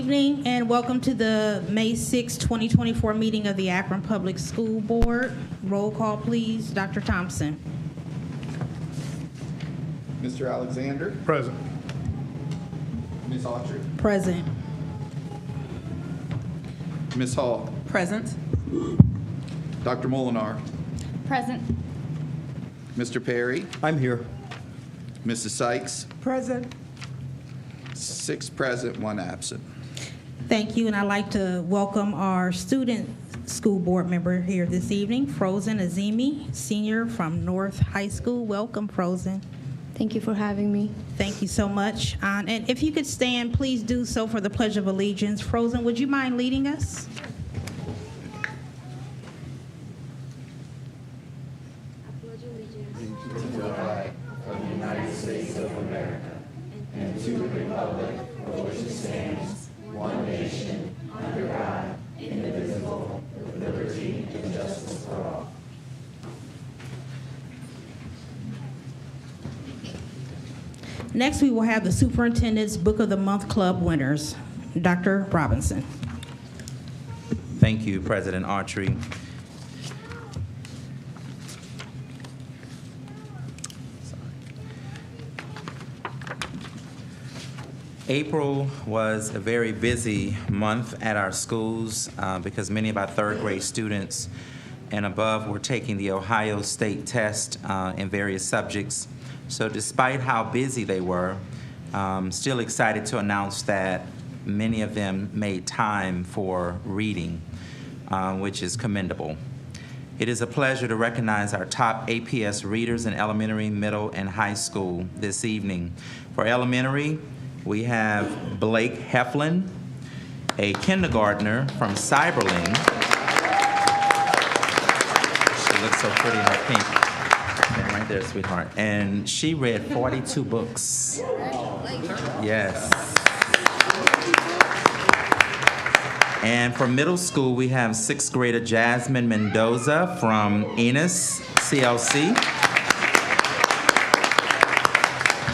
evening and welcome to the May 6, 2024 meeting of the Akron Public School Board. Roll call, please. Dr. Thompson. Mr. Alexander. Present. Ms. Autry. Present. Ms. Hall. Present. Dr. Molinar. Present. Mr. Perry. I'm here. Mrs. Sykes. Present. 6 present, 1 absent. Thank you, and I'd like to welcome our student school board member here this evening, Frozen Azimi, senior from North High School. Welcome, Frozen. Thank you for having me. Thank you so much. And if you could stand, please do so for the Pledge of Allegiance. Frozen, would you mind leading us? Next, we will have the Superintendent's Book of the Month Club winners. Dr. Robinson. Thank you, President Autry. April was a very busy month at our schools because many of our third grade students and above were taking the Ohio State test in various subjects. So despite how busy they were, still excited to announce that many of them made time for reading, which is commendable. It is a pleasure to recognize our top APS readers in elementary, middle, and high school this evening. For elementary, we have Blake Heflin, a kindergartner from Cyberling. She looks so pretty in her pink. Right there, sweetheart. And she read 42 books. Yes. And for middle school, we have 6th grader Jasmine Mendoza from Enos CLC.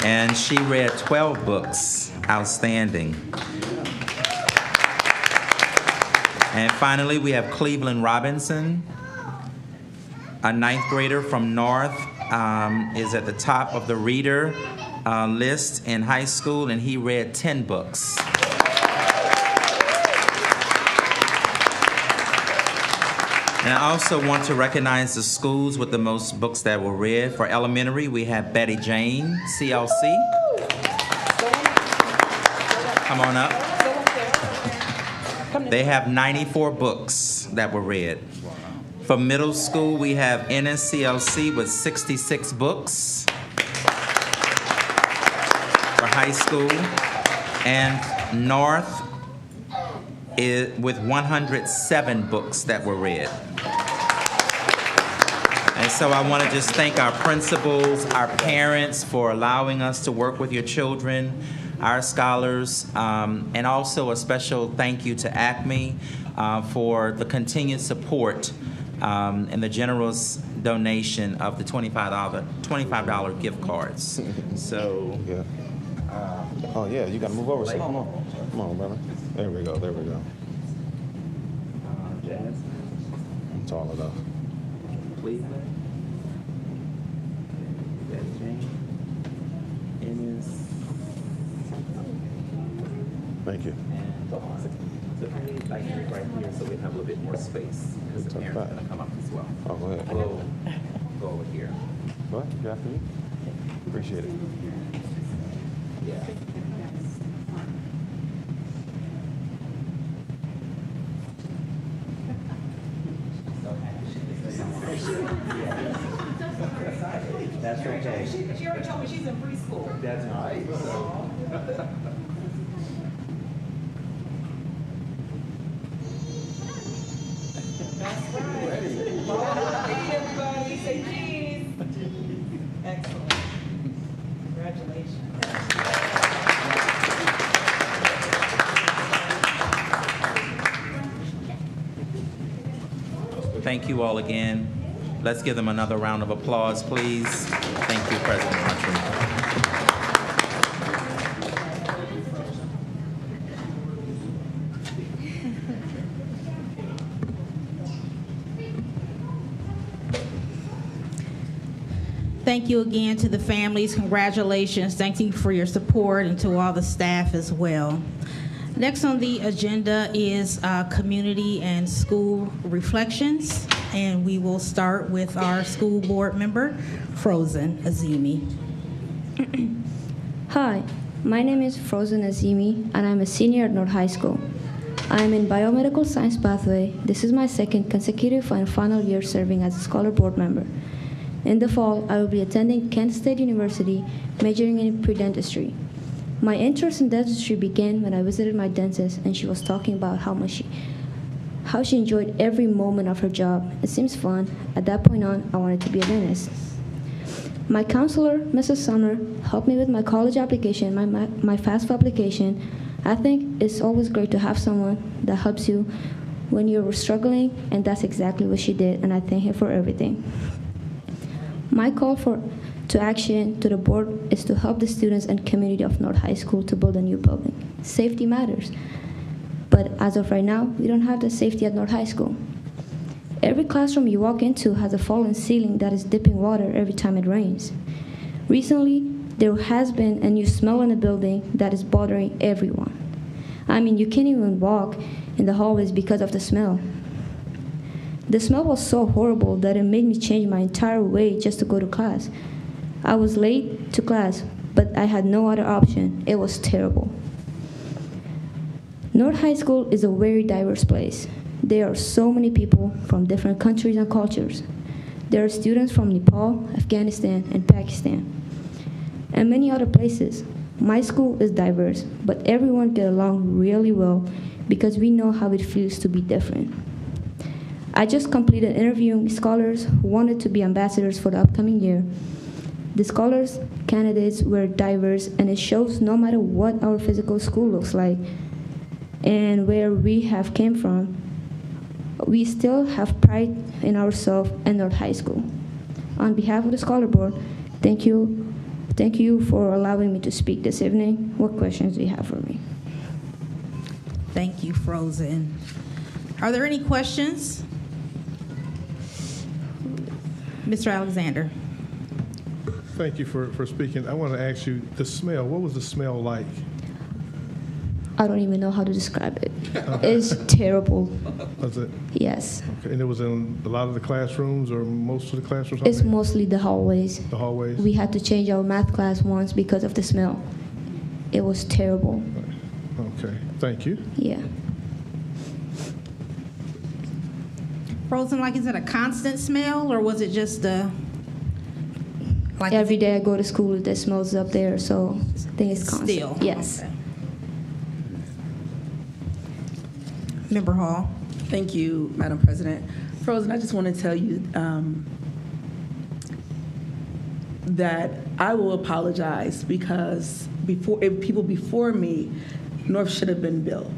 And she read 12 books. Outstanding. And finally, we have Cleveland Robinson, a 9th grader from North, is at the top of the reader list in high school, and he read 10 books. And I also want to recognize the schools with the most books that were read. For elementary, we have Betty Jane, CLC. Come on up. They have 94 books that were read. For middle school, we have NSCLC with 66 books. For high school, and North is with 107 books that were read. And so I want to just thank our principals, our parents for allowing us to work with your children, our scholars, and also a special thank you to ACME for the continued support and the generous donation of the $25 gift cards. So, Yeah. Oh, yeah, you got to move over. So come on. Come on, brother. There we go. There we go. Jazz, It's all enough. Cleveland, Betty Jane, Ennis, Thank you. and Dawn. So if you need like right here, so we have a little bit more space, because the parents are going to come up as well. Oh, go ahead. Go over here. What? Good afternoon. Appreciate it. Yeah. That's okay. She already told me she's in preschool. That's right. That's right. All right, everybody, say cheese. Excellent. Congratulations. Thank you all again. Let's give them another round of applause, please. Thank you, President Autry. Thank you again to the families. Congratulations. Thank you for your support and to all the staff as well. Next on the agenda is community and school reflections, and we will start with our school board member, Frozen Azimi. Hi, my name is Frozen Azimi, and I'm a senior at North High School. I am in biomedical science pathway. This is my second consecutive and final year serving as a scholar board member. In the fall, I will be attending Kent State University, majoring in pre-dentistry. My interest in dentistry began when I visited my dentist, and she was talking about how she enjoyed every moment of her job. It seems fun. At that point on, I wanted to be a dentist. My counselor, Mrs. Summer, helped me with my college application, my FAFSA application. I think it's always great to have someone that helps you when you're struggling, and that's exactly what she did, and I thank her for everything. My call to action to the board is to help the students and community of North High School to build a new building. Safety matters, but as of right now, we don't have the safety at North High School. Every classroom you walk into has a fallen ceiling that is dipping water every time it rains. Recently, there has been a new smell in the building that is bothering everyone. I mean, you can't even walk in the hallways because of the smell. The smell was so horrible that it made me change my entire way just to go to class. I was late to class, but I had no other option. It was terrible. North High School is a very diverse place. There are so many people from different countries and cultures. There are students from Nepal, Afghanistan, and Pakistan, and many other places. My school is diverse, but everyone gets along really well because we know how it feels to be different. I just completed interviewing scholars who wanted to be ambassadors for the upcoming year. The scholars candidates were diverse, and it shows no matter what our physical school looks like and where we have came from, we still have pride in ourselves and North High School. On behalf of the Scholar Board, thank you for allowing me to speak this evening. What questions do you have for me? Thank you, Frozen. Are there any questions? Mr. Alexander. Thank you for speaking. I want to ask you, the smell, what was the smell like? I don't even know how to describe it. It's terrible. Was it? Yes. Okay. And it was in a lot of the classrooms or most of the classrooms? It's mostly the hallways. The hallways? We had to change our math class once because of the smell. It was terrible. Okay. Thank you. Yeah. Frozen, like, is it a constant smell, or was it just like Every day I go to school, the smells up there, so I think it's constant. still? Yes. Okay. Member Hall. Thank you, Madam President. Frozen, I just want to tell you that I will apologize because people before me, North should have been built.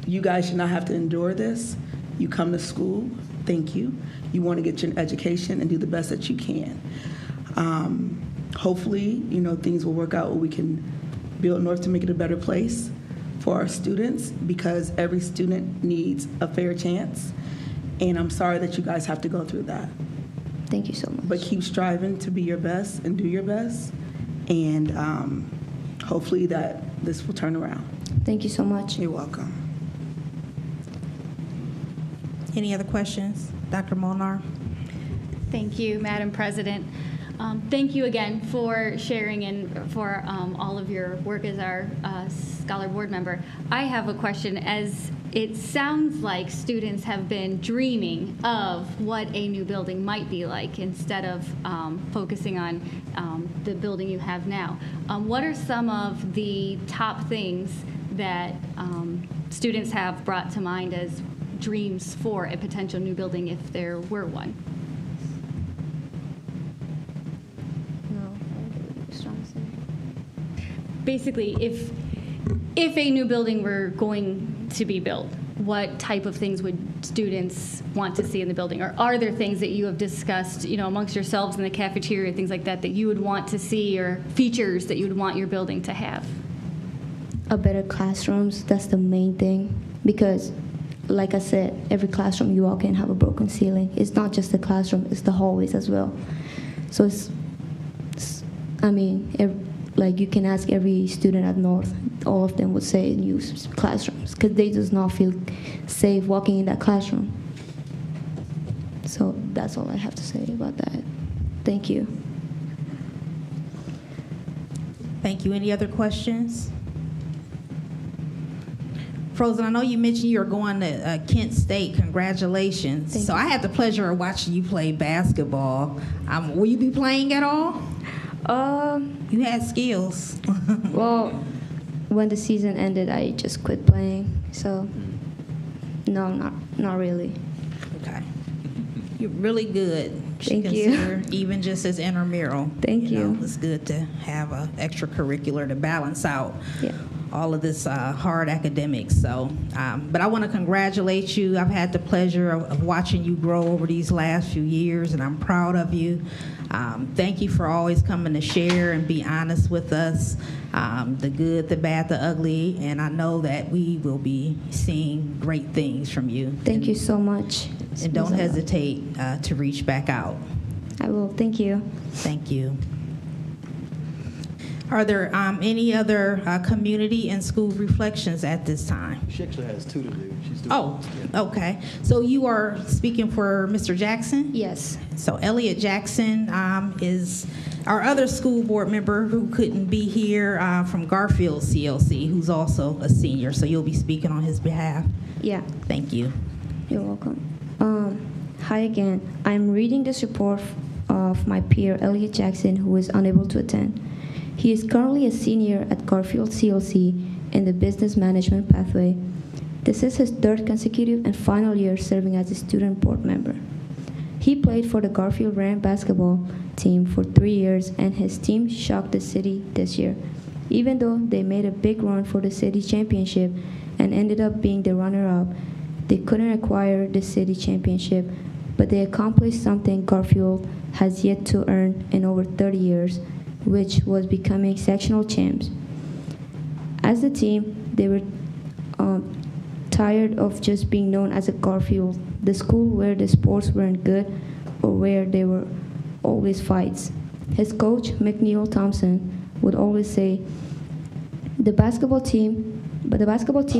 You guys should not have to endure this. You come to school, thank you. You want to get your education and do the best that you can. Hopefully, things will work out where we can build North to make it a better place for our students, because every student needs a fair chance. And I'm sorry that you guys have to go through that. Thank you so much. But keep striving to be your best and do your best. And hopefully that this will turn around. Thank you so much. You're welcome. Any other questions? Dr. Molnar? Thank you, Madam President. Thank you again for sharing and for all of your work as our Scholar Board member. I have a question. As it sounds like students have been dreaming of what a new building might be like instead of focusing on the building you have now. What are some of the top things that students have brought to mind as dreams for a potential new building if there were one? Basically, if a new building were going to be built, what type of things would students want to see in the building? Or are there things that you have discussed, amongst yourselves in the cafeteria, things like that you would want to see, or features that you would want your building to have? A better classrooms, that's the main thing. Because, like I said, every classroom you walk in have a broken ceiling. It's not just the classroom, it's the hallways as well. So I mean, like you can ask every student at North, all of them would say use classrooms because they does not feel safe walking in that classroom. So that's all I have to say about that. Thank you. Thank you. Any other questions? Frozen, I know you mentioned you were going to Kent State. Congratulations. Thank So you. I had the pleasure of watching you play basketball. Will you be playing at all? You had skills. Well, when the season ended, I just quit playing. So, no, not really. Okay. You're really good. Thank you. Consider even just as intramural. Thank you. Know, it's good to have a extracurricular to balance out Yeah. all of this hard academics. So, but I want to congratulate you. I've had the pleasure of watching you grow over these last few years, and I'm proud of you. Thank you for always coming to share and be honest with us, the good, the bad, the ugly, and I know that we will be seeing great things from you. Thank you so much. And don't hesitate to reach back out. I will. Thank you. Thank you. Are there any other community and school reflections at this time? She actually has two to do. She's doing Oh, okay. So you are speaking for Mr. Jackson? Yes. So Elliot Jackson is our other school board member who couldn't be here from Garfield CLC, who's also a senior. So you'll be speaking on his behalf. Yeah. Thank you. You're welcome. Hi again. I'm reading this report of my peer, Elliot Jackson, who is unable to attend. He is currently a senior at Garfield CLC in the business management pathway. This is his third consecutive and final year serving as a student board member. He played for the Garfield Ram basketball team for 3 years, and his team shocked the city this year. Even though they made a big run for the city championship and ended up being the runner-up, they couldn't acquire the city championship, but they accomplished something Garfield has yet to earn in over 30 years, which was becoming sectional champs. As a team, they were tired of just being known as a Garfield, the school where the sports weren't good or where there were always fights. His coach, McNeil Thompson, would always say, the basketball team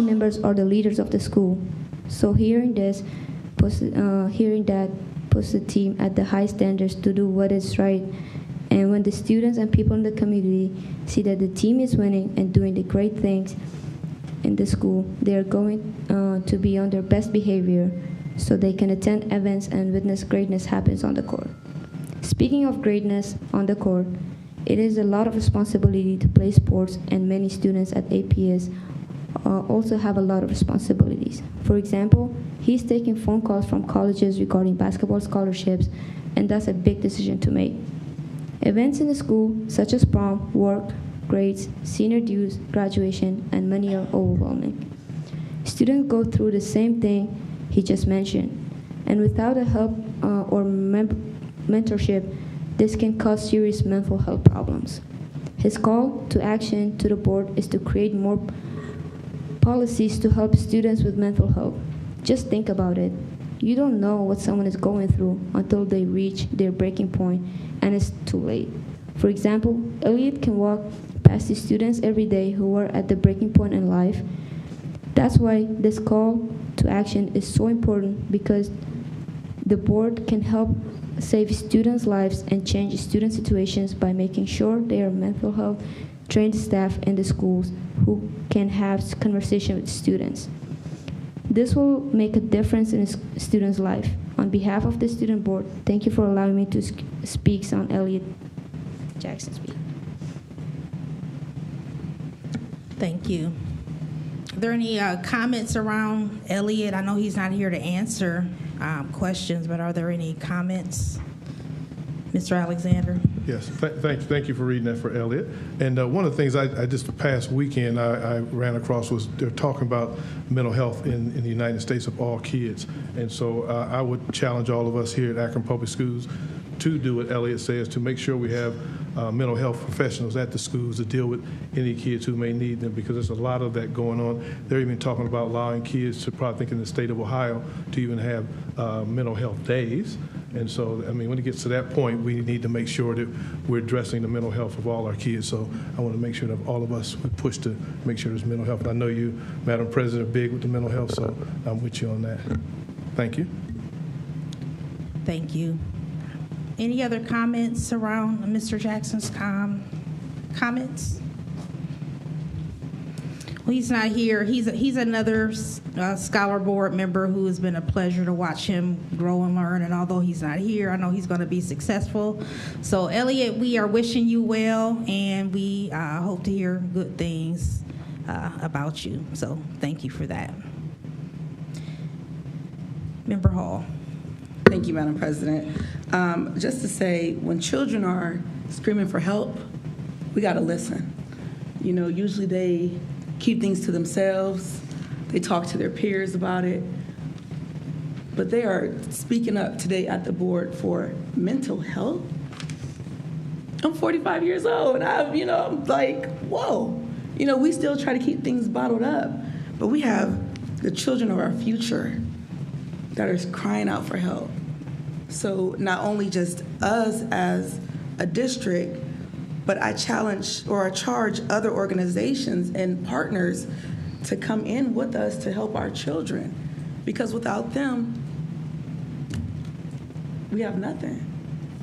members are the leaders of the school. So hearing that puts the team at the high standards to do what is right. And when the students and people in the community see that the team is winning and doing the great things in the school, they are going to be on their best behavior so they can attend events and witness greatness happens on the court. Speaking of greatness on the court, it is a lot of responsibility to play sports, and many students at APS also have a lot of responsibilities. For example, he's taking phone calls from colleges regarding basketball scholarships, and that's a big decision to make. Events in the school, such as prom, work, grades, senior dues, graduation, and money are overwhelming. Students go through the same thing he just mentioned, and without the help or mentorship, this can cause serious mental health problems. His call to action to the board is to create more policies to help students with mental health. Just think about it. You don't know what someone is going through until they reach their breaking point, and it's too late. For example, Elliot can walk past the students every day who are at the breaking point in life. That's why this call to action is so important, because the board can help save students' lives and change student situations by making sure there are mental health trained staff in the schools who can have conversation with students. This will make a difference in a student's life. On behalf of the student board, thank you for allowing me to speak on Elliot Jackson speak. Thank you. Are there any comments around Elliot? I know he's not here to answer questions, but are there any comments? Mr. Alexander? Yes, thank you for reading that for Elliot. And one of the things I just the past weekend I ran across was they're talking about mental health in the United States of all kids. And so I would challenge all of us here at Akron Public Schools to do what Elliot says, to make sure we have mental health professionals at the schools to deal with any kids who may need them, because there's a lot of that going on. They're even talking about allowing kids to, probably think in the state of Ohio, to even have mental health days. And so, I mean, when it gets to that point, we need to make sure that we're addressing the mental health of all our kids. So I want to make sure that all of us we push to make sure there's mental health. And I know you, Madam President, are big with the mental health, so I'm with you on that. Thank you. Thank you. Any other comments around Mr. Jackson's comments? Well, he's not here. He's another Scholar Board member who has been a pleasure to watch him grow and learn. And although he's not here, I know he's going to be successful. So, Elliot, we are wishing you well, and we hope to hear good things about you. So, thank you for that. Member Hall. Thank you, Madam President. Just to say, when children are screaming for help, we got to listen. You know, usually they keep things to themselves. They talk to their peers about it. But they are speaking up today at the board for mental health. I'm 45 years old, and I'm like, whoa. You know, we still try to keep things bottled up, but we have the children of our future that are crying out for help. So not only just us as a district, but I charge other organizations and partners to come in with us to help our children. Because without them, we have nothing,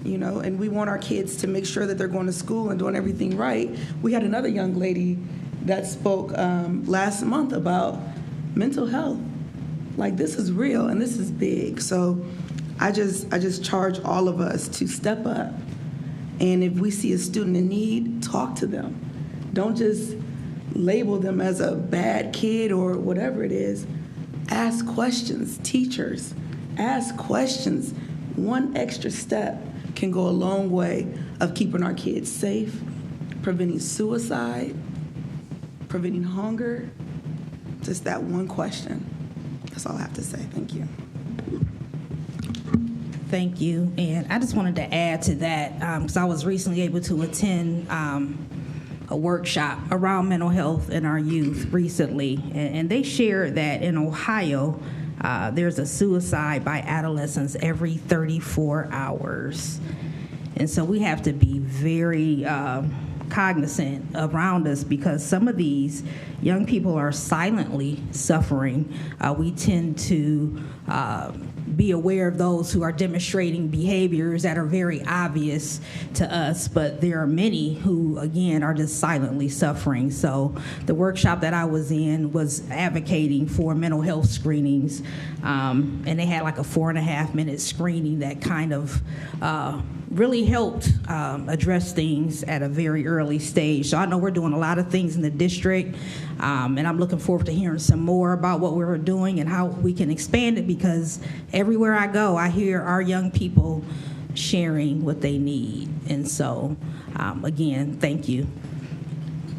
you know, and we want our kids to make sure that they're going to school and doing everything right. We had another young lady that spoke last month about mental health. Like, this is real and this is big. So I just charge all of us to step up. And if we see a student in need, talk to them. Don't just label them as a bad kid or whatever it is. Ask questions, teachers. Ask questions. One extra step can go a long way of keeping our kids safe, preventing suicide, preventing hunger. Just that one question. That's all I have to say. Thank you. Thank you. And I just wanted to add to that, because I was recently able to attend a workshop around mental health in our youth recently. And they shared that in Ohio, there's a suicide by adolescents every 34 hours. And so we have to be very cognizant around us, because some of these young people are silently suffering. We tend to be aware of those who are demonstrating behaviors that are very obvious to us, but there are many who, again, are just silently suffering. So the workshop that I was in was advocating for mental health screenings, and they had like a 4.5-minute screening that kind of really helped address things at a very early stage. So I know we're doing a lot of things in the district, and I'm looking forward to hearing some more about what we're doing and how we can expand it, because everywhere I go, I hear our young people sharing what they need. And so, again, thank you.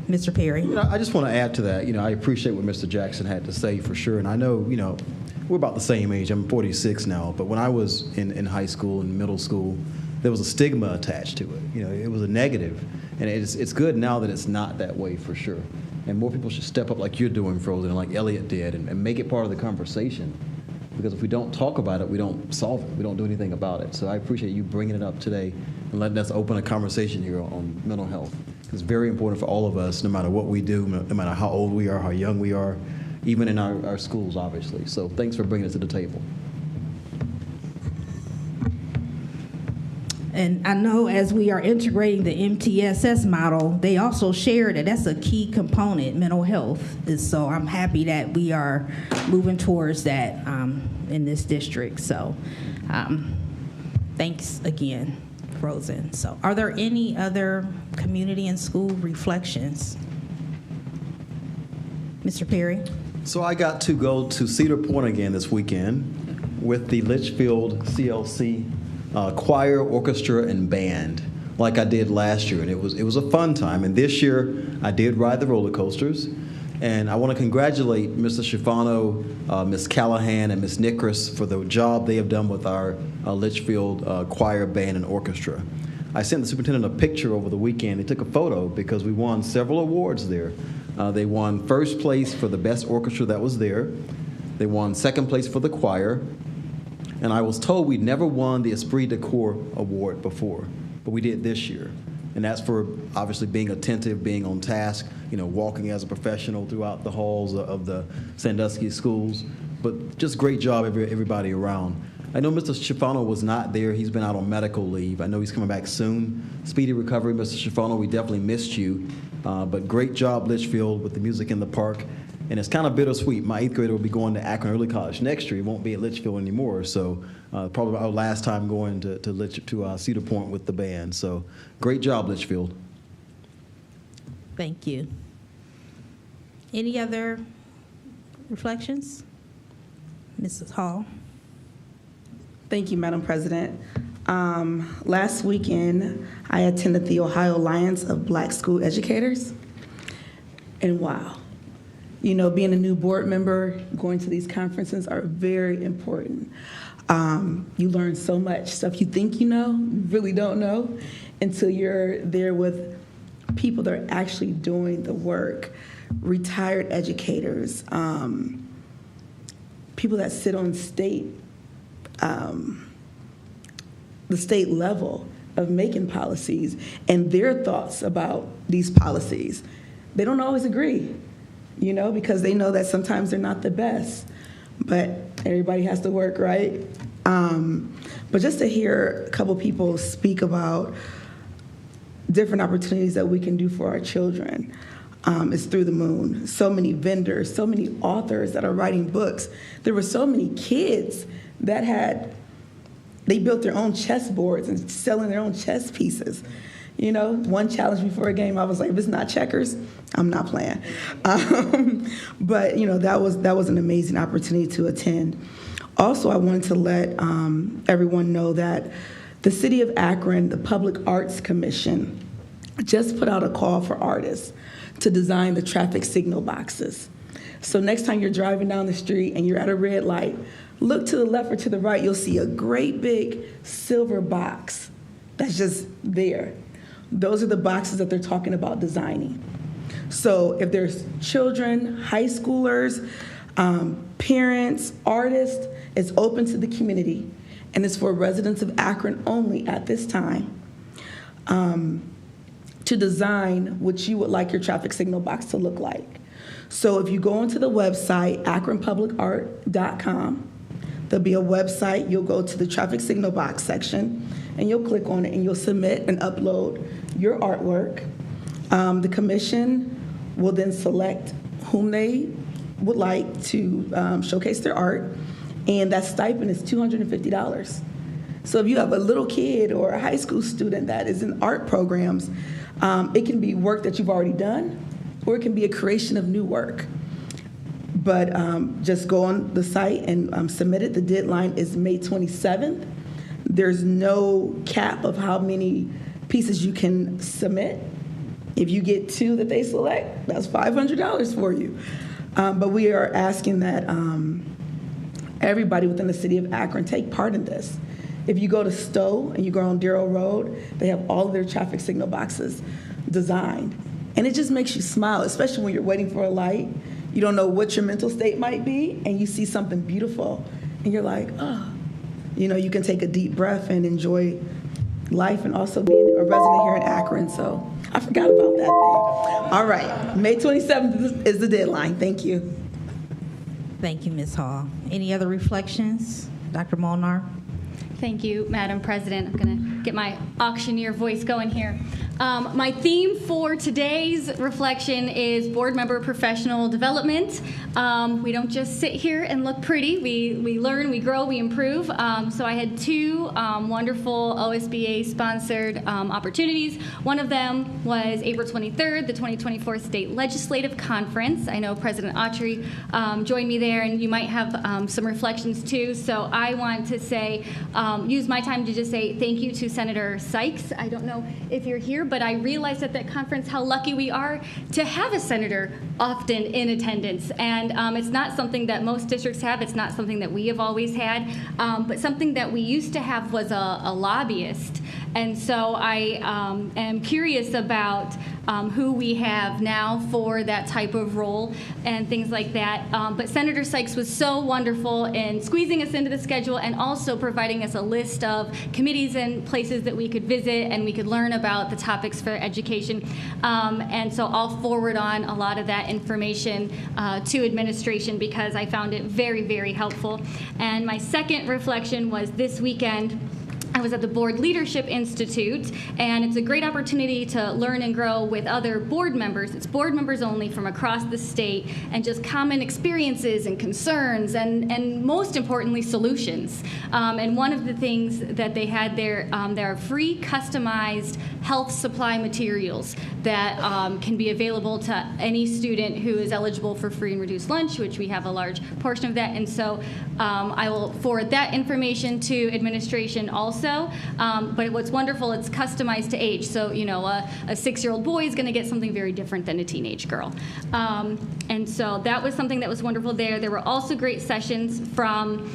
Mr. Perry. You know, I just want to add to that. You know, I appreciate what Mr. Jackson had to say for sure. And I know, you know, we're about the same age. I'm 46 now. But when I was in high school and middle school, there was a stigma attached to it. You know, it was a negative. And it's good now that it's not that way for sure. And more people should step up like you're doing, Frozen, and like Elliot did, and make it part of the conversation. Because if we don't talk about it, we don't solve it. We don't do anything about it. So I appreciate you bringing it up today and letting us open a conversation here on mental health. It's very important for all of us, no matter what we do, no matter how old we are, how young we are, even in our schools, obviously. So thanks for bringing it to the table. And I know as we are integrating the MTSS model, they also share that that's a key component, mental health. And so I'm happy that we are moving towards that in this district. So thanks again, Frozen. So are there any other community and school reflections? Mr. Perry? So I got to go to Cedar Point again this weekend with the Litchfield CLC choir, orchestra, and band, like I did last year, and it was a fun time. And this year, I did ride the roller coasters, and I want to congratulate Mr. Schifano, Ms. Callahan, and Ms. Nickris for the job they have done with our Litchfield choir, band, and orchestra. I sent the superintendent a picture over the weekend. They took a photo because we won several awards there. They won first place for the best orchestra that was there. They won second place for the choir. And I was told we'd never won the Esprit de Corps award before, but we did this year. And that's for obviously being attentive, being on task, walking as a professional throughout the halls of the Sandusky schools. But just great job, everybody around. I know Mr. Schifano was not there. He's been out on medical leave. I know he's coming back soon. Speedy recovery, Mr. Schifano. We definitely missed you. But great job, Litchfield, with the music in the park. And it's kind of bittersweet. My 8th grader will be going to Akron Early College next year. He won't be at Litchfield anymore. So probably our last time going to Cedar Point with the band. So great job, Litchfield. Thank you. Any other reflections? Mrs. Hall. Thank you, Madam President. Last weekend, I attended the Ohio Alliance of Black School Educators. And wow, being a new board member, going to these conferences are very important. You learn so much stuff you think you know, you really don't know, until you're there with people that are actually doing the work, retired educators, people that sit on the state level of making policies and their thoughts about these policies. They don't always agree, because they know that sometimes they're not the best, but everybody has to work, right? But just to hear a couple people speak about different opportunities that we can do for our children is through the moon. So many vendors, so many authors that are writing books. There were so many kids that they built their own chess boards and selling their own chess pieces. One challenge before a game, I was like, if it's not checkers, I'm not playing. But that was an amazing opportunity to attend. Also, I wanted to let everyone know that the City of Akron, the Public Arts Commission, just put out a call for artists to design the traffic signal boxes. So next time you're driving down the street and you're at a red light, look to the left or to the right, you'll see a great big silver box that's just there. Those are the boxes that they're talking about designing. So if there's children, high schoolers, parents, artists, it's open to the community, and it's for residents of Akron only at this time to design what you would like your traffic signal box to look like. So if you go onto the website, akronpublicart.com, there'll be a website. You'll go to the traffic signal box section, and you'll click on it, and you'll submit and upload your artwork. The commission will then select whom they would like to showcase their art, and that stipend is $250. So if you have a little kid or a high school student that is in art programs, it can be work that you've already done, or it can be a creation of new work. But just go on the site and submit it. The deadline is May 27th. There's no cap of how many pieces you can submit. If you get 2 that they select, that's $500 for you. But we are asking that everybody within the city of Akron take part in this. If you go to Stowe and you go on Darrell Road, they have all of their traffic signal boxes designed. And it just makes you smile, especially when you're waiting for a light. You don't know what your mental state might be, and you see something beautiful, and you're like, oh. You can take a deep breath and enjoy life, and also being a resident here in Akron. So I forgot about that thing. All right, May 27th is the deadline. Thank you. Thank you, Ms. Hall. Any other reflections? Dr. Molnar? Thank you, Madam President. I'm going to get my auctioneer voice going here. My theme for today's reflection is board member professional development. We don't just sit here and look pretty. We learn, we grow, we improve. So I had 2 wonderful OSBA-sponsored opportunities. One of them was April 23rd, the 2024 State Legislative Conference. I know President Autry joined me there, and you might have some reflections too. So I want to say, use my time to just say thank you to Senator Sykes. I don't know if you're here, but I realized at that conference how lucky we are to have a senator often in attendance. And it's not something that most districts have. It's not something that we have always had. But something that we used to have was a lobbyist. And so I am curious about who we have now for that type of role and things like that. But Senator Sykes was so wonderful in squeezing us into the schedule and also providing us a list of committees and places that we could visit and we could learn about the topics for education. And so I'll forward on a lot of that information to administration because I found it very, very helpful. And my second reflection was this weekend, I was at the Board Leadership Institute, and it's a great opportunity to learn and grow with other board members. It's board members only from across the state, and just common experiences and concerns, and most importantly, solutions. And one of the things that they had there are free customized health supply materials that can be available to any student who is eligible for free and reduced lunch, which we have a large portion of that. And so I will forward that information to administration also. But what's wonderful, it's customized to age. So, you know, a 6-year-old boy is going to get something very different than a teenage girl. And so that was something that was wonderful there. There were also great sessions from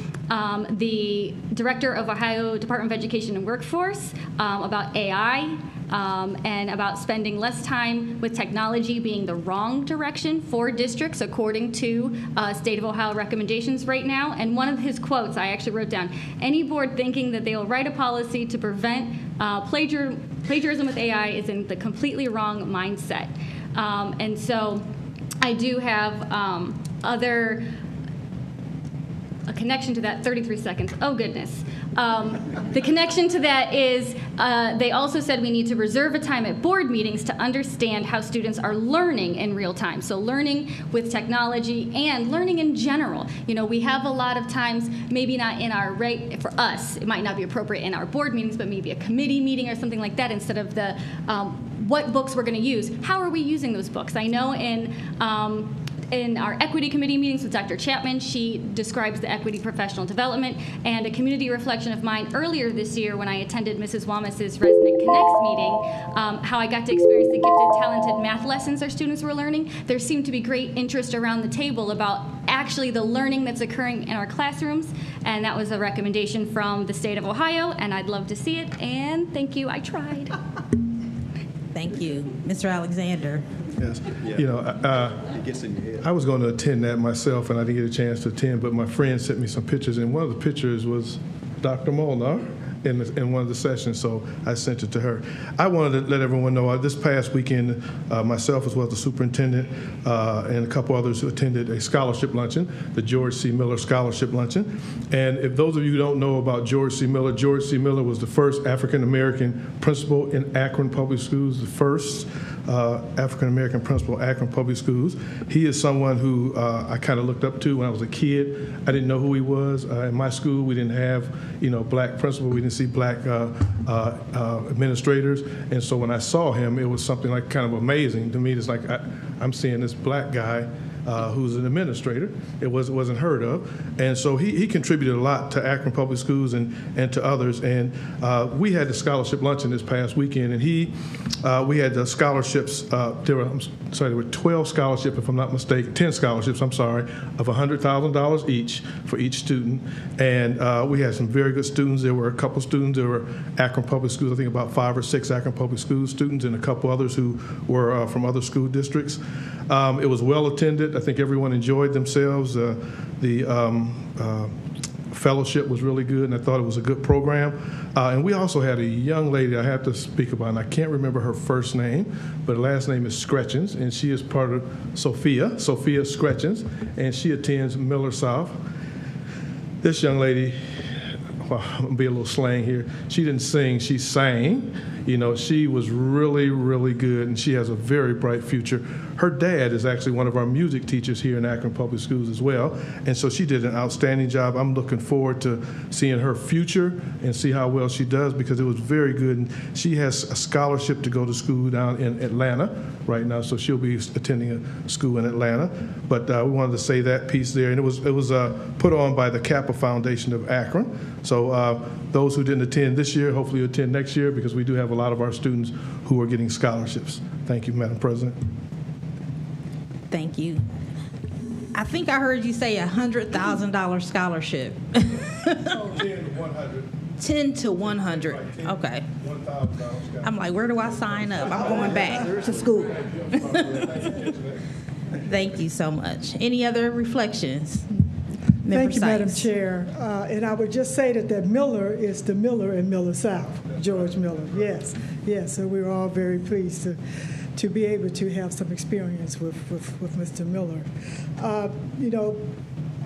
the Director of Ohio Department of Education and Workforce about AI. And about spending less time with technology being the wrong direction for districts according to State of Ohio recommendations right now. And one of his quotes I actually wrote down: any board thinking that they will write a policy to prevent plagiarism with AI is in the completely wrong mindset. And so I do have a connection to that. 33 seconds. Oh, goodness. The connection to that is they also said we need to reserve a time at board meetings to understand how students are learning in real time. So learning with technology and learning in general. You know, we have a lot of times, maybe not in our for us, it might not be appropriate in our board meetings, but maybe a committee meeting or something like that instead of the what books we're going to use. How are we using those books? I know in our equity committee meetings with Dr. Chapman, she describes the equity professional development, and a community reflection of mine earlier this year when I attended Mrs. Wamas's Resident Connects meeting, how I got to experience the gifted, talented math lessons our students were learning. There seemed to be great interest around the table about actually the learning that's occurring in our classrooms, and that was a recommendation from the state of Ohio, and I'd love to see it, and thank you, I tried. Thank you. Mr. Alexander. Yes. You know, I was going to attend that myself, and I didn't get a chance to attend, but my friend sent me some pictures, and one of the pictures was Dr. Molnar in one of the sessions, so I sent it to her. I wanted to let everyone know this past weekend, myself as well as the superintendent and a couple others who attended a scholarship luncheon, the George C. Miller Scholarship Luncheon. And if those of you who don't know about George C. Miller was the first African-American principal in Akron Public Schools, the first African-American principal at Akron Public Schools. He is someone who I kind of looked up to when I was a kid. I didn't know who he was. In my school, we didn't have, black principal. We didn't see black administrators. And so when I saw him, it was something like kind of amazing to me. It's like I'm seeing this black guy who's an administrator. It wasn't heard of. And so he contributed a lot to Akron Public Schools and to others. And we had the scholarship luncheon this past weekend, and we had the scholarships. There were 12 scholarships, if I'm not mistaken, 10 scholarships, I'm sorry, of $100,000 each for each student. And we had some very good students. There were a couple students that were Akron Public Schools, I think about 5 or 6 Akron Public Schools students, and a couple others who were from other school districts. It was well attended. I think everyone enjoyed themselves. The fellowship was really good, and I thought it was a good program. And we also had a young lady I have to speak about, and I can't remember her first name, but her last name is Scretchens, and she is part of Sophia Scretchens, and she attends Miller South. This young lady, well, I'm going to be a little slang here. She didn't sing, she sang. She was really, really good, and she has a very bright future. Her dad is actually one of our music teachers here in Akron Public Schools as well, and so she did an outstanding job. I'm looking forward to seeing her future and see how well she does, because it was very good. And she has a scholarship to go to school down in Atlanta right now, so she'll be attending a school in Atlanta. But we wanted to say that piece there, and it was put on by the Kappa Foundation of Akron. So those who didn't attend this year, hopefully you'll attend next year, because we do have a lot of our students who are getting scholarships. Thank you, Madam President. Thank you. I think I heard you say $100,000 scholarship. 10 to 100. 10 to 100. Right, 10, okay. 100. I'm like, where do I sign up? I'm going back to school. Thank you so much. Any other reflections? Thank you, Madam Chair. And I would just say that Miller is the Miller in Miller South, George Miller. Yes, yes. So we were all very pleased to be able to have some experience with Mr. Miller. You know,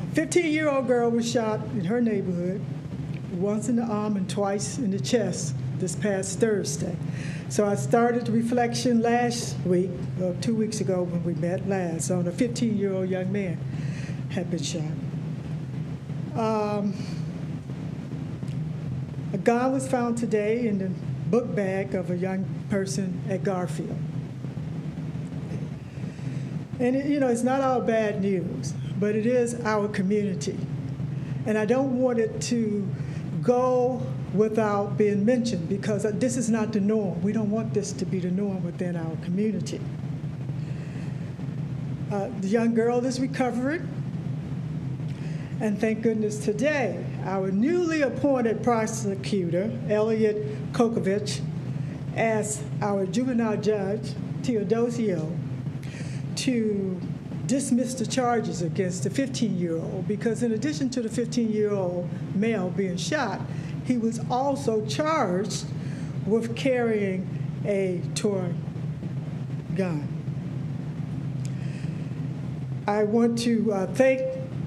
a 15-year-old girl was shot in her neighborhood, once in the arm and twice in the chest this past Thursday. So I started the reflection last week, 2 weeks ago when we met last, on a 15-year-old young man had been shot. A gun was found today in the book bag of a young person at Garfield. And you know, it's not all bad news, but it is our community. And I don't want it to go without being mentioned, because this is not the norm. We don't want this to be the norm within our community. The young girl is recovering, and thank goodness today, our newly appointed prosecutor, Elliot Kokovich, asked our juvenile judge, Teodosio, to dismiss the charges against the 15-year-old, because in addition to the 15-year-old male being shot, he was also charged with carrying a toy gun. I want to thank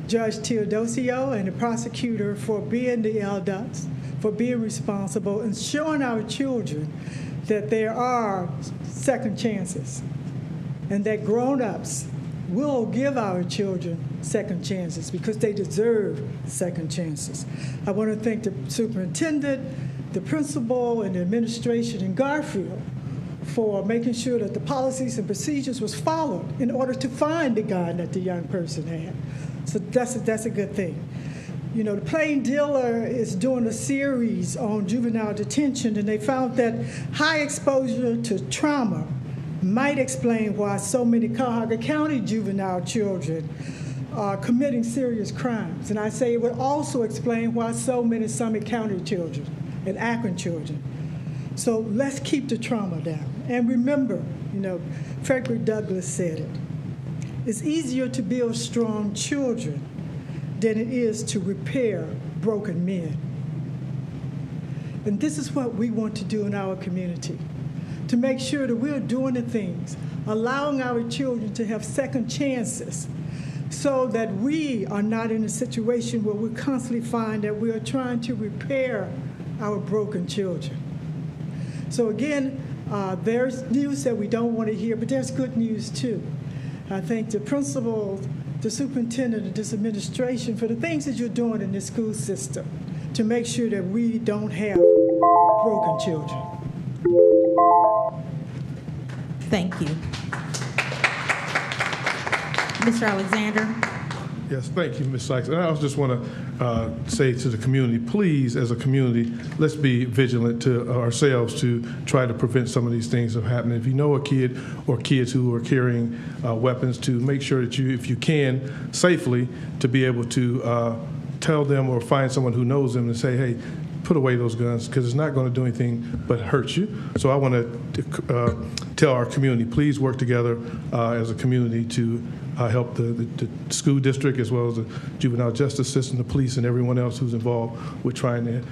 Judge Teodosio and the prosecutor for being the elders, for being responsible and showing our children that there are second chances and that grown-ups will give our children second chances because they deserve second chances. I want to thank the superintendent, the principal, and the administration in Garfield for making sure that the policies and procedures was followed in order to find the gun that the young person had. So that's a good thing. You know, the Plain Dealer is doing a series on juvenile detention, and they found that high exposure to trauma might explain why so many Cuyahoga County juvenile children are committing serious crimes. And I say it would also explain why so many Summit County children and Akron children. So let's keep the trauma down. And remember, you know, Frederick Douglass said it. It's easier to build strong children than it is to repair broken men. And this is what we want to do in our community, to make sure that we're doing the things, allowing our children to have second chances so that we are not in a situation where we constantly find that we are trying to repair our broken children. So again, there's news that we don't want to hear, but there's good news too. I thank the principal, the superintendent, and this administration for the things that you're doing in this school system to make sure that we don't have broken children. Thank you. Mr. Alexander. Yes, thank you, Ms. Sykes. And I also just want to say to the community, please, as a community, let's be vigilant to ourselves to try to prevent some of these things from happening. If you know a kid or kids who are carrying weapons, to make sure that you, if you can, safely, to be able to tell them or find someone who knows them and say, hey, put away those guns, because it's not going to do anything but hurt you. So I want to tell our community, please work together as a community to help the school district as well as the juvenile justice system, the police, and everyone else who's involved with trying to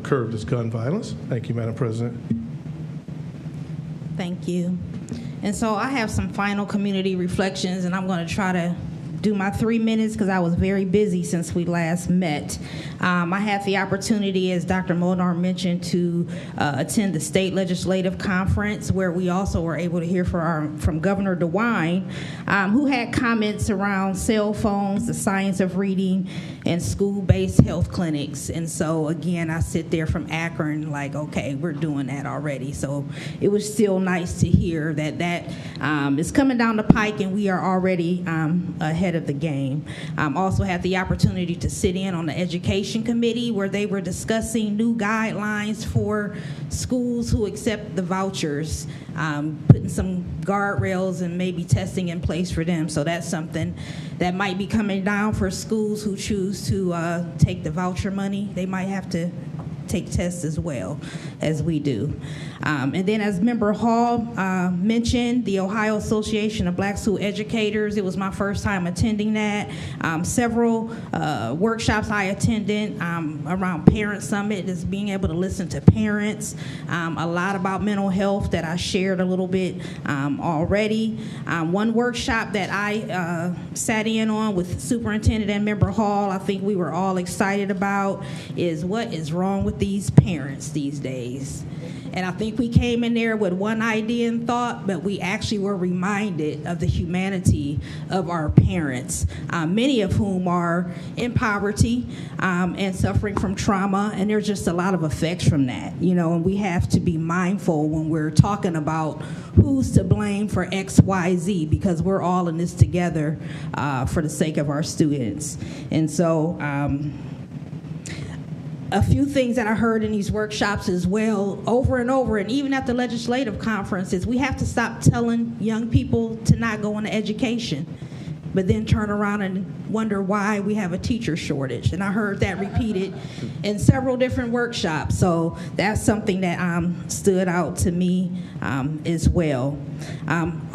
curb this gun violence. Thank you, Madam President. Thank you. And so I have some final community reflections, and I'm going to try to do my 3 minutes because I was very busy since we last met. I had the opportunity, as Dr. Molnar mentioned, to attend the state legislative conference, where we also were able to hear from Governor DeWine, who had comments around cell phones, the science of reading, and school-based health clinics. And so again, I sit there from Akron like, okay, we're doing that already. So it was still nice to hear that is coming down the pike, and we are already ahead of the game. Also had the opportunity to sit in on the education committee where they were discussing new guidelines for schools who accept the vouchers, putting some guardrails and maybe testing in place for them. So that's something that might be coming down for schools who choose to take the voucher money. They might have to take tests as well as we do. And then as Member Hall mentioned, the Ohio Association of Black School Educators, it was my first time attending that. Several workshops I attended around Parent Summit is being able to listen to parents, a lot about mental health that I shared a little bit already. One workshop that I sat in on with Superintendent and Member Hall, I think we were all excited about, is what is wrong with these parents these days. And I think we came in there with one idea and thought, but we actually were reminded of the humanity of our parents, many of whom are in poverty and suffering from trauma, and there's just a lot of effects from that, and we have to be mindful when we're talking about who's to blame for X, Y, Z, because we're all in this together for the sake of our students. And so, a few things that I heard in these workshops as well, over and over, and even at the legislative conferences, we have to stop telling young people to not go into education, but then turn around and wonder why we have a teacher shortage. And I heard that repeated in several different workshops. So that's something that stood out to me as well.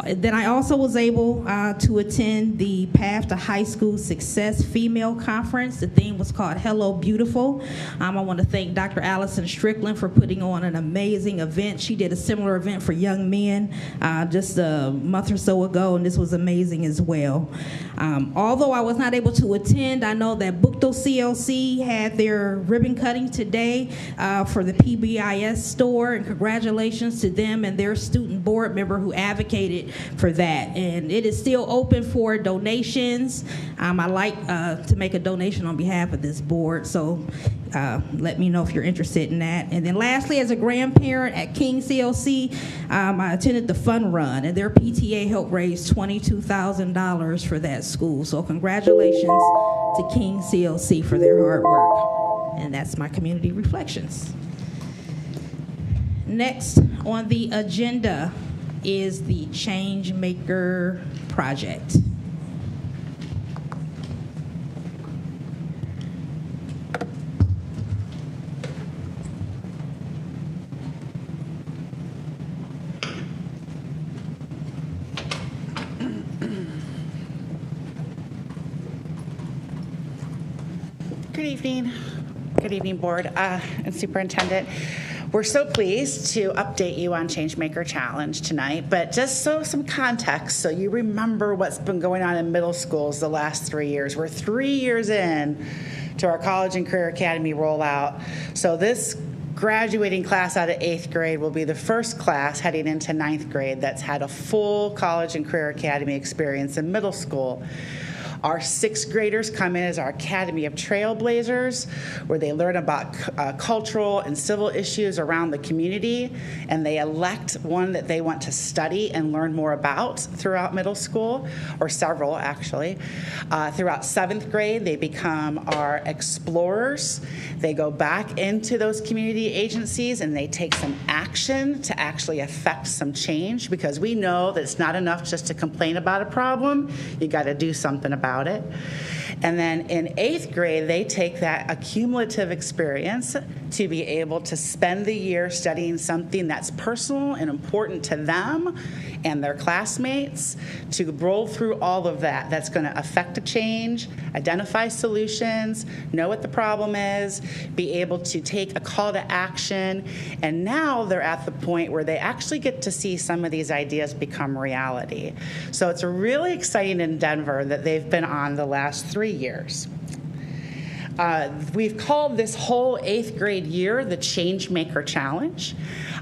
Then I also was able to attend the Path to High School Success Female Conference. The theme was called Hello Beautiful. I want to thank Dr. Allison Strickland for putting on an amazing event. She did a similar event for young men just a month or so ago, and this was amazing as well. Although I was not able to attend, I know that Bookto CLC had their ribbon cutting today for the PBIS store, and congratulations to them and their student board member who advocated for that. And it is still open for donations. I like to make a donation on behalf of this board, so let me know if you're interested in that. And then lastly, as a grandparent at King CLC, I attended the Fun Run, and their PTA helped raise $22,000 for that school. So congratulations to King CLC for their hard work. And that's my community reflections. Next on the agenda is the Changemaker Project. Good evening. Good evening, Board and Superintendent. We're so pleased to update you on Changemaker Challenge tonight, but just so some context so you remember what's been going on in middle schools the last 3 years. We're 3 years in to our College and Career Academy rollout. So this graduating class out of 8th grade will be the first class heading into 9th grade that's had a full College and Career Academy experience in middle school. Our 6th graders come in as our Academy of Trailblazers, where they learn about cultural and civil issues around the community, and they elect one that they want to study and learn more about throughout middle school, or several actually. Throughout 7th grade, they become our explorers. They go back into those community agencies and they take some action to actually affect some change, because we know that it's not enough just to complain about a problem. You got to do something about it. And then in 8th grade, they take that accumulative experience to be able to spend the year studying something that's personal and important to them and their classmates, to roll through all of that. That's going to affect a change, identify solutions, know what the problem is, be able to take a call to action, and now they're at the point where they actually get to see some of these ideas become reality. So it's really exciting in Denver that they've been on the last 3 years. We've called this whole 8th grade year the Changemaker Challenge.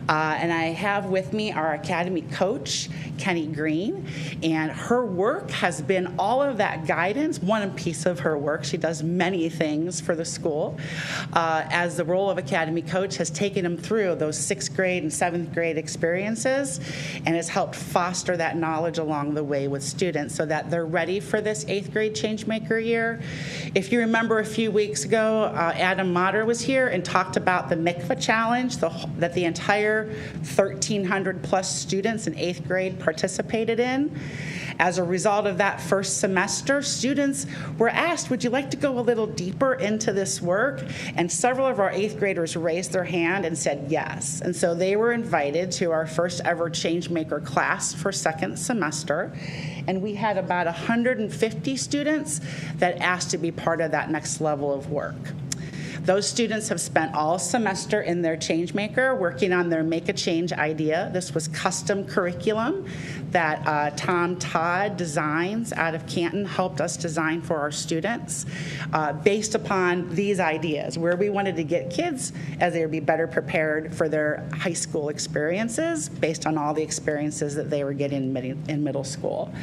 And I have with me our Academy coach, Kenny Green, and her work has been all of that guidance, one piece of her work. She does many things for the school, as the role of Academy coach has taken them through those 6th grade and 7th grade experiences and has helped foster that knowledge along the way with students so that they're ready for this 8th grade Changemaker year. If you remember a few weeks ago, Adam Motter was here and talked about the Mikvah Challenge, that the entire 1,300 plus students in 8th grade participated in. As a result of that first semester, students were asked, would you like to go a little deeper into this work? And several of our 8th graders raised their hand and said yes. And so they were invited to our first ever Changemaker class for second semester. And we had about 150 students that asked to be part of that next level of work. Those students have spent all semester in their Changemaker working on their Make a Change idea. This was custom curriculum that Tom Todd Designs out of Canton helped us design for our students based upon these ideas, where we wanted to get kids as they would be better prepared for their high school experiences based on all the experiences that they were getting in middle school.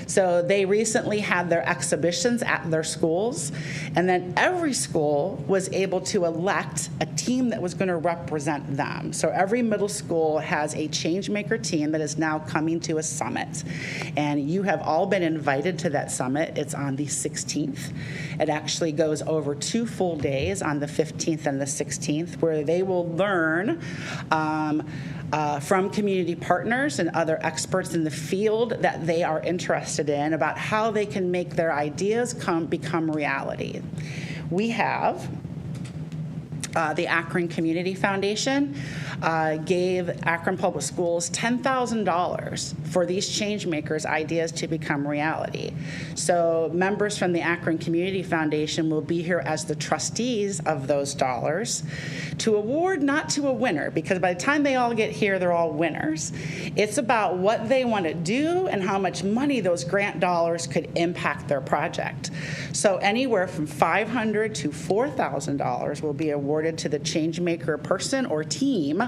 So they recently had their exhibitions at their schools, and then every school was able to elect a team that was going to represent them. So every middle school has a Changemaker team that is now coming to a summit. And you have all been invited to that summit. It's on the 16th. It actually goes over 2 full days on the 15th and the 16th, where they will learn from community partners and other experts in the field that they are interested in about how they can make their ideas become reality. We have the Akron Community Foundation gave Akron Public Schools $10,000 for these Changemakers' ideas to become reality. So members from the Akron Community Foundation will be here as the trustees of those dollars to award not to a winner, because by the time they all get here, they're all winners. It's about what they want to do and how much money those grant dollars could impact their project. So anywhere from $500 to $4,000 will be awarded to the Changemaker person or team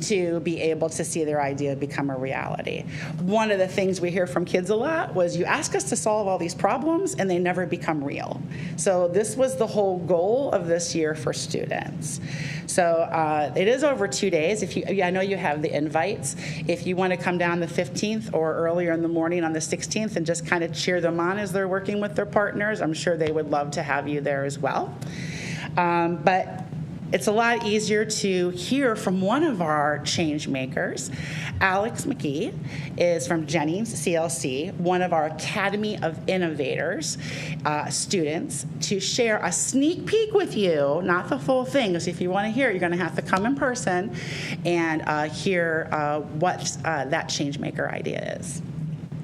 to be able to see their idea become a reality. One of the things we hear from kids a lot was, you ask us to solve all these problems and they never become real. So this was the whole goal of this year for students. So it is over 2 days. I know you have the invites. If you want to come down the 15th or earlier in the morning on the 16th and just kind of cheer them on as they're working with their partners, I'm sure they would love to have you there as well. But it's a lot easier to hear from one of our Changemakers. Alex McKee is from Jennings CLC, one of our Academy of Innovators students, to share a sneak peek with you, not the full thing, because if you want to hear it, you're going to have to come in person and hear what that Changemaker idea is.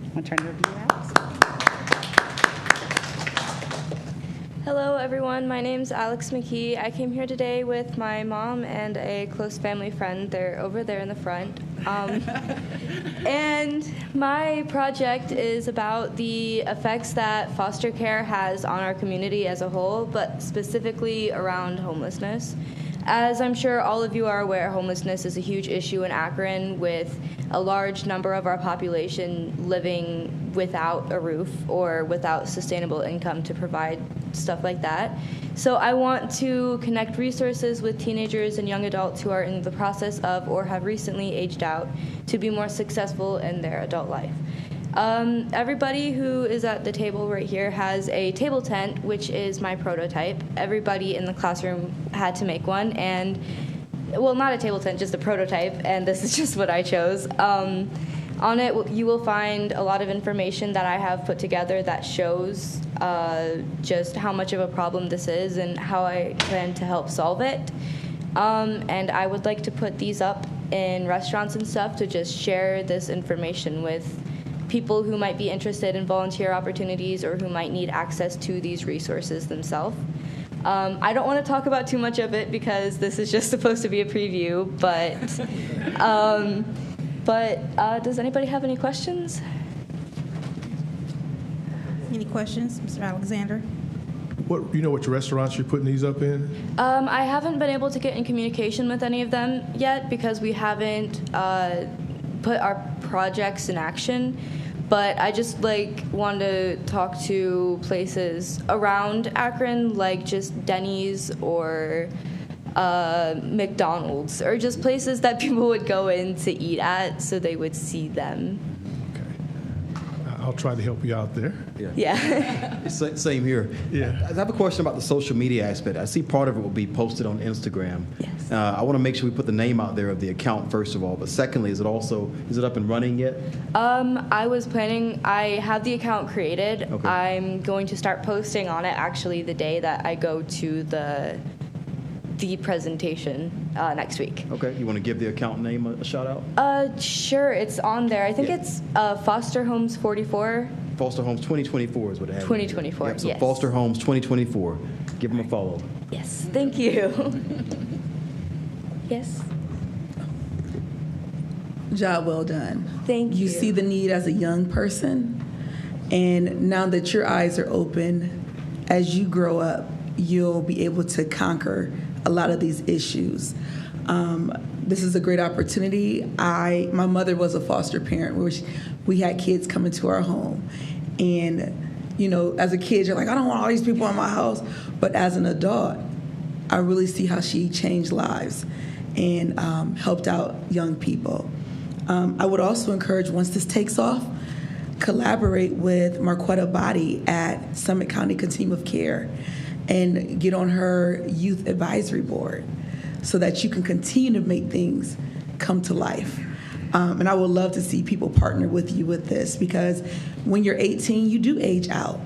I want to turn it over to you, Alex. Hello, everyone. My name's Alex McKee. I came here today with my mom and a close family friend. They're over there in the front. And my project is about the effects that foster care has on our community as a whole, but specifically around homelessness. As I'm sure all of you are aware, homelessness is a huge issue in Akron, with a large number of our population living without a roof or without sustainable income to provide stuff like that. So I want to connect resources with teenagers and young adults who are in the process of or have recently aged out to be more successful in their adult life. Everybody who is at the table right here has a table tent, which is my prototype. Everybody in the classroom had to make one, and, well, not a table tent, just a prototype, and this is just what I chose. On it, you will find a lot of information that I have put together that shows just how much of a problem this is and how I plan to help solve it. And I would like to put these up in restaurants and stuff to just share this information with people who might be interested in volunteer opportunities or who might need access to these resources themselves. I don't want to talk about too much of it because this is just supposed to be a preview, but does anybody have any questions? Any questions, Mr. Alexander? You know what restaurants you're putting these up in? I haven't been able to get in communication with any of them yet because we haven't put our projects in action. But I just want to talk to places around Akron, like just Denny's or McDonald's, or just places that people would go in to eat at so they would see them. Okay. I'll try to help you out there. Yeah. Same here. Yeah. I have a question about the social media aspect. I see part of it will be posted on Instagram. Yes. I want to make sure we put the name out there of the account first of all. But secondly, is it up and running yet? I have the account created. Okay. I'm going to start posting on it actually the day that I go to the presentation next week. Okay. You want to give the account name a shout out? Sure, it's on there. I think Yeah. it's Foster Homes 44. Foster Homes 2024 is what it has. 2024, Yep, so yes. Foster Homes 2024. Give them a follow. Yes, thank you. Yes. Job well done. Thank you. You see the need as a young person, and now that your eyes are open, as you grow up, you'll be able to conquer a lot of these issues. This is a great opportunity. My mother was a foster parent where we had kids come into our home. And, you know, as a kid, you're like, I don't want all these people in my house. But as an adult, I really see how she changed lives and helped out young people. I would also encourage, once this takes off, collaborate with Marquetta Body at Summit County Continuum of Care and get on her youth advisory board so that you can continue to make things come to life. And I would love to see people partner with you with this, because when you're 18, you do age out.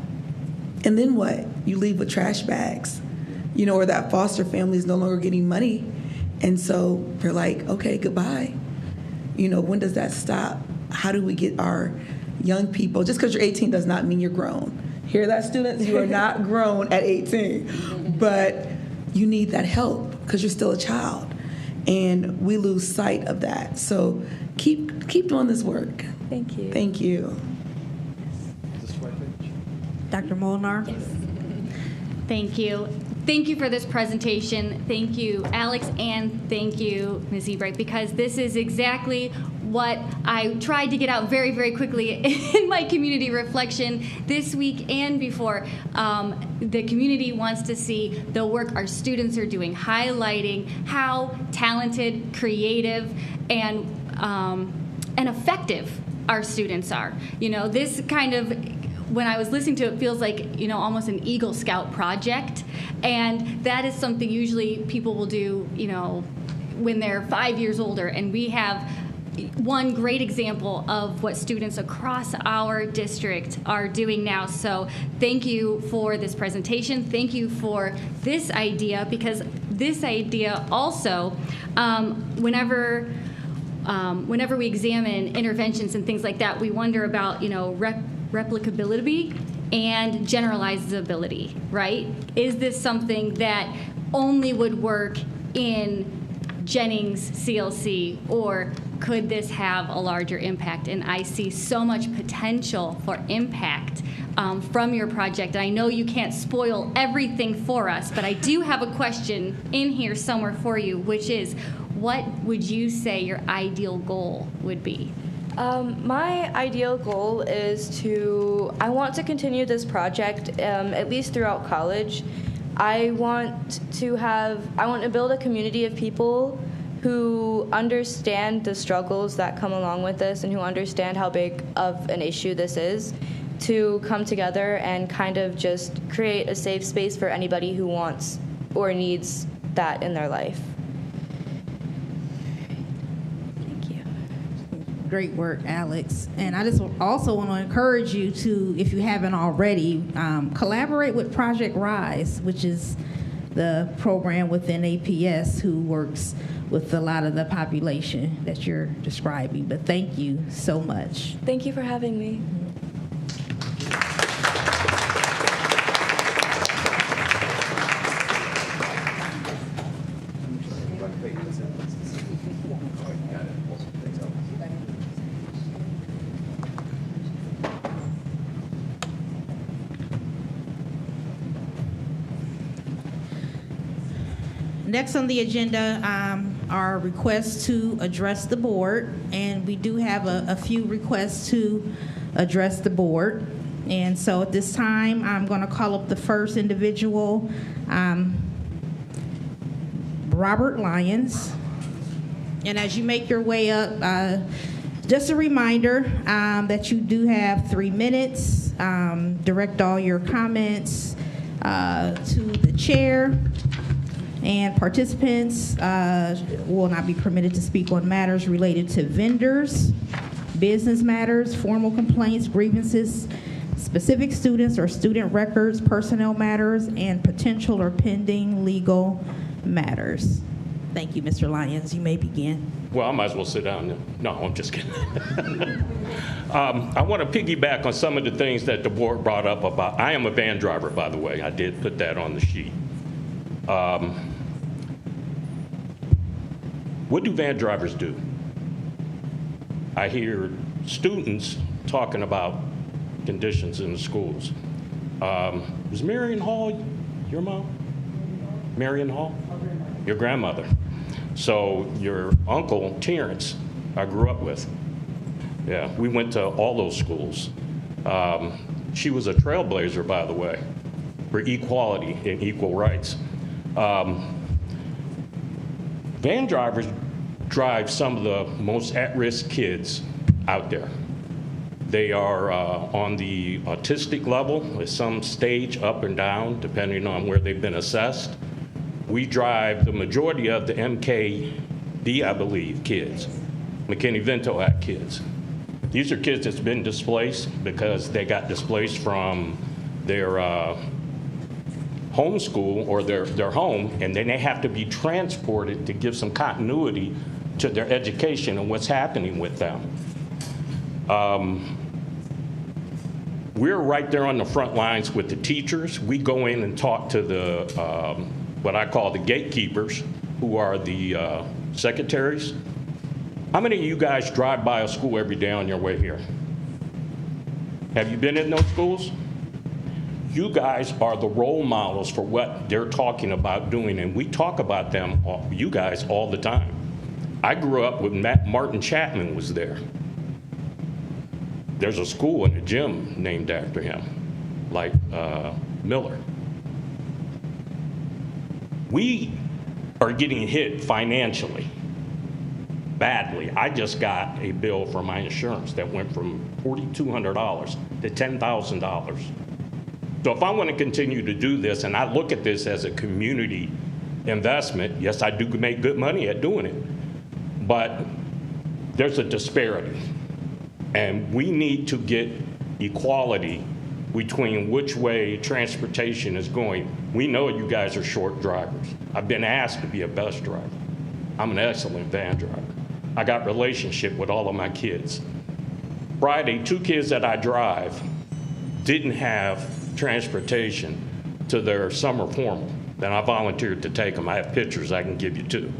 And then what? You leave with trash bags, you know, or that foster family is no longer getting money. And so they're like, okay, goodbye. You know, when does that stop? How do we get our young people? Just because you're 18 does not mean you're grown. Hear that, students? You are not grown at 18. But you need that help because you're still a child. And we lose sight of that. So keep doing this work. Thank you. Thank you. Dr. Molnar? Yes. Thank you. Thank you for this presentation. Thank you, Alex, and thank you, Ms. Ebright, because this is exactly what I tried to get out very, very quickly in my community reflection this week and before. The community wants to see the work our students are doing, highlighting how talented, creative, and effective our students are. You know, this kind of, when I was listening to it, feels like, you know, almost an Eagle Scout project. And that is something usually people will do, you know, when they're 5 years older. And we have one great example of what students across our district are doing now. So thank you for this presentation. Thank you for this idea, because this idea also, whenever we examine interventions and things like that, we wonder about, you know, replicability and generalizability, right? Is this something that only would work in Jennings CLC, or could this have a larger impact? And I see so much potential for impact from your project. And I know you can't spoil everything for us, but I do have a question in here somewhere for you, which is, what would you say your ideal goal would be? My ideal goal is I want to continue this project at least throughout college. I want to build a community of people who understand the struggles that come along with this and who understand how big of an issue this is, to come together and kind of just create a safe space for anybody who wants or needs that in their life. Great work, Alex. And I just also want to encourage you to, if you haven't already, collaborate with Project Rise, which is the program within APS who works with a lot of the population that you're describing. But thank you so much. Thank you for having me. Next on the agenda are requests to address the board, and we do have a few requests to address the board. And so at this time, I'm going to call up the first individual, Robert Lyons. And as you make your way up, Just a reminder that you do have 3 minutes. Direct all your comments to the chair, and participants will not be permitted to speak on matters related to vendors, business matters, formal complaints, grievances, specific students or student records, personnel matters, and potential or pending legal matters. Thank you, Mr. Lyons. You may begin. Well, I might as well sit down now. No, I'm just kidding. I want to piggyback on some of the things that the board brought up about, I am a van driver, by the way. I did put that on the sheet. What do van drivers do? I hear students talking about conditions in the schools. Was Marion Hall your mom? Marion Hall? Your grandmother. So your uncle, Terrence, I grew up with. Yeah, we went to all those schools. She was a trailblazer, by the way, for equality and equal rights. Van drivers drive some of the most at-risk kids out there. They are on the autistic level at some stage, up and down, depending on where they've been assessed. We drive the majority of the MKD, I believe, kids, McKinney-Vento Act kids. These are kids that's been displaced because they got displaced from their home school or their home, and then they have to be transported to give some continuity to their education and what's happening with them. We're right there on the front lines with the teachers. We go in and talk to the what I call the gatekeepers, who are the secretaries. How many of you guys drive by a school every day on your way here? Have you been in those schools? You guys are the role models for what they're talking about doing, and we talk about them, you guys, all the time. I grew up with Martin Chapman was there. There's a school and a gym named after him, like Miller. We are getting hit financially, badly. I just got a bill for my insurance that went from $4,200 to $10,000. So if I want to continue to do this, and I look at this as a community investment, yes, I do make good money at doing it, but there's a disparity. And we need to get equality between which way transportation is going. We know you guys are short drivers. I've been asked to be a bus driver. I'm an excellent van driver. I got relationship with all of my kids. Friday, 2 kids that I drive didn't have transportation to their summer formal. Then I volunteered to take them. I have pictures I can give you too.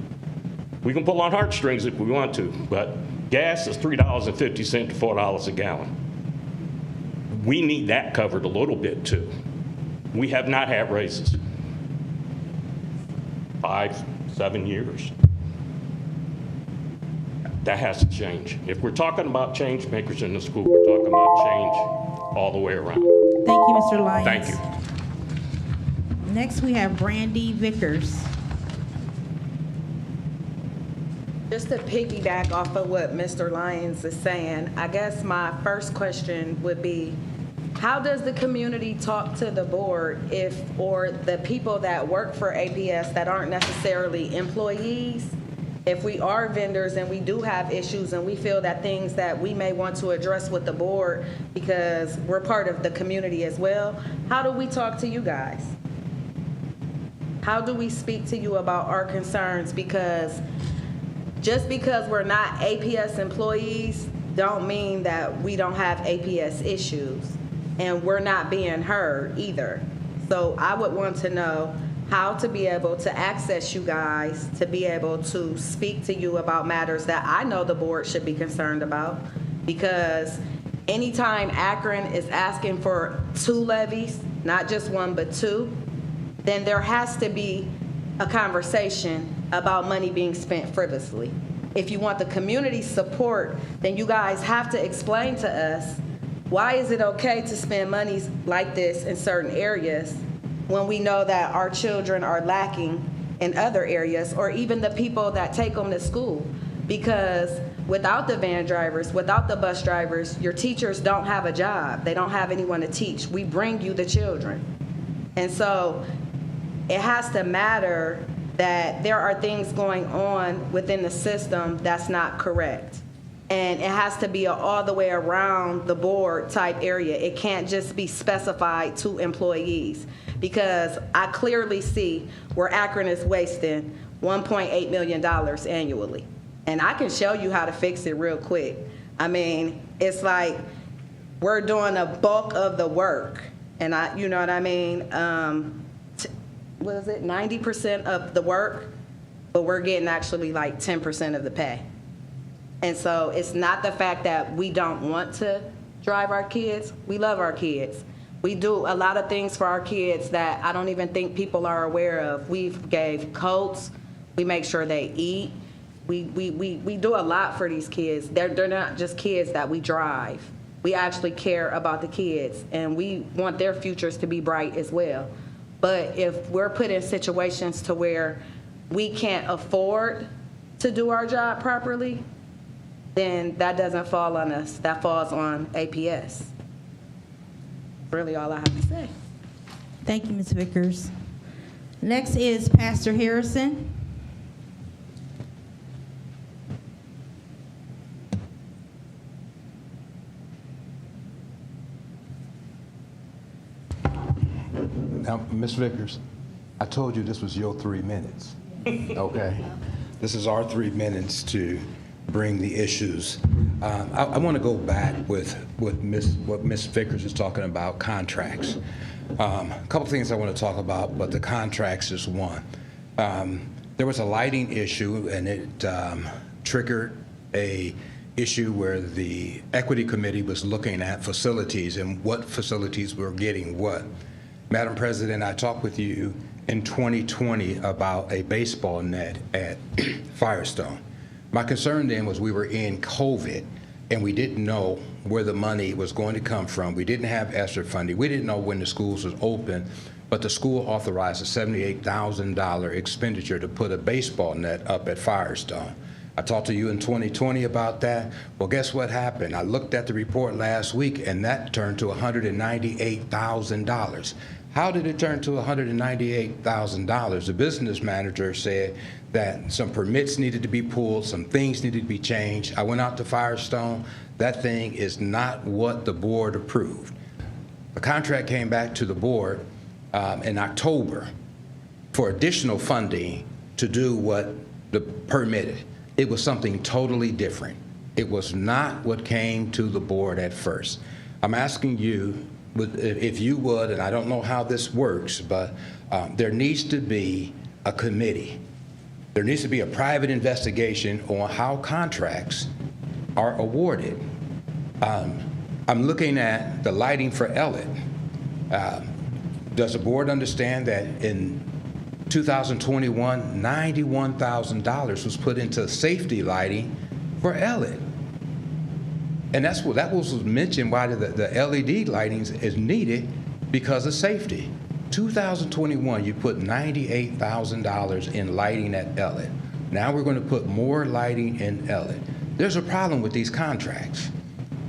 We can pull on heartstrings if we want to, but gas is $3.50 to $4 a gallon. We need that covered a little bit too. We have not had raises. 5, 7 years. That has to change. If we're talking about change makers in the school, we're talking about change all the way around. Thank you, Mr. Lyons. Thank you. Next, we have Brandy Vickers. Just to piggyback off of what Mr. Lyons is saying, I guess my first question would be, how does the community talk to the board or the people that work for APS that aren't necessarily employees? If we are vendors and we do have issues and we feel that things that we may want to address with the board because we're part of the community as well, how do we talk to you guys? How do we speak to you about our concerns? Because just because we're not APS employees don't mean that we don't have APS issues and we're not being heard either. So I would want to know how to be able to access you guys, to be able to speak to you about matters that I know the board should be concerned about, because anytime Akron is asking for 2 levies, not just 1 but 2, then there has to be a conversation about money being spent frivolously. If you want the community support, then you guys have to explain to us, why is it okay to spend monies like this in certain areas when we know that our children are lacking in other areas, or even the people that take them to school? Because without the van drivers, without the bus drivers, your teachers don't have a job. They don't have anyone to teach. We bring you the children. And so it has to matter that there are things going on within the system that's not correct. And it has to be an all the way around the board type area. It can't just be specified to employees, because I clearly see where Akron is wasting $1.8 million annually. And I can show you how to fix it real quick. I mean, it's like we're doing a bulk of the work. And you know what I mean? What is it, 90% of the work, but we're getting actually like 10% of the pay. And so it's not the fact that we don't want to drive our kids. We love our kids. We do a lot of things for our kids that I don't even think people are aware of. We've gave coats. We make sure they eat. We do a lot for these kids. They're not just kids that we drive. We actually care about the kids, and we want their futures to be bright as well. But if we're put in situations to where we can't afford to do our job properly, then that doesn't fall on us. That falls on APS. Really all I have to say. Thank you, Ms. Vickers. Next is Pastor Harrison. Now, Ms. Vickers, I told you this was your 3 minutes, okay? This is our 3 minutes to bring the issues. I want to go back with what Ms. Vickers is talking about, contracts. A couple things I want to talk about, but the contracts is one. There was a lighting issue, and it triggered a issue where the equity committee was looking at facilities and what facilities were getting what. Madam President, I talked with you in 2020 about a baseball net at Firestone. My concern then was we were in COVID and we didn't know where the money was going to come from. We didn't have ESSER funding. We didn't know when the schools was open, but the school authorized a $78,000 expenditure to put a baseball net up at Firestone. I talked to you in 2020 about that. Well, guess what happened? I looked at the report last week and that turned to $198,000. How did it turn to $198,000? The business manager said that some permits needed to be pulled, some things needed to be changed. I went out to Firestone. That thing is not what the board approved. The contract came back to the board in October for additional funding to do what the permitted. It was something totally different. It was not what came to the board at first. I'm asking you, if you would, and I don't know how this works, but there needs to be a committee. There needs to be a private investigation on how contracts are awarded. I'm looking at the lighting for Elliott. Does the board understand that in 2021, $91,000 was put into safety lighting for Elliott? And that was mentioned why the LED lighting is needed, because of safety. 2021, you put $98,000 in lighting at Elliott. Now we're going to put more lighting in Elliott. There's a problem with these contracts.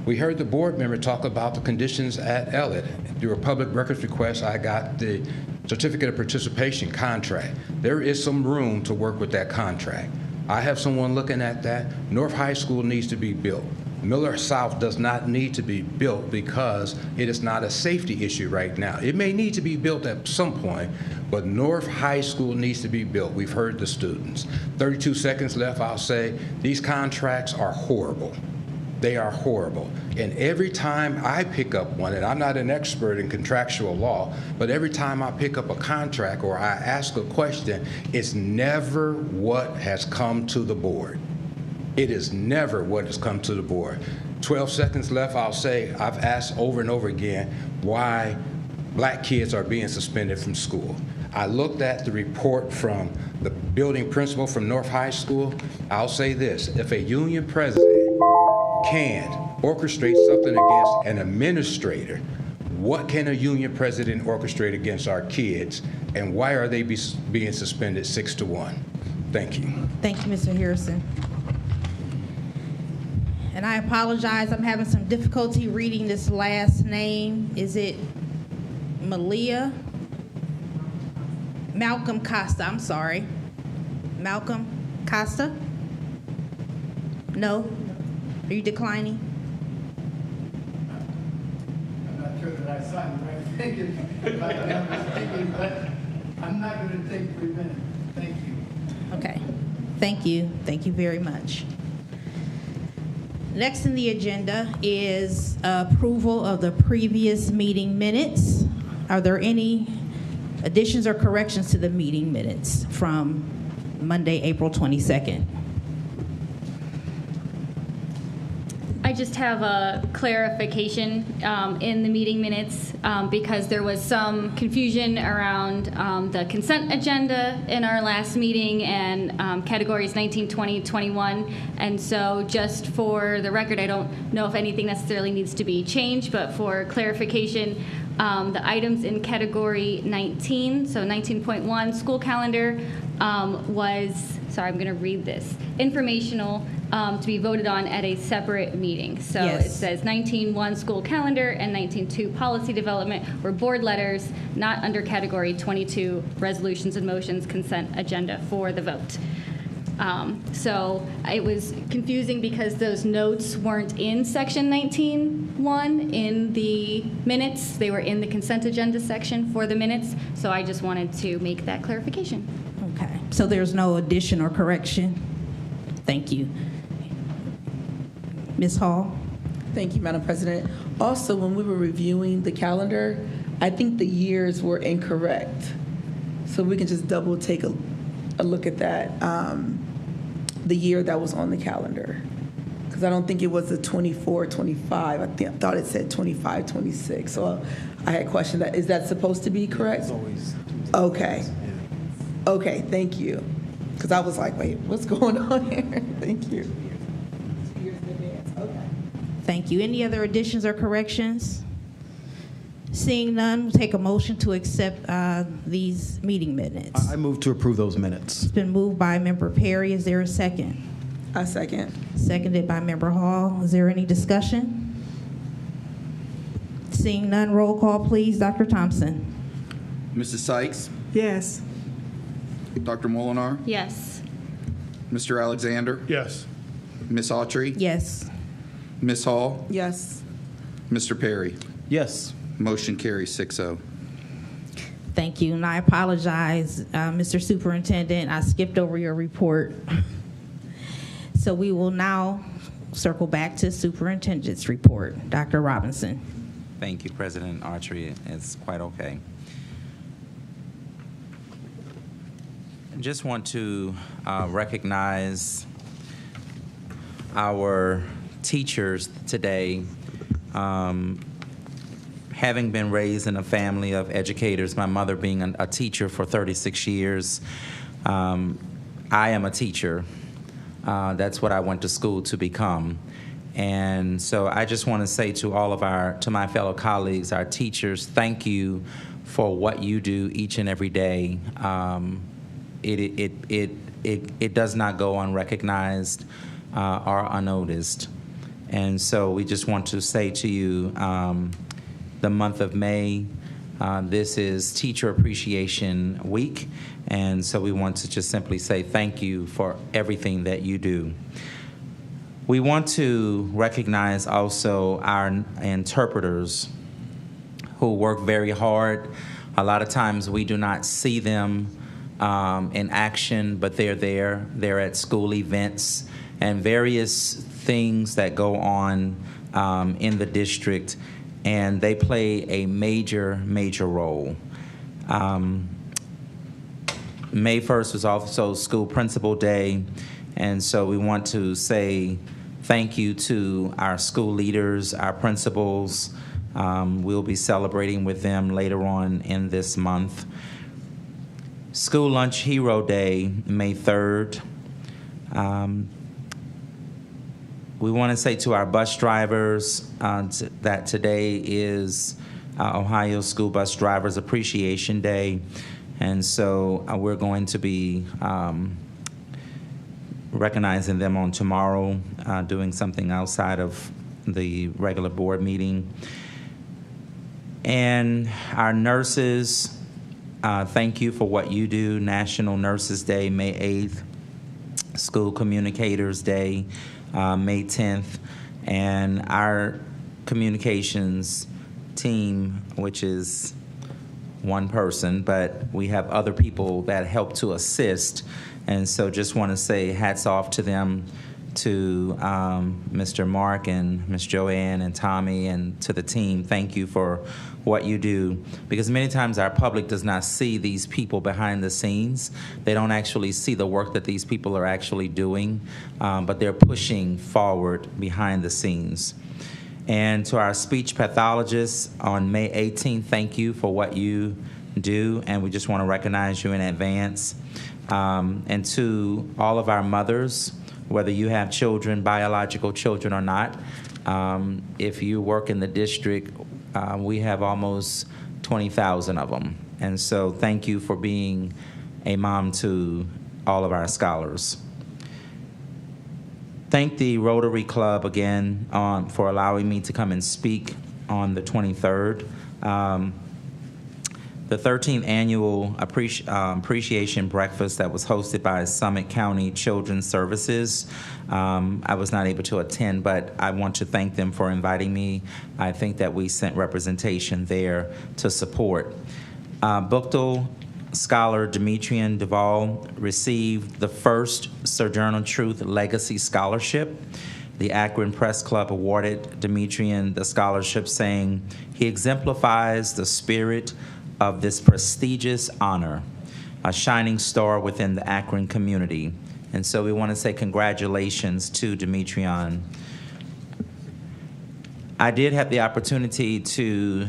We heard the board member talk about the conditions at Elliott. Through a public records request, I got the certificate of participation contract. There is some room to work with that contract. I have someone looking at that. North High School needs to be built. Miller South does not need to be built because it is not a safety issue right now. It may need to be built at some point, but North High School needs to be built. We've heard the students. 32 seconds left. I'll say these contracts are horrible. They are horrible. And every time I pick up one, and I'm not an expert in contractual law, but every time I pick up a contract or I ask a question, it's never what has come to the board. It is never what has come to the board. 12 seconds left. I'll say I've asked over and over again why black kids are being suspended from school. I looked at the report from the building principal from North High School. I'll say this: if a union president can orchestrate something against an administrator, what can a union president orchestrate against our kids, and why are they being suspended 6-1? Thank you. Thank you, Mr. Harrison. And I apologize, I'm having some difficulty reading this last name. Is it Malia? Malcolm Costa, I'm sorry. Malcolm Costa? No? Are you declining? I'm not sure that I signed the right thing, but I'm not going to take 3 minutes. Thank you. Okay. Thank you. Thank you very much. Next in the agenda is approval of the previous meeting minutes. Are there any additions or corrections to the meeting minutes from Monday, April 22nd? I just have a clarification in the meeting minutes because there was some confusion around the consent agenda in our last meeting and categories 19, 20, 21. And so just for the record, I don't know if anything necessarily needs to be changed, but for clarification, the items in category 19, so 19.1 school calendar was, sorry, I'm going to read this, informational to be voted on at a separate meeting. So Yes. It says 19.1 school calendar and 19.2 policy development were board letters, not under category 22 resolutions and motions consent agenda for the vote. So it was confusing because those notes weren't in section 19.1 in the minutes. They were in the consent agenda section for the minutes. So I just wanted to make that clarification. Okay. So there's no addition or correction? Thank you. Ms. Hall? Thank you, Madam President. Also, when we were reviewing the calendar, I think the years were incorrect. So we can just double take a look at that, the year that was on the calendar. Because I don't think it was the 24, 25. I thought it said 25, 26. So I had questioned that. Is that supposed to be correct? It's always Tuesday. Okay. Okay, thank you. Because I was like, wait, what's going on here? Thank you. 2 years in advance. Okay. Thank you. Any other additions or corrections? Seeing none, we'll take a motion to accept these meeting minutes. I move to approve those minutes. It's been moved by Member Perry. Is there a second? A second. Seconded by Member Hall. Is there any discussion? Seeing none, roll call, please. Dr. Thompson? Mrs. Sykes? Yes. Dr. Molinar? Yes. Mr. Alexander? Yes. Ms. Autry? Yes. Ms. Hall? Yes. Mr. Perry? Yes. Motion carries 6-0. Thank you. And I apologize, Mr. Superintendent. I skipped over your report. So we will now circle back to Superintendent's report. Dr. Robinson. Thank you, President Archery. It's quite okay. I just want to recognize our teachers today. Having been raised in a family of educators, my mother being a teacher for 36 years, I am a teacher. That's what I went to school to become. And so I just want to say to all of to my fellow colleagues, our teachers, thank you for what you do each and every day. It does not go unrecognized or unnoticed. And so we just want to say to you, the month of May, this is Teacher Appreciation Week, and so we want to just simply say thank you for everything that you do. We want to recognize also our interpreters who work very hard. A lot of times we do not see them in action, but they're there. They're at school events and various things that go on in the district, and they play a major, major role. May 1st was also School Principal Day, and so we want to say thank you to our school leaders, our principals. We'll be celebrating with them later on in this month. School Lunch Hero Day, May 3rd. We want to say to our bus drivers that today is Ohio School Bus Drivers Appreciation Day. And so we're going to be recognizing them on tomorrow, doing something outside of the regular board meeting. And our nurses, thank you for what you do. National Nurses Day, May 8th. School Communicators Day, May 10th. And our communications team, which is one person, but we have other people that help to assist. And so just want to say hats off to them, to Mr. Mark and Ms. Joanne and Tommy, and to the team. Thank you for what you do, because many times our public does not see these people behind the scenes. They don't actually see the work that these people are actually doing, but they're pushing forward behind the scenes. And to our speech pathologists on May 18th, thank you for what you do, and we just want to recognize you in advance. And to all of our mothers, whether you have children, biological children or not, if you work in the district, we have almost 20,000 of them. And so thank you for being a mom to all of our scholars. Thank the Rotary Club again for allowing me to come and speak on the 23rd. The 13th annual appreciation breakfast that was hosted by Summit County Children's Services. I was not able to attend, but I want to thank them for inviting me. I think that we sent representation there to support. Buchtel scholar Demetrian Duvall received the first Sojourner Truth Legacy Scholarship. The Akron Press Club awarded Demetrian the scholarship, saying he exemplifies the spirit of this prestigious honor, a shining star within the Akron community. And so we want to say congratulations to Demetrian. I did have the opportunity to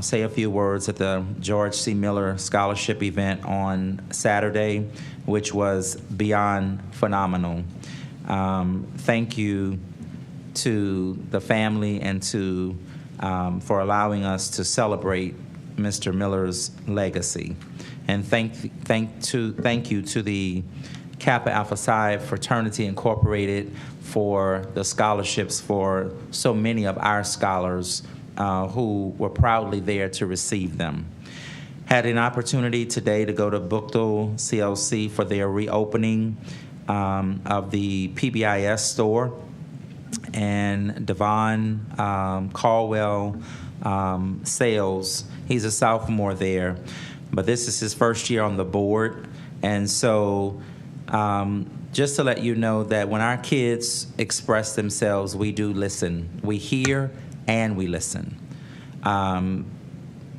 say a few words at the George C. Miller Scholarship event on Saturday, which was beyond phenomenal. Thank you to the family and to for allowing us to celebrate Mr. Miller's legacy. And thank you to the Kappa Alpha Psi Fraternity Incorporated for the scholarships for so many of our scholars who were proudly there to receive them. Had an opportunity today to go to Buchtel CLC for their reopening of the PBIS store, and Devon Caldwell Sales, he's a sophomore there, but this is his first year on the board. And so just to let you know that when our kids express themselves, we do listen. We hear and we listen. And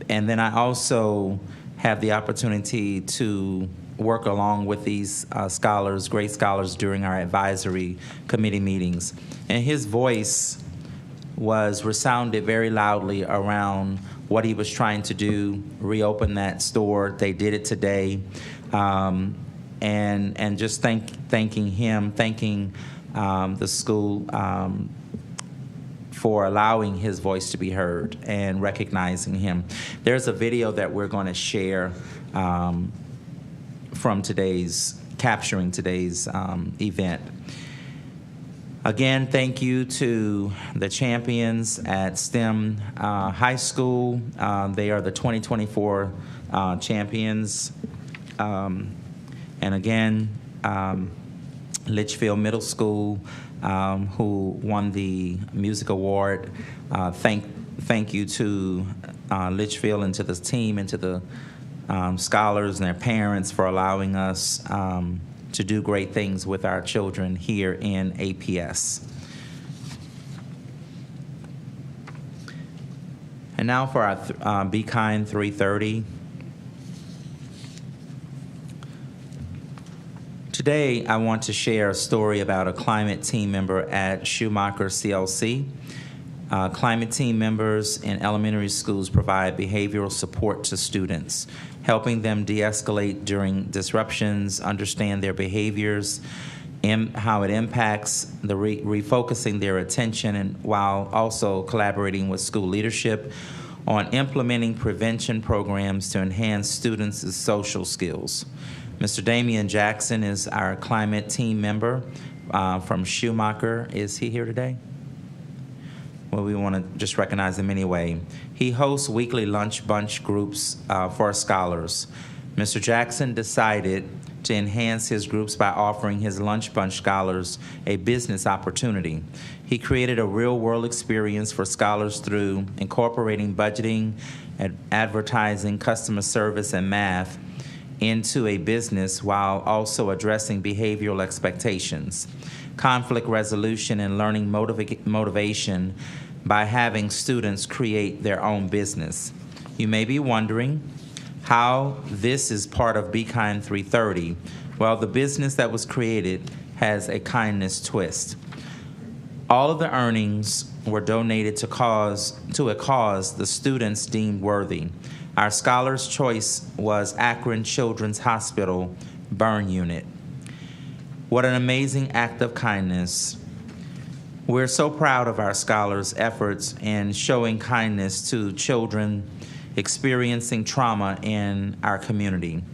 then I also have the opportunity to work along with these scholars, great scholars, during our advisory committee meetings. And his voice was resounded very loudly around what he was trying to do, reopen that store. They did it today. And just thanking him, thanking the school for allowing his voice to be heard and recognizing him. There's a video that we're going to share from capturing today's event. Again, thank you to the champions at STEM High School. They are the 2024 champions. And again, Litchfield Middle School, who won the music award. Thank you to Litchfield and to the team and to the scholars and their parents for allowing us to do great things with our children here in APS. And now for our Be Kind 330. Today, I want to share a story about a climate team member at Schumacher CLC. Climate team members in elementary schools provide behavioral support to students, helping them de-escalate during disruptions, understand their behaviors, and how it impacts the refocusing their attention, and while also collaborating with school leadership on implementing prevention programs to enhance students' social skills. Mr. Damian Jackson is our climate team member from Schumacher. Is he here today? Well, we want to just recognize him anyway. He hosts weekly lunch bunch groups for scholars. Mr. Jackson decided to enhance his groups by offering his lunch bunch scholars a business opportunity. He created a real-world experience for scholars through incorporating budgeting, advertising, customer service, and math into a business while also addressing behavioral expectations, conflict resolution, and learning motivation by having students create their own business. You may be wondering how this is part of Be Kind 330. Well, the business that was created has a kindness twist. All of the earnings were donated to a cause the students deemed worthy. Our scholar's choice was Akron Children's Hospital Burn Unit. What an amazing act of kindness. We're so proud of our scholars' efforts in showing kindness to children experiencing trauma in our community.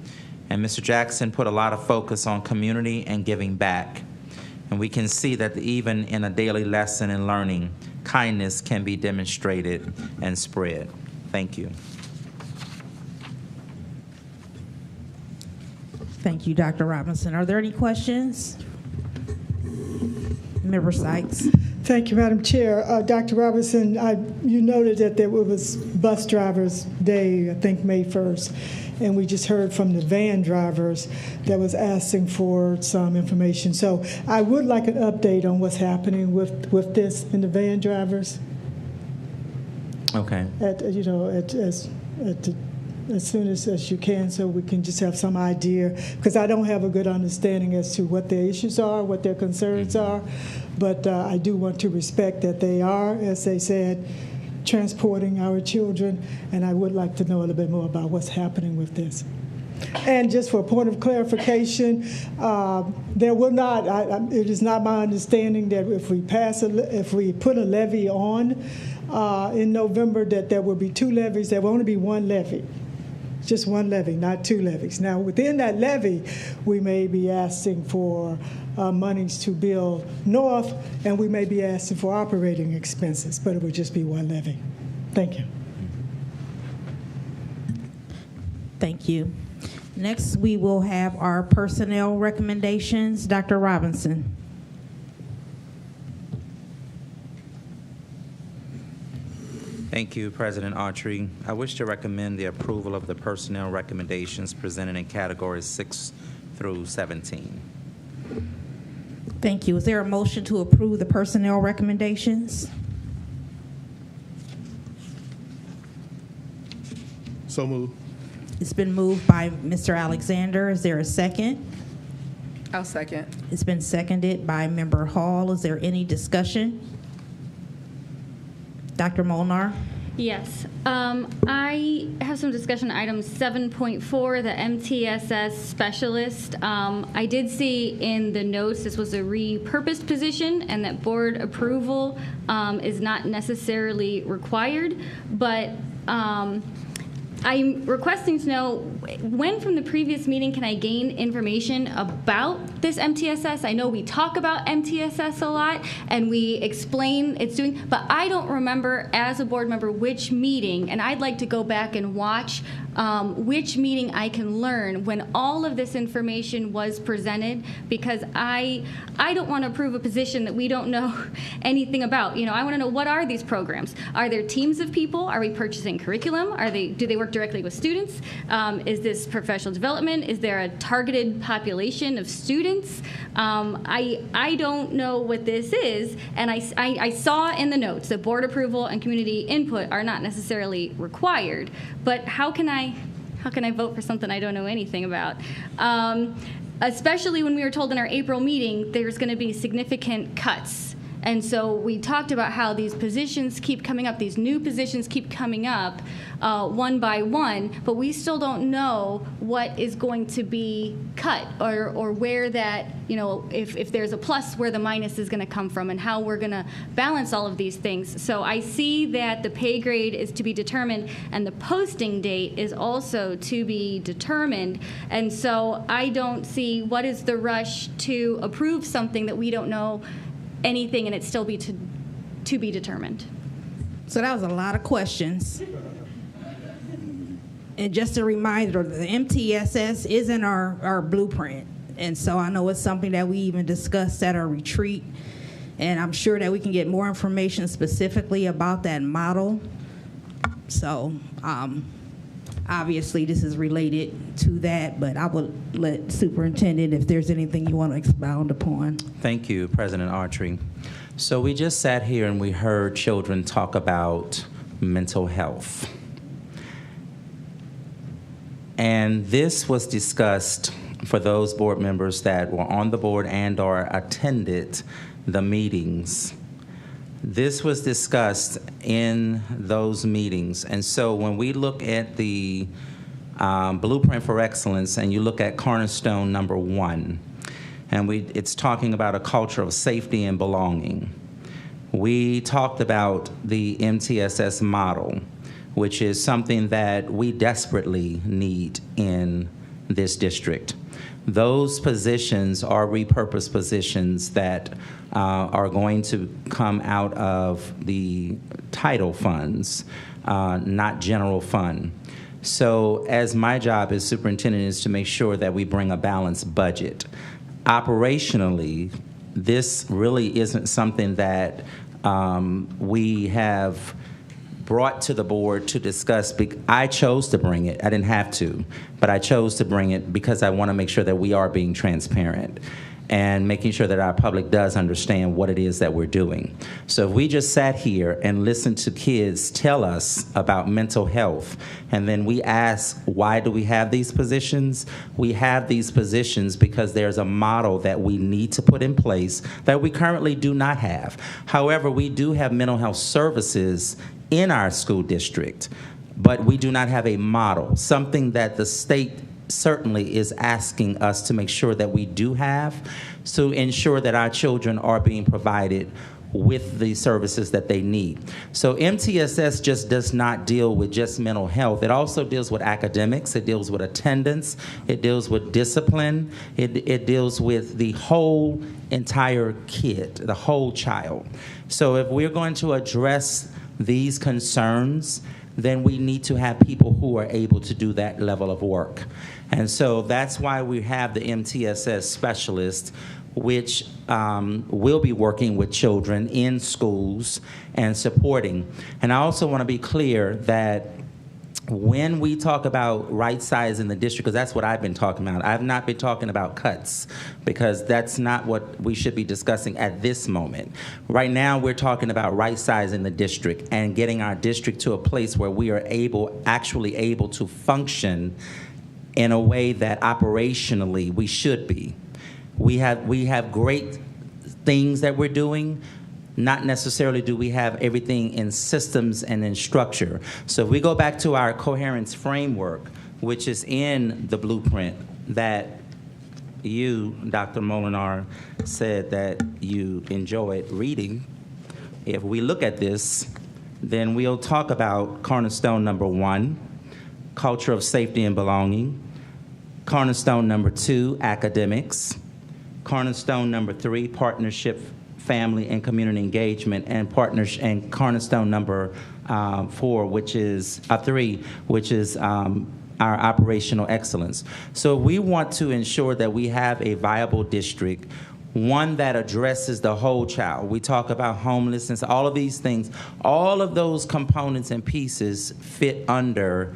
And Mr. Jackson put a lot of focus on community and giving back. And we can see that even in a daily lesson in learning, kindness can be demonstrated and spread. Thank you. Thank you, Dr. Robinson. Are there any questions? Member Sykes. Thank you, Madam Chair. Dr. Robinson, you noted that there was Bus Drivers Day, I think May 1st, and we just heard from the van drivers that was asking for some information. So I would like an update on what's happening with this and the van drivers. Okay. As soon as you can, so we can just have some idea, because I don't have a good understanding as to what their issues are, what their concerns are, but I do want to respect that they are, as they said, transporting our children, and I would like to know a little bit more about what's happening with this. And just for a point of clarification, there will not. It is not my understanding that if we put a levy on in November, that there will be two levies. There will only be one levy. Just one levy, not two levies. Now, within that levy, we may be asking for monies to build north, and we may be asking for operating expenses, but it would just be one levy. Thank you. Thank you. Next, we will have our personnel recommendations. Dr. Robinson. Thank you, President Autry. I wish to recommend the approval of the personnel recommendations presented in categories 6 through 17. Thank you. Is there a motion to approve the personnel recommendations? So moved. It's been moved by Mr. Alexander. Is there a second? I'll second. It's been seconded by Member Hall. Is there any discussion? Dr. Molnar? Yes. I have some discussion items 7.4, the MTSS specialist. I did see in the notes this was a repurposed position and that board approval is not necessarily required, but I'm requesting to know when from the previous meeting can I gain information about this MTSS? I know we talk about MTSS a lot and we explain it's doing, but I don't remember as a board member which meeting, and I'd like to go back and watch which meeting I can learn when all of this information was presented, because I don't want to approve a position that we don't know anything about. You know, I want to know, what are these programs? Are there teams of people? Are we purchasing curriculum? Do they work directly with students? Is this professional development? Is there a targeted population of students? I don't know what this is, and I saw in the notes that board approval and community input are not necessarily required, but how can I vote for something I don't know anything about? Especially when we were told in our April meeting there's going to be significant cuts And so we talked about how these positions keep coming up, these new positions keep coming up one by one, but we still don't know what is going to be cut or where that, if there's a plus, where the minus is going to come from and how we're going to balance all of these things. So I see that the pay grade is to be determined and the posting date is also to be determined. And so I don't see what is the rush to approve something that we don't know anything and it still be to be determined. So that was a lot of questions. And just a reminder, the MTSS is in our blueprint. And so I know it's something that we even discussed at our retreat. And I'm sure that we can get more information specifically about that model. So obviously this is related to that, but I would let Superintendent, if there's anything you want to expound upon. Thank you, President Archery. So we just sat here and we heard children talk about mental health. And this was discussed for those board members that were on the board and or attended the meetings. This was discussed in those meetings. And so when we look at the Blueprint for Excellence and you look at Cornerstone number 1, and it's talking about a culture of safety and belonging. We talked about the MTSS model, which is something that we desperately need in this district. Those positions are repurposed positions that are going to come out of the title funds, not general fund. So as my job as superintendent is to make sure that we bring a balanced budget. Operationally, this really isn't something that we have brought to the board to discuss. I chose to bring it. I didn't have to, but I chose to bring it because I want to make sure that we are being transparent and making sure that our public does understand what it is that we're doing. So if we just sat here and listened to kids tell us about mental health, and then we ask, why do we have these positions? We have these positions because there's a model that we need to put in place that we currently do not have. However, we do have mental health services in our school district, but we do not have a model, something that the state certainly is asking us to make sure that we do have to ensure that our children are being provided with the services that they need. So MTSS just does not deal with just mental health. It also deals with academics. It deals with attendance. It deals with discipline. It deals with the whole entire kid, the whole child. So if we're going to address these concerns, then we need to have people who are able to do that level of work. And so that's why we have the MTSS specialist, which will be working with children in schools and supporting. And I also want to be clear that when we talk about right size in the district, because that's what I've been talking about, I've not been talking about cuts, because that's not what we should be discussing at this moment. Right now, we're talking about right size in the district and getting our district to a place where we are actually able to function in a way that operationally we should be. We have great things that we're doing. Not necessarily do we have everything in systems and in structure. So if we go back to our coherence framework, which is in the blueprint that you, Dr. Molinar, said that you enjoyed reading, if we look at this, then we'll talk about cornerstone number 1, culture of safety and belonging. Cornerstone number 2, academics. Cornerstone number 3, partnership, family and community engagement, and cornerstone number 4, which is 3, which is our operational excellence. So we want to ensure that we have a viable district, one that addresses the whole child. We talk about homelessness, all of these things, all of those components and pieces fit under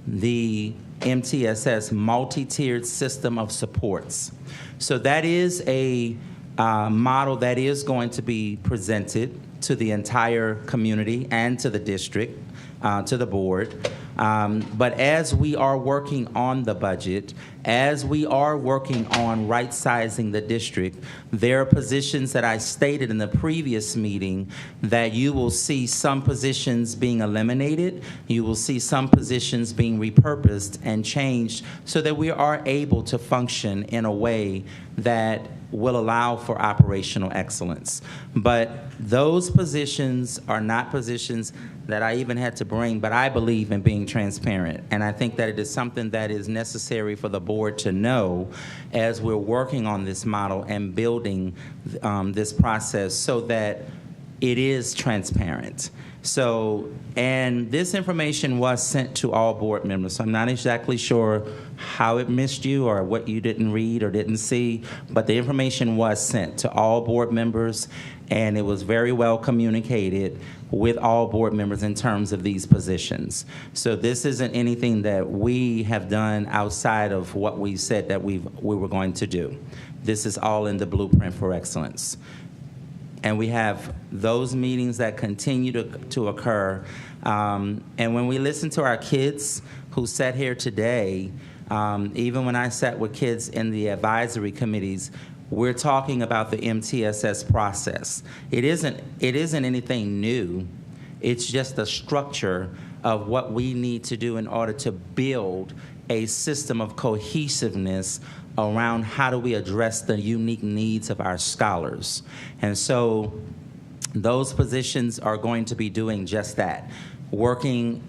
the MTSS multi-tiered system of supports. So that is a model that is going to be presented to the entire community and to the district. to the board. But as we are working on the budget, as we are working on right-sizing the district, there are positions that I stated in the previous meeting that you will see some positions being eliminated, you will see some positions being repurposed and changed so that we are able to function in a way that will allow for operational excellence. But those positions are not positions that I even had to bring, but I believe in being transparent. And I think that it is something that is necessary for the board to know as we're working on this model and building this process so that it is transparent. So, and this information was sent to all board members, so I'm not exactly sure how it missed you or what you didn't read or didn't see, but the information was sent to all board members, and it was very well communicated with all board members in terms of these positions. So this isn't anything that we have done outside of what we said that we were going to do. This is all in the blueprint for excellence. And we have those meetings that continue to occur. And when we listen to our kids who sat here today, even when I sat with kids in the advisory committees, we're talking about the MTSS process. It isn't anything new. It's just the structure of what we need to do in order to build a system of cohesiveness around how do we address the unique needs of our scholars. And so those positions are going to be doing just that, working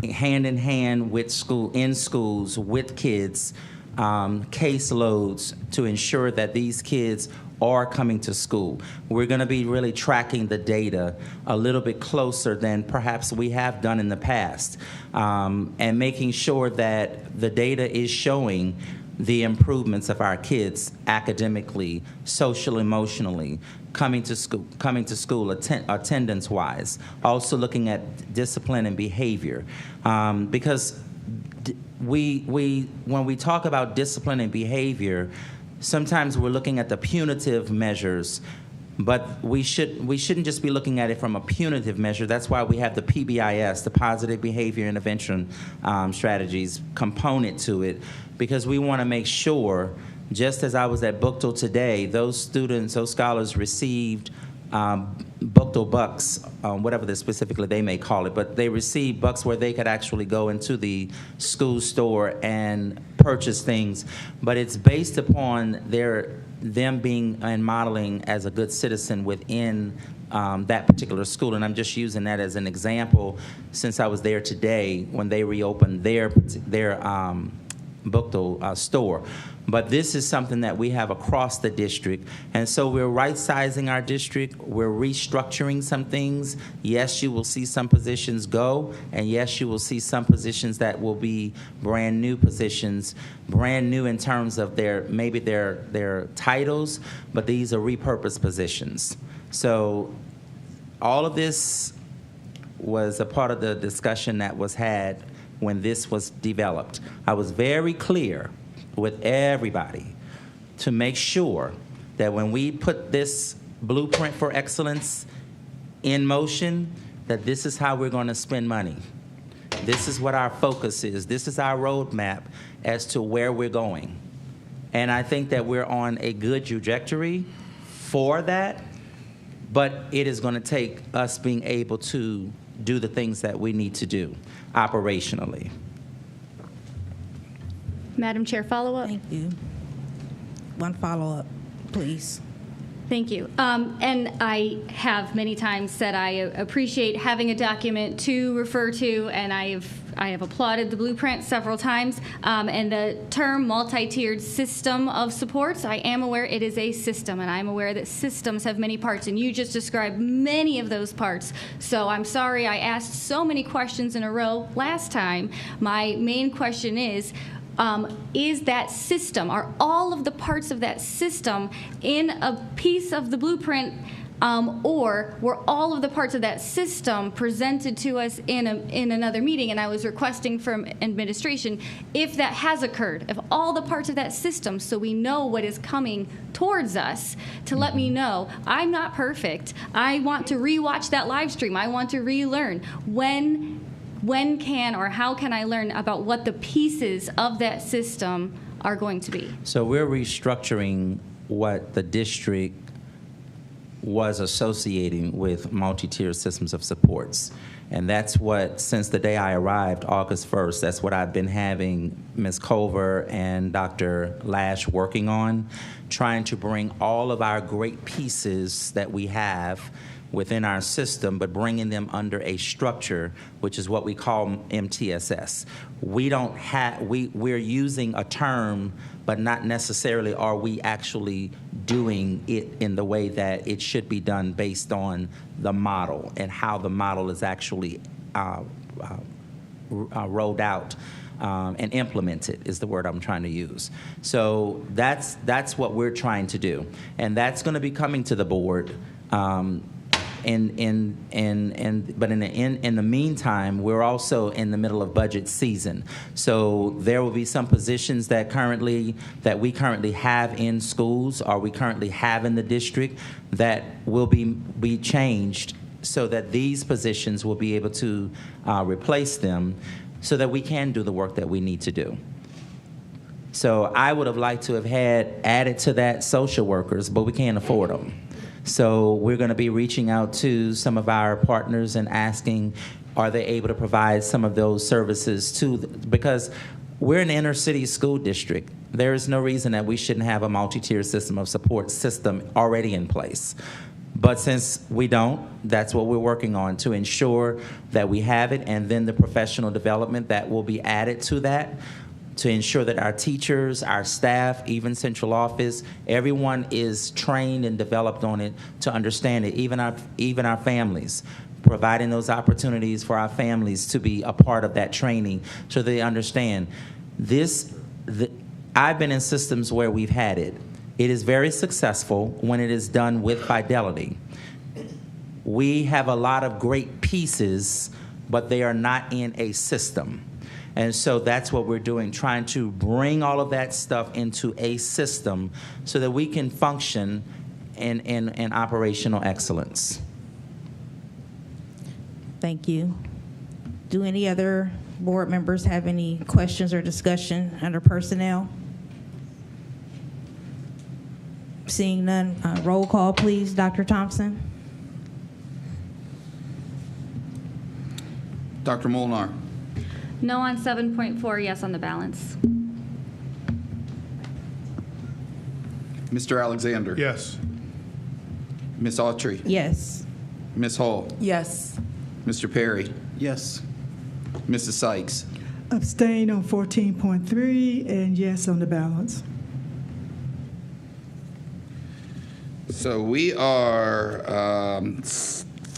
hand in hand with schools, with kids, caseloads to ensure that these kids are coming to school. We're going to be really tracking the data a little bit closer than perhaps we have done in the past, and making sure that the data is showing the improvements of our kids academically, social, emotionally, coming to school attendance-wise, also looking at discipline and behavior. Because when we talk about discipline and behavior, sometimes we're looking at the punitive measures, but we shouldn't just be looking at it from a punitive measure. That's why we have the PBIS, the Positive Behavior Intervention Strategies component to it, because we want to make sure, just as I was at Buchtel today, those students, those scholars received Buchtel bucks, whatever specifically they may call it, but they received bucks where they could actually go into the school store and purchase things. But it's based upon them being and modeling as a good citizen within that particular school. And I'm just using that as an example since I was there today when they reopened their Buchtel store. But this is something that we have across the district. And so we're right-sizing our district. We're restructuring some things. Yes, you will see some positions go, and yes, you will see some positions that will be brand new positions, brand new in terms of maybe their titles, but these are repurposed positions. So all of this was a part of the discussion that was had when this was developed. I was very clear with everybody to make sure that when we put this blueprint for excellence in motion, that this is how we're going to spend money. This is what our focus is. This is our roadmap as to where we're going. And I think that we're on a good trajectory for that, but it is going to take us being able to do the things that we need to do operationally. Madam Chair, follow-up? Thank you. One follow-up, please. Thank you. And I have many times said I appreciate having a document to refer to, and I have applauded the blueprint several times. And the term multi-tiered system of supports, I am aware it is a system, and I'm aware that systems have many parts, and you just described many of those parts. So I'm sorry I asked so many questions in a row last time. My main question is that system, are all of the parts of that system in a piece of the blueprint, or were all of the parts of that system presented to us in another meeting? And I was requesting from administration if that has occurred, if all the parts of that system, so we know what is coming towards us, to let me know. I'm not perfect. I want to rewatch that live stream. I want to relearn. When when can or how can I learn about what the pieces of that system are going to be? So we're restructuring what the district was associating with multi-tier systems of supports. And that's what, since the day I arrived, August 1st, that's what I've been having Ms. Culver and Dr. Lash working on, trying to bring all of our great pieces that we have within our system, but bringing them under a structure, which is what we call MTSS. We're using a term, but not necessarily are we actually doing it in the way that it should be done based on the model and how the model is actually rolled out and implemented is the word I'm trying to use. So that's what we're trying to do, and that's going to be coming to the board. But in the meantime, we're also in the middle of budget season. So there will be some positions that we currently have in schools, or we currently have in the district, that will be changed so that these positions will be able to replace them, so that we can do the work that we need to do. So I would have liked to have had added to that social workers, but we can't afford them. So we're going to be reaching out to some of our partners and asking, are they able to provide some of those services because we're an inner city school district. There is no reason that we shouldn't have a multi-tier system of support system already in place. But since we don't, that's what we're working on, to ensure that we have it, and then the professional development that will be added to that, to ensure that our teachers, our staff, even central office, everyone is trained and developed on it to understand it, even our families, providing those opportunities for our families to be a part of that training so they understand this. I've been in systems where we've had it. It is very successful when it is done with fidelity. We have a lot of great pieces, but they are not in a system. And so that's what we're doing, trying to bring all of that stuff into a system so that we can function in operational excellence. Thank you. Do any other board members have any questions or discussion under personnel? Seeing none, roll call, please. Dr. Thompson? Dr. Molnar? No on 7.4, yes on the balance. Mr. Alexander? Yes. Ms. Autry? Yes. Ms. Hall? Yes. Mr. Perry? Yes. Mrs. Sykes? Abstain on 14.3 and yes on the balance. So we are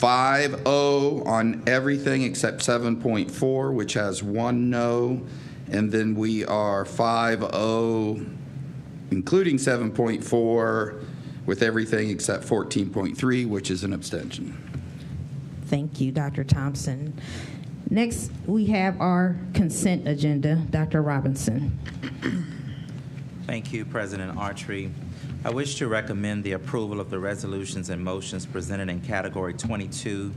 5-0 on everything except 7.4, which has one no. And then we are 5-0, including 7.4, with everything except 14.3, which is an abstention. Thank you, Dr. Thompson. Next, we have our consent agenda. Dr. Robinson. Thank you, President Archery. I wish to recommend the approval of the resolutions and motions presented in Category 22.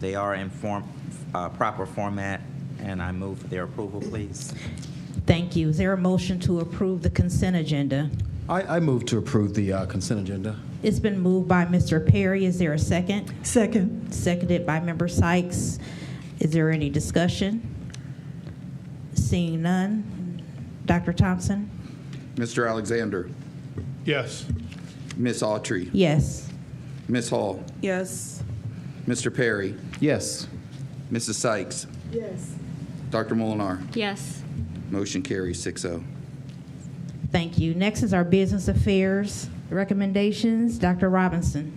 They are in proper format, and I move for their approval, please. Thank you. Is there a motion to approve the consent agenda? I move to approve the consent agenda. It's been moved by Mr. Perry. Is there a second? Second. Seconded by Member Sykes. Is there any discussion? Seeing none. Dr. Thompson? Mr. Alexander? Yes. Ms. Autry? Yes. Ms. Hall? Yes. Mr. Perry? Yes. Mrs. Sykes? Yes. Dr. Molinar? Yes. Motion carries 6-0. Thank you. Next is our business affairs recommendations. Dr. Robinson.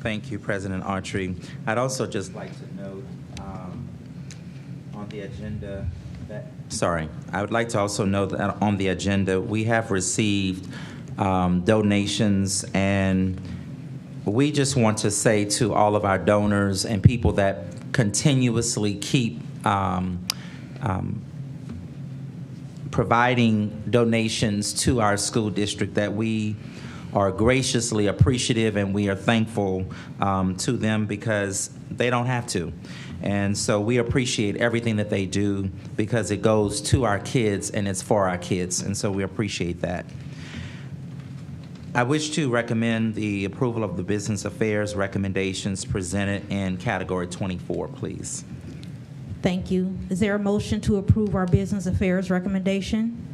Thank you, President Archery. I'd also just like to note on the agenda that, I would like to also note that on the agenda we have received donations, and we just want to say to all of our donors and people that continuously keep providing donations to our school district that we are graciously appreciative, and we are thankful to them because they don't have to. And so we appreciate everything that they do because it goes to our kids and it's for our kids. And so we appreciate that. I wish to recommend the approval of the business affairs recommendations presented in category 24, please. Thank you. Is there a motion to approve our business affairs recommendation?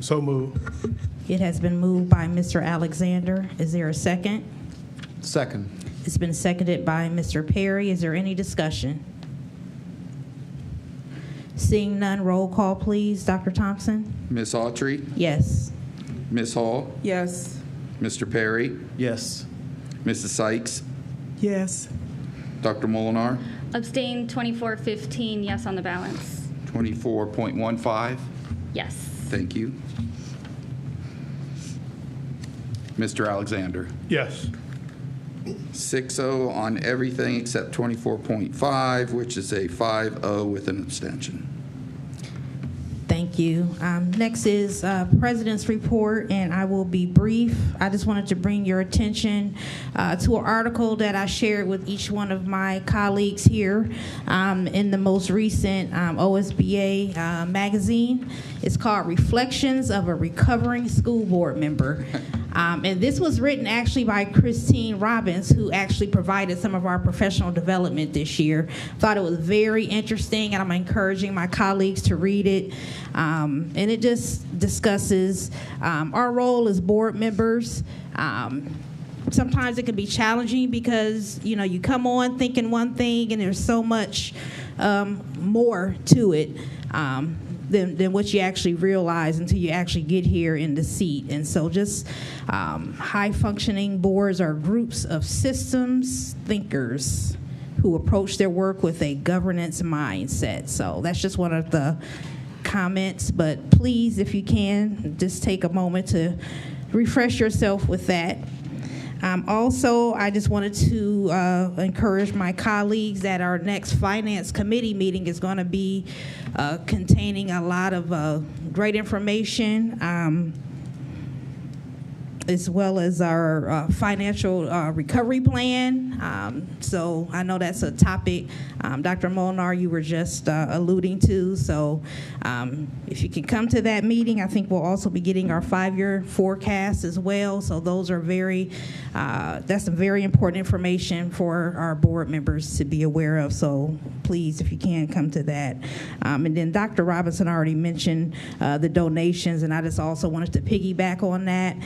So moved. It has been moved by Mr. Alexander. Is there a second? Second. It's been seconded by Mr. Perry. Is there any discussion? Seeing none, roll call, please. Dr. Thompson? Ms. Autry? Yes. Ms. Hall? Yes. Mr. Perry? Yes. Mrs. Sykes? Yes. Dr. Molinar? Abstain 2415, yes on the balance. 24.15? Yes. Thank you. Mr. Alexander? Yes. 6-0 on everything except 24.5, which is a 5-0 with an abstention. Thank you. Next is President's report, and I will be brief. I just wanted to bring your attention to an article that I shared with each one of my colleagues here in the most recent OSBA magazine. It's called Reflections of a Recovering School Board Member. And this was written actually by Christine Robbins, who actually provided some of our professional development this year. Thought it was very interesting, and I'm encouraging my colleagues to read it. And it just discusses our role as board members. Sometimes it can be challenging because, you know, you come on thinking one thing and there's so much more to it. Than what you actually realize until you actually get here in the seat. And so just high-functioning boards are groups of systems thinkers who approach their work with a governance mindset. So that's just one of the comments, but please, if you can, just take a moment to refresh yourself with that. Also, I just wanted to encourage my colleagues that our next Finance Committee meeting is going to be containing a lot of great information, as well as our financial recovery plan. So I know that's a topic, Dr. Molnar, you were just alluding to. So if you can come to that meeting, I think we'll also be getting our 5-year forecast as well. So those are that's some very important information for our board members to be aware of. So please, if you can, come to that. And then Dr. Robinson already mentioned the donations, and I just also wanted to piggyback on that.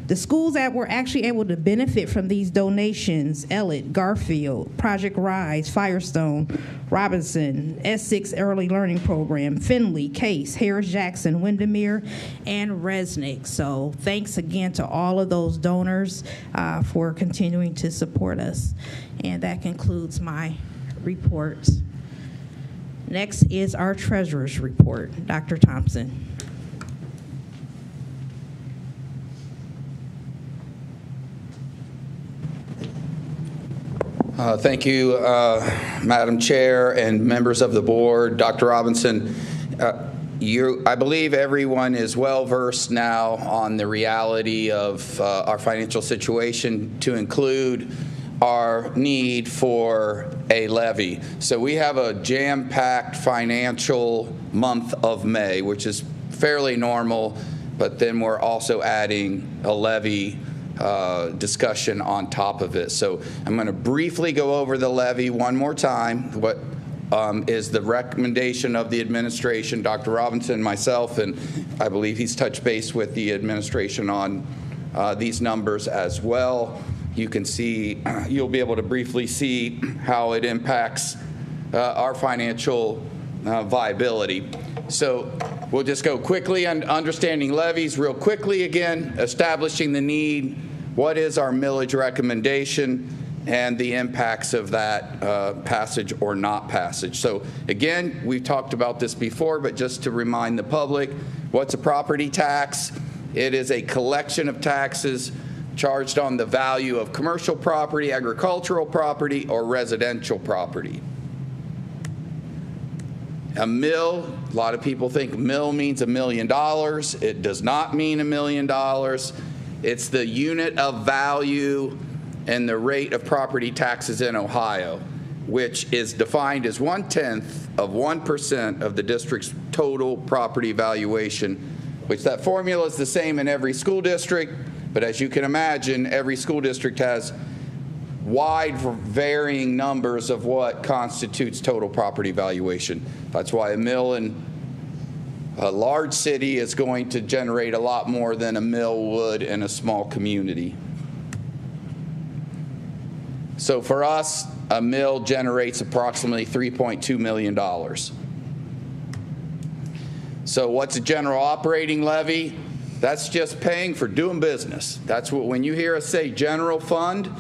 The schools that were actually able to benefit from these donations: Elliott, Garfield, Project Rise, Firestone, Robinson, S6 Early Learning Program, Findlay, Case, Harris-Jackson, Windermere, and Resnick. So thanks again to all of those donors for continuing to support us. And that concludes my report. Next is our treasurer's report. Dr. Thompson. Thank you, Madam Chair and members of the board. Dr. Robinson, I believe everyone is well versed now on the reality of our financial situation, to include our need for a levy. So we have a jam-packed financial month of May, which is fairly normal, but then we're also adding a levy discussion on top of it. So I'm going to briefly go over the levy one more time. What is the recommendation of the administration, Dr. Robinson, myself, and I believe he's touched base with the administration on these numbers as well. You can see, you'll be able to briefly see how it impacts our financial viability. So we'll just go quickly on understanding levies real quickly again, establishing the need, what is our millage recommendation, and the impacts of that passage or not passage. So again, we've talked about this before, but just to remind the public, what's a property tax? It is a collection of taxes charged on the value of commercial property, agricultural property, or residential property. A mill, a lot of people think mill means $1 million. It does not mean $1 million. It's the unit of value and the rate of property taxes in Ohio, which is defined as 0.1% of the district's total property valuation, which that formula is the same in every school district, but as you can imagine, every school district has wide varying numbers of what constitutes total property valuation. That's why a mill in a large city is going to generate a lot more than a mill would in a small community. So for us, a mill generates approximately $3.2 million. So what's a general operating levy? That's just paying for doing business. That's what, when you hear us say general fund,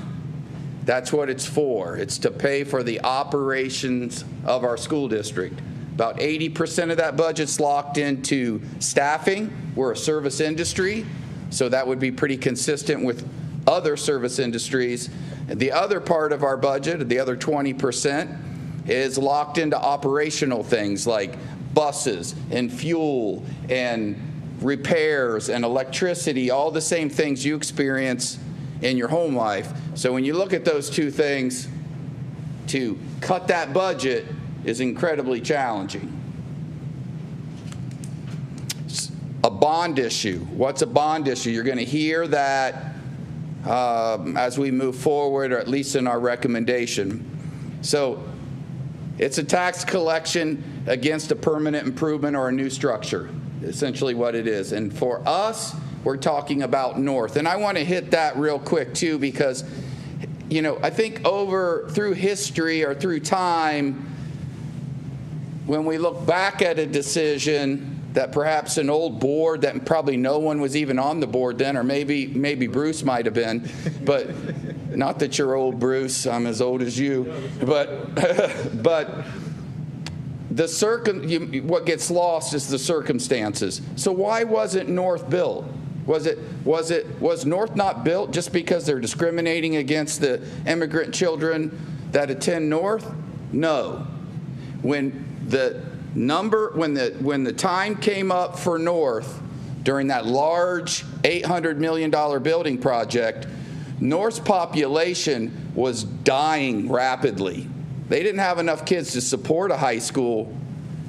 that's what it's for. It's to pay for the operations of our school district. About 80% of that budget's locked into staffing. We're a service industry, so that would be pretty consistent with other service industries. The other part of our budget, the other 20%, is locked into operational things like buses and fuel and repairs and electricity, all the same things you experience in your home life. So when you look at those two things, to cut that budget is incredibly challenging. A bond issue. What's a bond issue? You're going to hear that as we move forward, or at least in our recommendation. So it's a tax collection against a permanent improvement or a new structure, essentially what it is. And for us, we're talking about North. And I want to hit that real quick too, because, you know, I think through history or through time, when we look back at a decision that perhaps an old board that probably no one was even on the board then, or maybe Bruce might have been, but not that you're old, Bruce, I'm as old as you, but what gets lost is the circumstances. So why wasn't North built? Was North not built just because they're discriminating against the immigrant children that attend North? No. When the time came up for North during that large $800 million building project, North's population was dying rapidly. They didn't have enough kids to support a high school.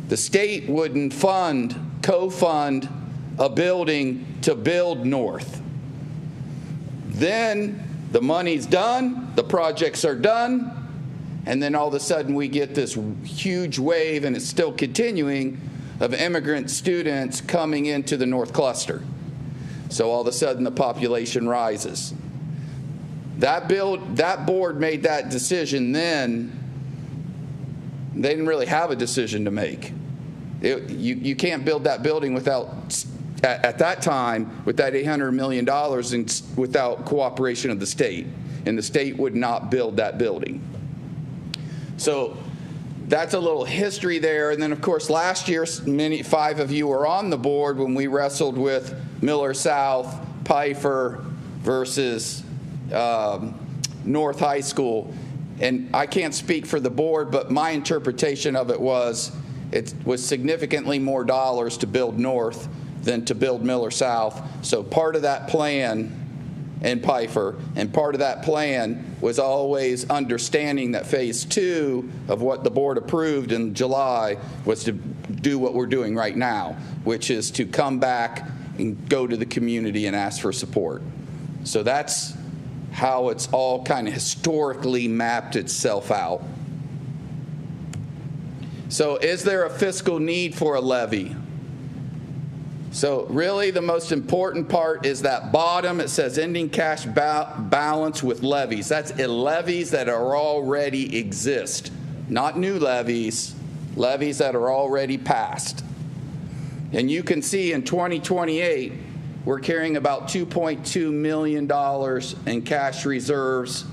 The state wouldn't co-fund a building to build North. Then the money's done, the projects are done, and then all of a sudden we get this huge wave, and it's still continuing, of immigrant students coming into the North cluster. So all of a sudden the population rises. That board made that decision then. They didn't really have a decision to make. You can't build that building at that time, with that $800 million and without cooperation of the state. And the state would not build that building. So that's a little history there. And then, of course, last year, 5 of you were on the board when we wrestled with Miller South, Pfeiffer versus North High School. And I can't speak for the board, but my interpretation of it was significantly more dollars to build North than to build Miller South. So part of that plan, and Pfeiffer, and part of that plan was always understanding that phase 2 of what the board approved in July was to do what we're doing right now, which is to come back and go to the community and ask for support. So that's how it's all kind of historically mapped itself out. So is there a fiscal need for a levy? So really the most important part is that bottom. It says ending cash balance with levies. That's levies that are already exist, not new levies, levies that are already passed. And you can see in 2028, we're carrying about $2.2 million in cash reserves.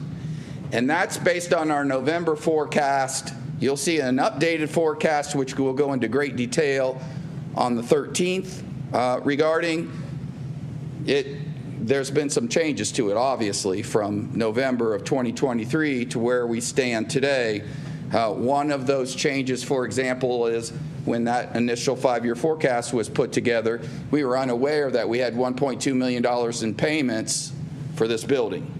And that's based on our November forecast. You'll see an updated forecast, which we'll go into great detail on the 13th. Regarding it, there's been some changes to it, obviously, from November of 2023 to where we stand today. One of those changes, for example, is when that initial 5-year forecast was put together, we were unaware that we had $1.2 million in payments for this building.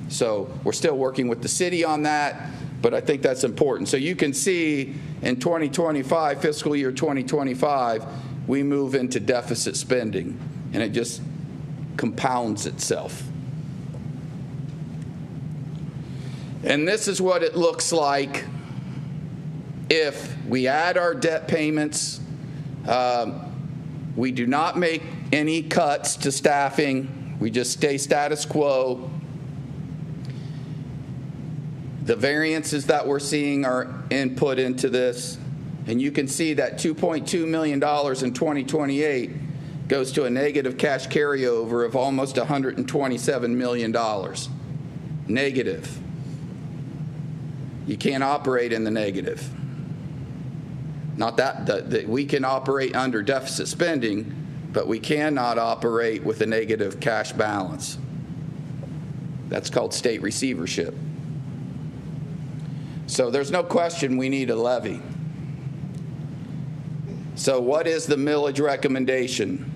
So we're still working with the city on that, but I think that's important. So you can see in 2025, fiscal year 2025, we move into deficit spending, and it just compounds itself. And this is what it looks like if we add our debt payments, we do not make any cuts to staffing, we just stay status quo. The variances that we're seeing are input into this, and you can see that $2.2 million in 2028 goes to a negative cash carryover of almost $127 million. Negative. You can't operate in the negative. Not that we can operate under deficit spending, but we cannot operate with a negative cash balance. That's called state receivership. So there's no question we need a levy. So what is the millage recommendation?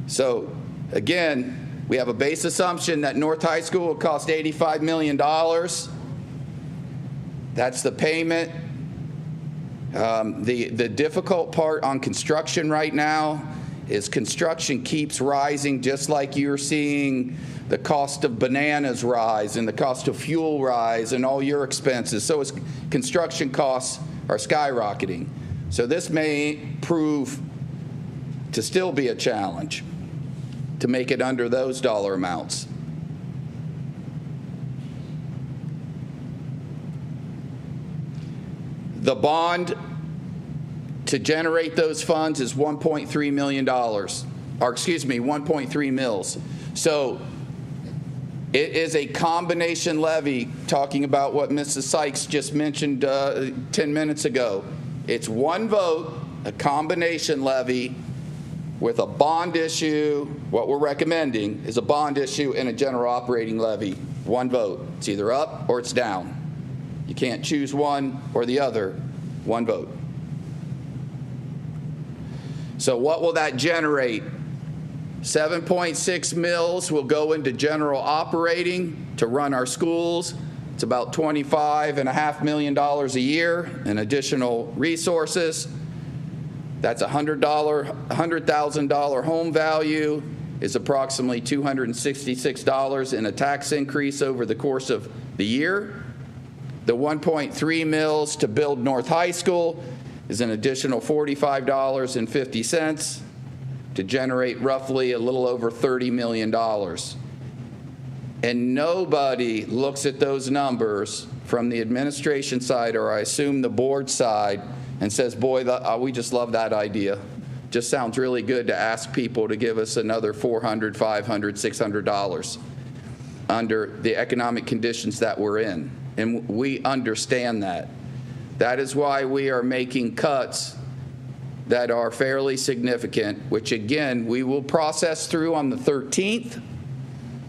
So again, we have a base assumption that North High School will cost $85 million. That's the payment. The difficult part on construction right now is construction keeps rising, just like you're seeing the cost of bananas rise and the cost of fuel rise and all your expenses. So construction costs are skyrocketing. So this may prove to still be a challenge to make it under those dollar amounts. The bond to generate those funds is $1.3 million, or excuse me, 1.3 mils. So it is a combination levy, talking about what Mrs. Sykes just mentioned 10 minutes ago. It's one vote, a combination levy with a bond issue. What we're recommending is a bond issue and a general operating levy. One vote. It's either up or it's down. You can't choose one or the other. One vote. So what will that generate? 7.6 mils will go into general operating to run our schools. It's about $25.5 million a year in additional resources. That's $100,000 home value is approximately $266 in a tax increase over the course of the year. The 1.3 mils to build North High School is an additional $45.50 to generate roughly a little over $30 million. And nobody looks at those numbers from the administration side, or I assume the board side, and says, boy, we just love that idea. Just sounds really good to ask people to give us another $400, $500, $600 under the economic conditions that we're in. And we understand that. That is why we are making cuts that are fairly significant, which again, we will process through on the 13th,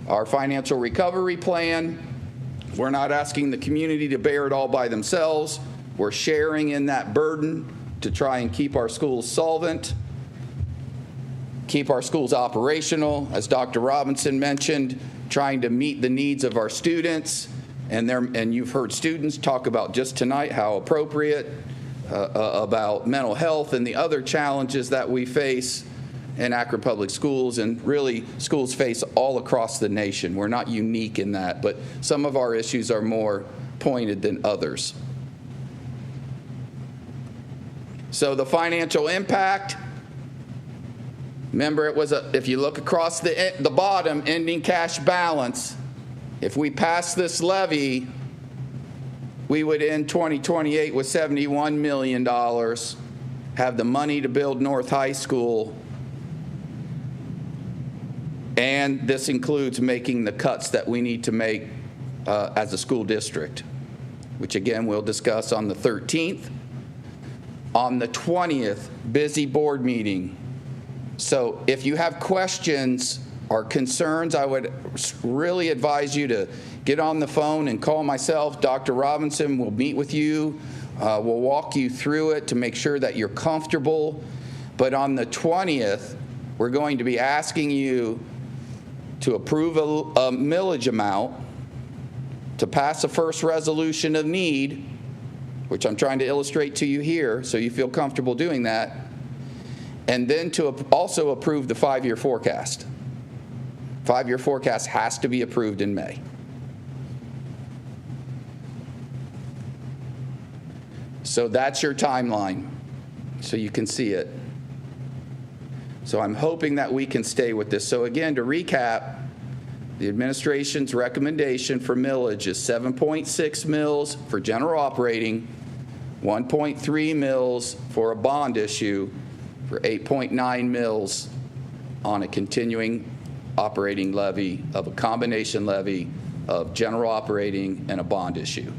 our financial recovery plan. We're not asking the community to bear it all by themselves. We're sharing in that burden to try and keep our schools solvent, keep our schools operational, as Dr. Robinson mentioned, trying to meet the needs of our students. And you've heard students talk about just tonight how appropriate about mental health and the other challenges that we face in Akron Public Schools, and really schools face all across the nation. We're not unique in that, but some of our issues are more pointed than others. So the financial impact, remember it was if you look across the bottom, ending cash balance, if we pass this levy, we would end 2028 with $71 million, have the money to build North High School, and this includes making the cuts that we need to make as a school district, which again we'll discuss on the 13th. On the 20th, busy board meeting. So if you have questions or concerns, I would really advise you to get on the phone and call myself. Dr. Robinson will meet with you. We'll walk you through it to make sure that you're comfortable. But on the 20th, we're going to be asking you to approve a millage amount, to pass a first resolution of need, which I'm trying to illustrate to you here so you feel comfortable doing that, and then to also approve the 5-year forecast. 5-year forecast has to be approved in May. So that's your timeline, so you can see it. So I'm hoping that we can stay with this. So again, to recap, the administration's recommendation for millage is 7.6 mils for general operating, 1.3 mils for a bond issue, for 8.9 mils on a continuing operating levy of a combination levy of general operating and a bond issue.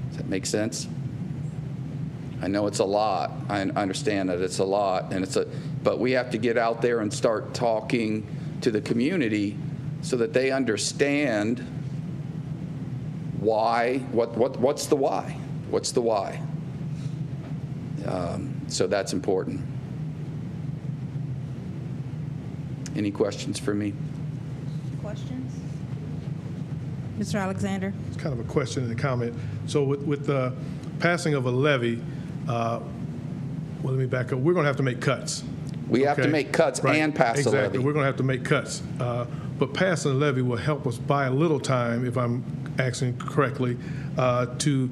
Does that make sense? I know it's a lot. I understand that it's a lot, but we have to get out there and start talking to the community so that they understand why. What's the why? What's the why? So that's important. Any questions for me? Questions? Mr. Alexander? It's kind of a question and a comment. So with the passing of a levy, well, let me back up. We're going to have to make cuts. We have to make cuts and pass a levy. Exactly. We're going to have to make cuts. But passing a levy will help us buy a little time, if I'm asking correctly, to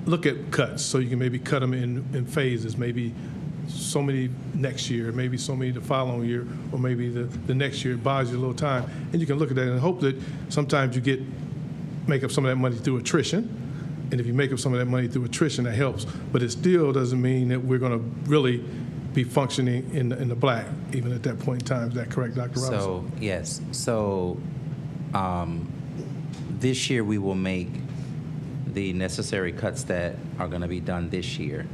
look at cuts. So you can maybe cut them in phases, maybe so many next year, maybe so many the following year, or maybe the next year. It buys you a little time. And you can look at that and hope that sometimes you make up some of that money through attrition. And if you make up some of that money through attrition, that helps. But it still doesn't mean that we're going to really be functioning in the black, even at that point in time. Is that correct, Dr. Robinson? So, yes. So this year we will make the necessary cuts that are going to be done this year.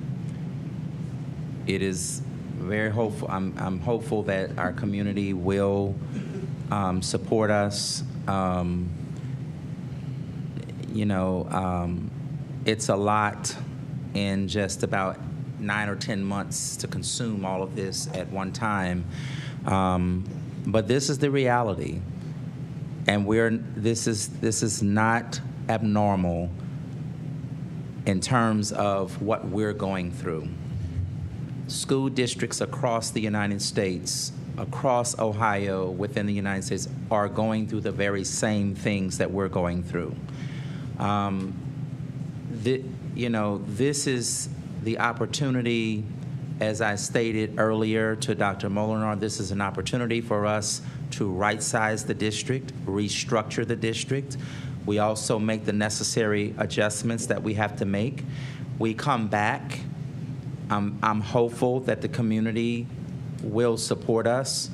It is very hopeful. I'm hopeful that our community will support us. It's a lot in just about 9 or 10 months to consume all of this at one time. But this is the reality. And this is not abnormal in terms of what we're going through. School districts across the United States, across Ohio, within the United States, are going through the very same things that we're going through. This is the opportunity, as I stated earlier to Dr. Molinar, this is an opportunity for us to right-size the district, restructure the district. We also make the necessary adjustments that we have to make. We come back. I'm hopeful that the community will support us.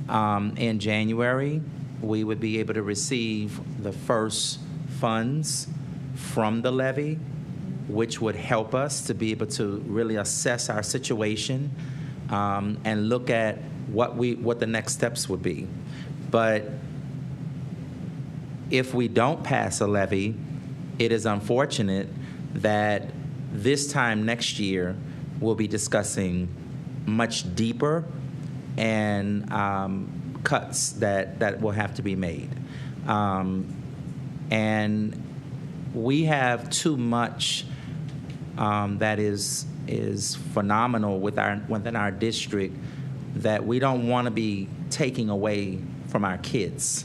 In January, we would be able to receive the first funds from the levy, which would help us to be able to really assess our situation and look at what the next steps would be. But if we don't pass a levy, it is unfortunate that this time next year we'll be discussing much deeper and cuts that will have to be made. And we have too much that is phenomenal within our district that we don't want to be taking away from our kids,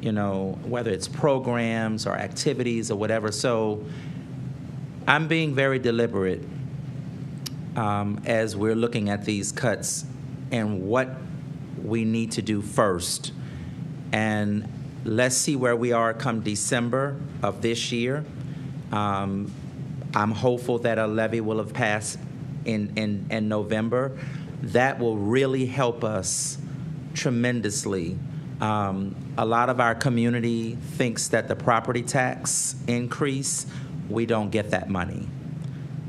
whether it's programs or activities or whatever. So I'm being very deliberate as we're looking at these cuts and what we need to do first. And let's see where we are come December of this year. I'm hopeful that a levy will have passed in November. That will really help us tremendously. A lot of our community thinks that the property tax increase, we don't get that money.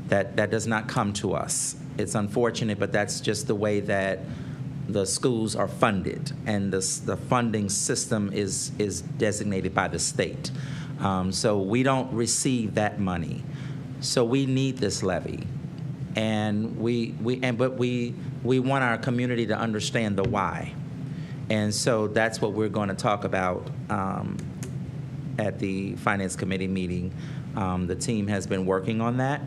That does not come to us. It's unfortunate, but that's just the way that the schools are funded, and the funding system is designated by the state. So we don't receive that money. So we need this levy. And we want our community to understand the why. And so that's what we're going to talk about at the Finance Committee meeting. The team has been working on that,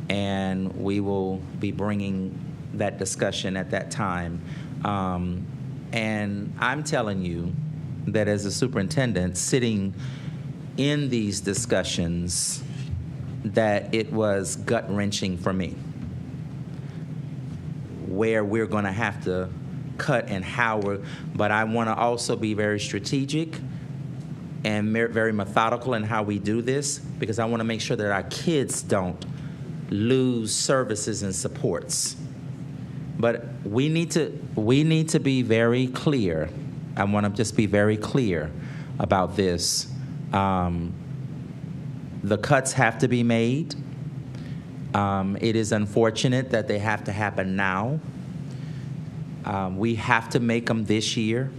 and we will be bringing that discussion at that time. And I'm telling you that as a superintendent sitting in these discussions, that it was gut-wrenching for me, where we're going to have to cut and how but I want to also be very strategic and very methodical in how we do this, because I want to make sure that our kids don't lose services and supports. But we need to be very clear. I want to just be very clear about this. The cuts have to be made. It is unfortunate that they have to happen now. We have to make them this year,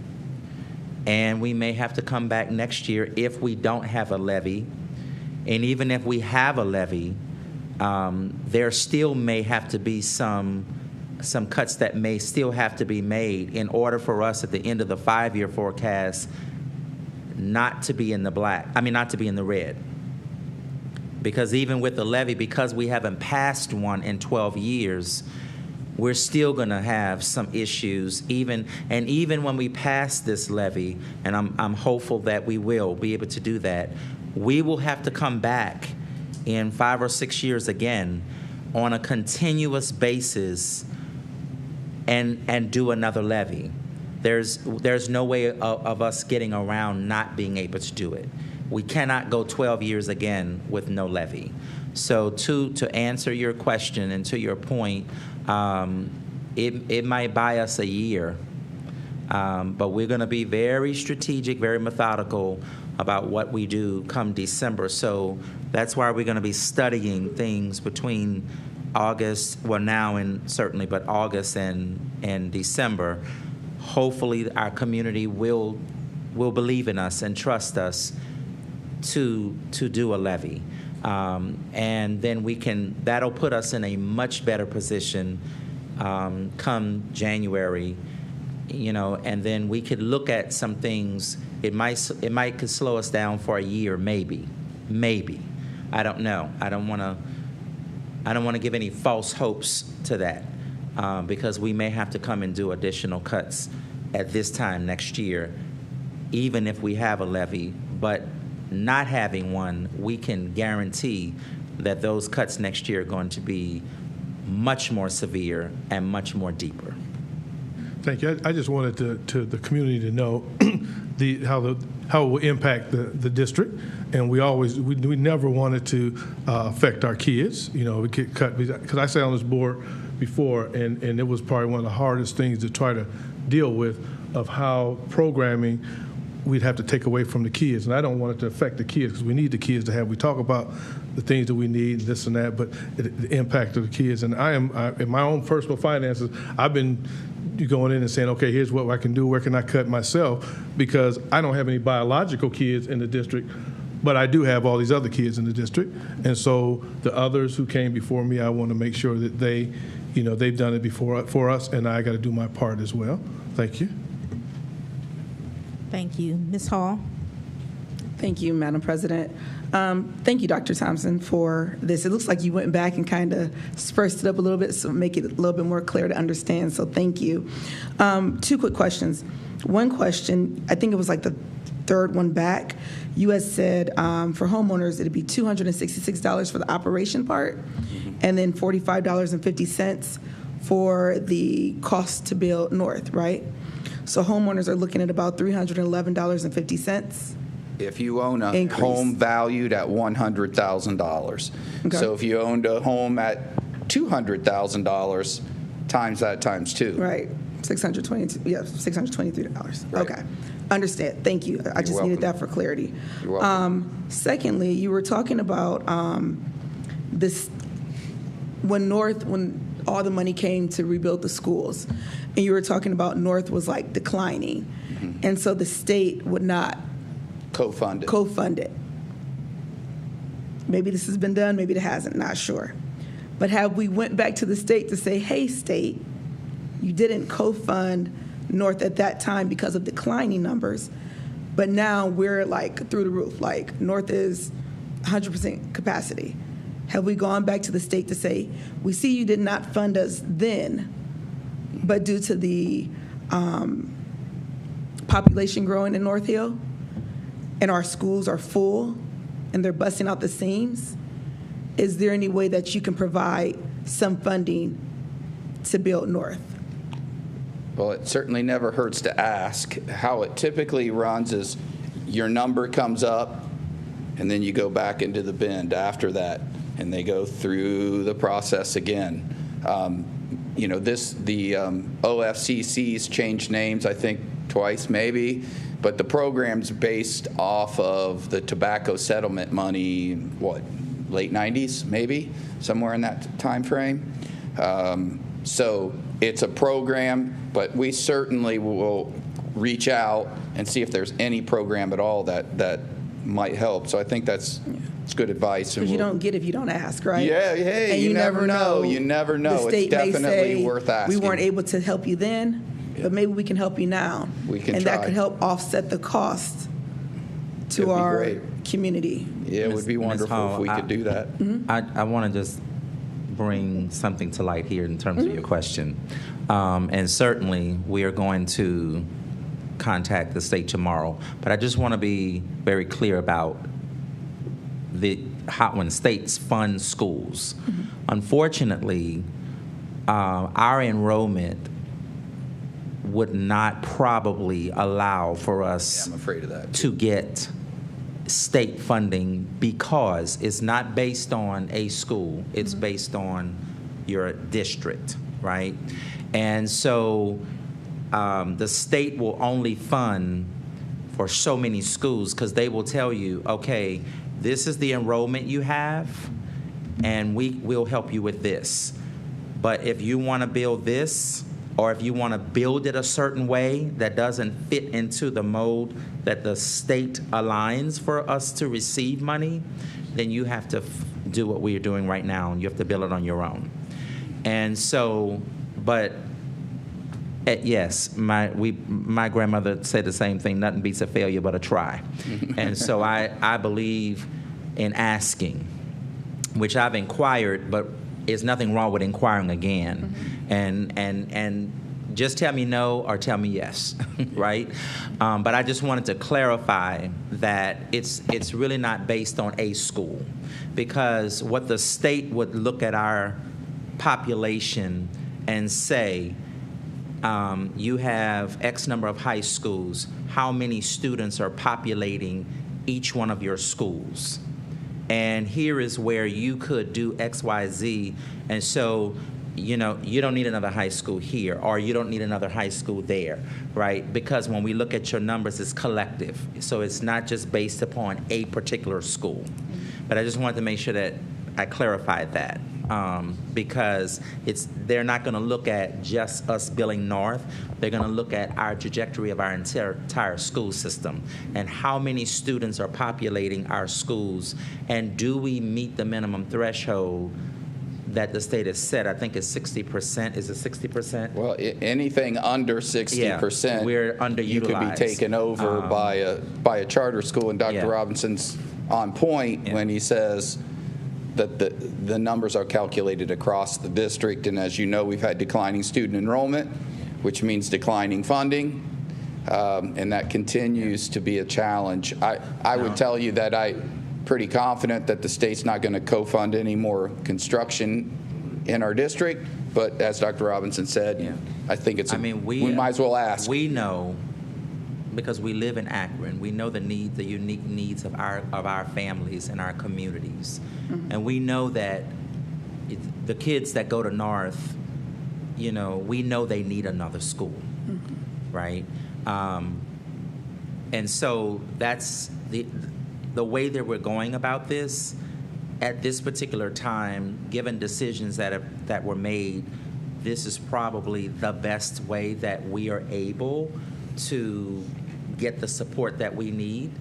and we may have to come back next year if we don't have a levy. And even if we have a levy, there still may have to be some cuts that may still have to be made in order for us at the end of the 5-year forecast not to be in the not to be in the red. Because even with the levy, because we haven't passed one in 12 years, we're still going to have some issues. Even when we pass this levy, and I'm hopeful that we will be able to do that, we will have to come back in 5 or 6 years again on a continuous basis and do another levy. There's no way of us getting around not being able to do it. We cannot go 12 years again with no levy. So to answer your question and to your point, it might buy us a year, but we're going to be very strategic, very methodical about what we do come December. So that's why we're going to be studying things between August, well now and certainly, but August and December. Hopefully our community will believe in us and trust us to do a levy. And then that'll put us in a much better position come January, and then we could look at some things. It might could slow us down for a year, maybe. I don't know. I don't want to give any false hopes to that, because we may have to come and do additional cuts at this time next year, even if we have a levy. But not having one, we can guarantee that those cuts next year are going to be much more severe and much more deeper. Thank you. I just wanted the community to know how it will impact the district, and we never wanted to affect our kids. We get cut because I sat on this board before, and it was probably one of the hardest things to try to deal with, of how programming we'd have to take away from the kids. And I don't want it to affect the kids, because we need the kids to have. We talk about the things that we need, this and that, but the impact of the kids. And I in my own personal finances, I've been going in and saying, okay, here's what I can do, where can I cut myself, because I don't have any biological kids in the district, but I do have all these other kids in the district. And so the others who came before me, I want to make sure that they've done it for us, and I got to do my part as well. Thank you. Thank you. Ms. Hall. Thank you, Madam President. Thank you, Dr. Thompson, for this. It looks like you went back and kind of spruced it up a little bit, so make it a little bit more clear to understand, so thank you. 2 quick questions. One question, I think it was like the third one back, you had said for homeowners it'd be $266 for the operation part, and then $45.50 for the cost to build north, right? So homeowners are looking at about $311.50. If you own a home valued at $100,000. Okay. So if you owned a home at $200,000, times that times 2. Right. $623. Right. Okay. Understand. Thank you. I just needed that for clarity. You're welcome. Secondly, you were talking about this when all the money came to rebuild the schools, and you were talking about North was like declining, and so the state would not co-fund it. Maybe this has been done, maybe it hasn't, not sure. But have we went back to the state to say, hey, state, you didn't co-fund North at that time because of declining numbers, but now we're like through the roof, like North is 100% capacity. Have we gone back to the state to say, we see you did not fund us then, but due to the population growing in North Hill, and our schools are full, and they're busting out the seams, is there any way that you can provide some funding to build North? Well, it certainly never hurts to ask. How it typically runs is your number comes up, and then you go back into the bend after that, and they go through the process again. The OFCC's changed names, I think, twice maybe, but the program's based off of the tobacco settlement money, late 90s, maybe, somewhere in that time frame. So it's a program, but we certainly will reach out and see if there's any program at all that might help. So I think it's good advice. Because you don't get if you don't ask, right? Yeah, hey, and you never know. You never know. The state It's definitely may say, worth asking. we weren't able to help you then, but maybe we can help you now. We can and try. that could help offset the cost to It'd be our great. Community. Yeah, it would be wonderful if we could do that. I want to just bring something to light here in terms of your question. And certainly we are going to contact the state tomorrow, but I just want to be very clear about when states fund schools. Unfortunately, our enrollment would not probably allow for us I'm afraid of that. to get state funding because it's not based on a school, it's based on your district, right? And so the state will only fund for so many schools because they will tell you, okay, this is the enrollment you have, and we will help you with this. But if you want to build this, or if you want to build it a certain way that doesn't fit into the mode that the state aligns for us to receive money, then you have to do what we are doing right now, and you have to build it on your own. And so, but yes, my grandmother said the same thing, nothing beats a failure but a try. And so I believe in asking, which I've inquired, but there's nothing wrong with inquiring again. And just tell me no or tell me yes, right? But I just wanted to clarify that it's really not based on a school, because what the state would look at our population and say, you have X number of high schools, how many students are populating each one of your schools? And here is where you could do X, Y, Z. And so, you don't need another high school here, or you don't need another high school there, right? Because when we look at your numbers, it's collective. So it's not just based upon a particular school. But I just wanted to make sure that I clarified that. Because they're not going to look at just us billing North. They're going to look at our trajectory of our entire school system and how many students are populating our schools, and do we meet the minimum threshold that the state has set. I think it's 60%. Is it 60%? Well, anything under 60%, we're underutilized. You could be taken over by a charter school, and Dr. Robinson's on point when he says that the numbers are calculated across the district, and as you know, we've had declining student enrollment, which means declining funding, and that continues to be a challenge. I would tell you that I'm pretty confident that the state's not going to co-fund any more construction in our district, but as Dr. Robinson said, I think we might as well ask. We know, because we live in Akron, we know the unique needs of our families and our communities. And we know that the kids that go to North, we know they need another school, right? And so that's the way that we're going about this at this particular time, given decisions that were made. This is probably the best way that we are able to get the support that we need.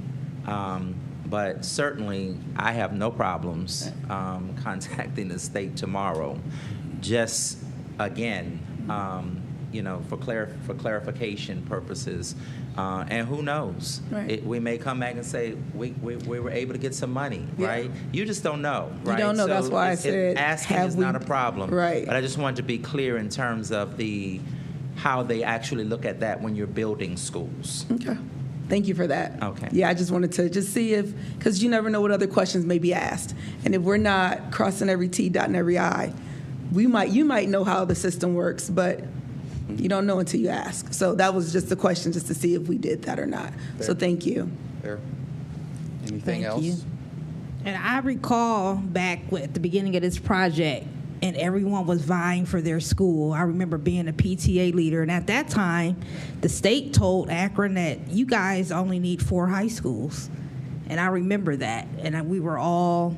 But certainly, I have no problems contacting the state tomorrow. Just, again, for clarification purposes. And who knows? Right. We may come back and say, we were able to get some money, Yeah. right? You just don't know, right? You don't know. That's why I said, asking is not a problem. Right. But I just wanted to be clear in terms of how they actually look at that when you're building schools. Okay. Thank you for that. Okay. Yeah, I just wanted to just see because you never know what other questions may be asked. And if we're not crossing every T, dotting every I, you might know how the system works, but you don't know until you ask. So that was just a question just to see if we did that or not. Fair. So thank you. Fair. Anything Thank else? you. And I recall back at the beginning of this project, and everyone was vying for their school. I remember being a PTA leader, and at that time, the state told Akron that you guys only need 4 high schools. And I remember that, and we were all,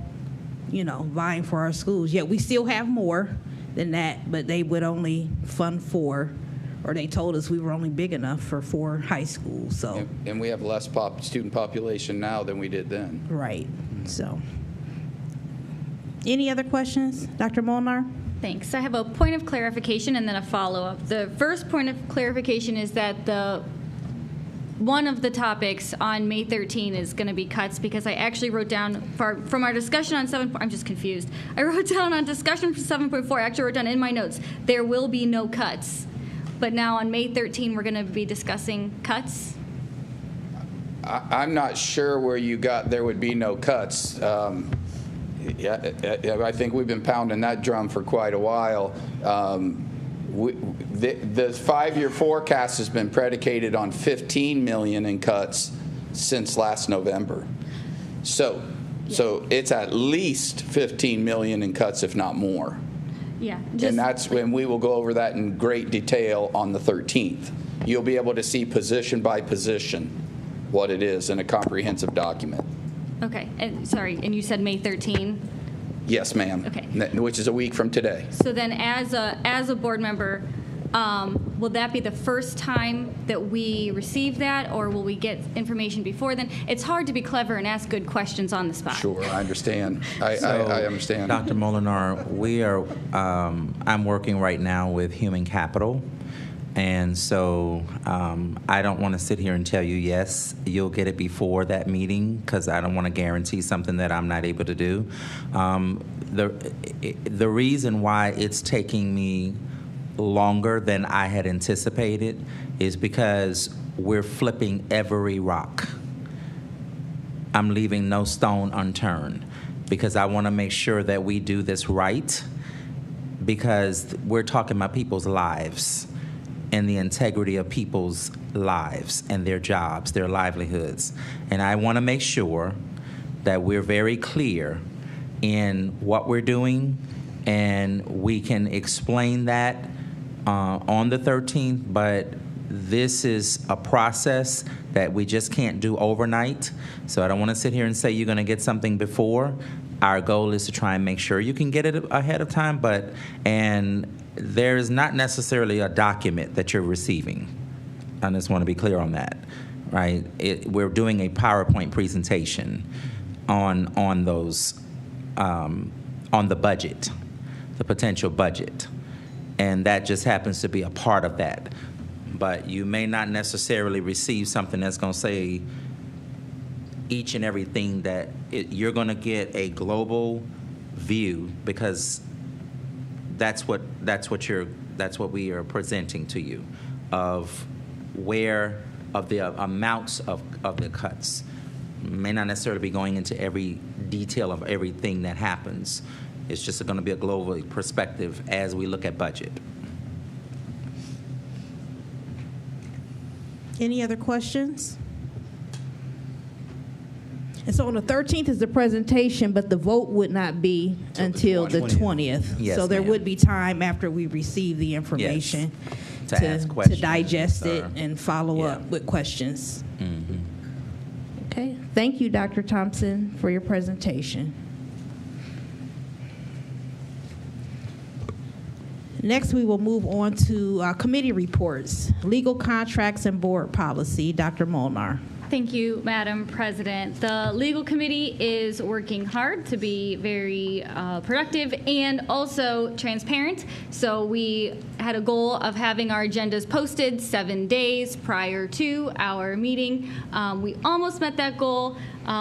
vying for our schools. Yet we still have more than that, but they would only fund 4, or they told us we were only big enough for 4 high schools. So, And we have less student population now than we did then. right. So, any other questions, Dr. Molnar? Thanks. I have a point of clarification and then a follow-up. The first point of clarification is that one of the topics on May 13 is going to be cuts, because I actually wrote down from our discussion on 7. I'm just confused. I wrote down on discussion for 7.4. I actually wrote down in my notes, there will be no cuts. But now on May 13, we're going to be discussing cuts. I'm not sure where you got there would be no cuts. I think we've been pounding that drum for quite a while. The 5-year forecast has been predicated on $15 million in cuts since last November. So it's at least $15 million in cuts, if not more. Yeah. And that's when we will go over that in great detail on the 13th. You'll be able to see position by position what it is in a comprehensive document. Okay. And you said May 13? Yes, ma'am. Okay. Which is a week from today. So then as a board member, will that be the first time that we receive that, or will we get information before then? It's hard to be clever and ask good questions on the spot. Sure, I understand. I understand. Dr. Molinar, I'm working right now with Human Capital. And so I don't want to sit here and tell you, yes, you'll get it before that meeting, because I don't want to guarantee something that I'm not able to do. The reason why it's taking me longer than I had anticipated is because we're flipping every rock. I'm leaving no stone unturned, because I want to make sure that we do this right, because we're talking about people's lives and the integrity of people's lives and their jobs, their livelihoods. And I want to make sure that we're very clear in what we're doing, and we can explain that on the 13th, but this is a process that we just can't do overnight. So I don't want to sit here and say you're going to get something before. Our goal is to try and make sure you can get it ahead of time, and there is not necessarily a document that you're receiving. I just want to be clear on that, right? We're doing a PowerPoint presentation on those, on the budget, the potential budget, and that just happens to be a part of that. But you may not necessarily receive something that's going to say each and everything that you're going to get a global view, because that's what we are presenting to you of the amounts of the cuts. May not necessarily be going into every detail of everything that happens. It's just going to be a global perspective as we look at budget. Any other questions? And so on the 13th is the presentation, but the vote would not be until the 20th. Yes, so there ma'am. would be time after we receive the information To ask questions, digest it or- and follow up with questions. Okay. Thank you, Dr. Thompson, for your presentation. Next, we will move on to committee reports, legal contracts and board policy. Dr. Molnar. Thank you, Madam President. The legal committee is working hard to be very productive and also transparent. So we had a goal of having our agendas posted 7 days prior to our meeting. We almost met that goal.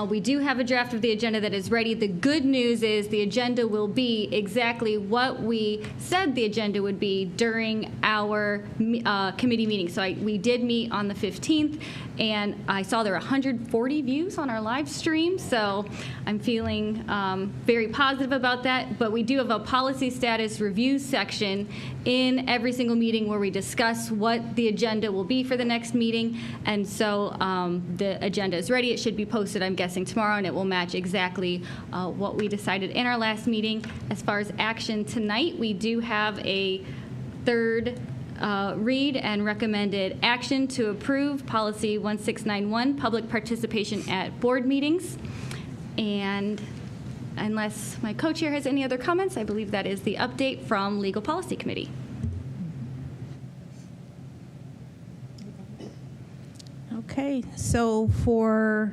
We do have a draft of the agenda that is ready. The good news is the agenda will be exactly what we said the agenda would be during our committee meeting. So we did meet on the 15th, and I saw there were 140 views on our live stream, so I'm feeling very positive about that. But we do have a policy status review section in every single meeting where we discuss what the agenda will be for the next meeting, and so the agenda is ready. It should be posted, I'm guessing, tomorrow, and it will match exactly what we decided in our last meeting. As far as action tonight, we do have a third read and recommended action to approve Policy 1691, public participation at board meetings. And unless my co-chair has any other comments, I believe that is the update from Legal Policy Committee. Okay, so for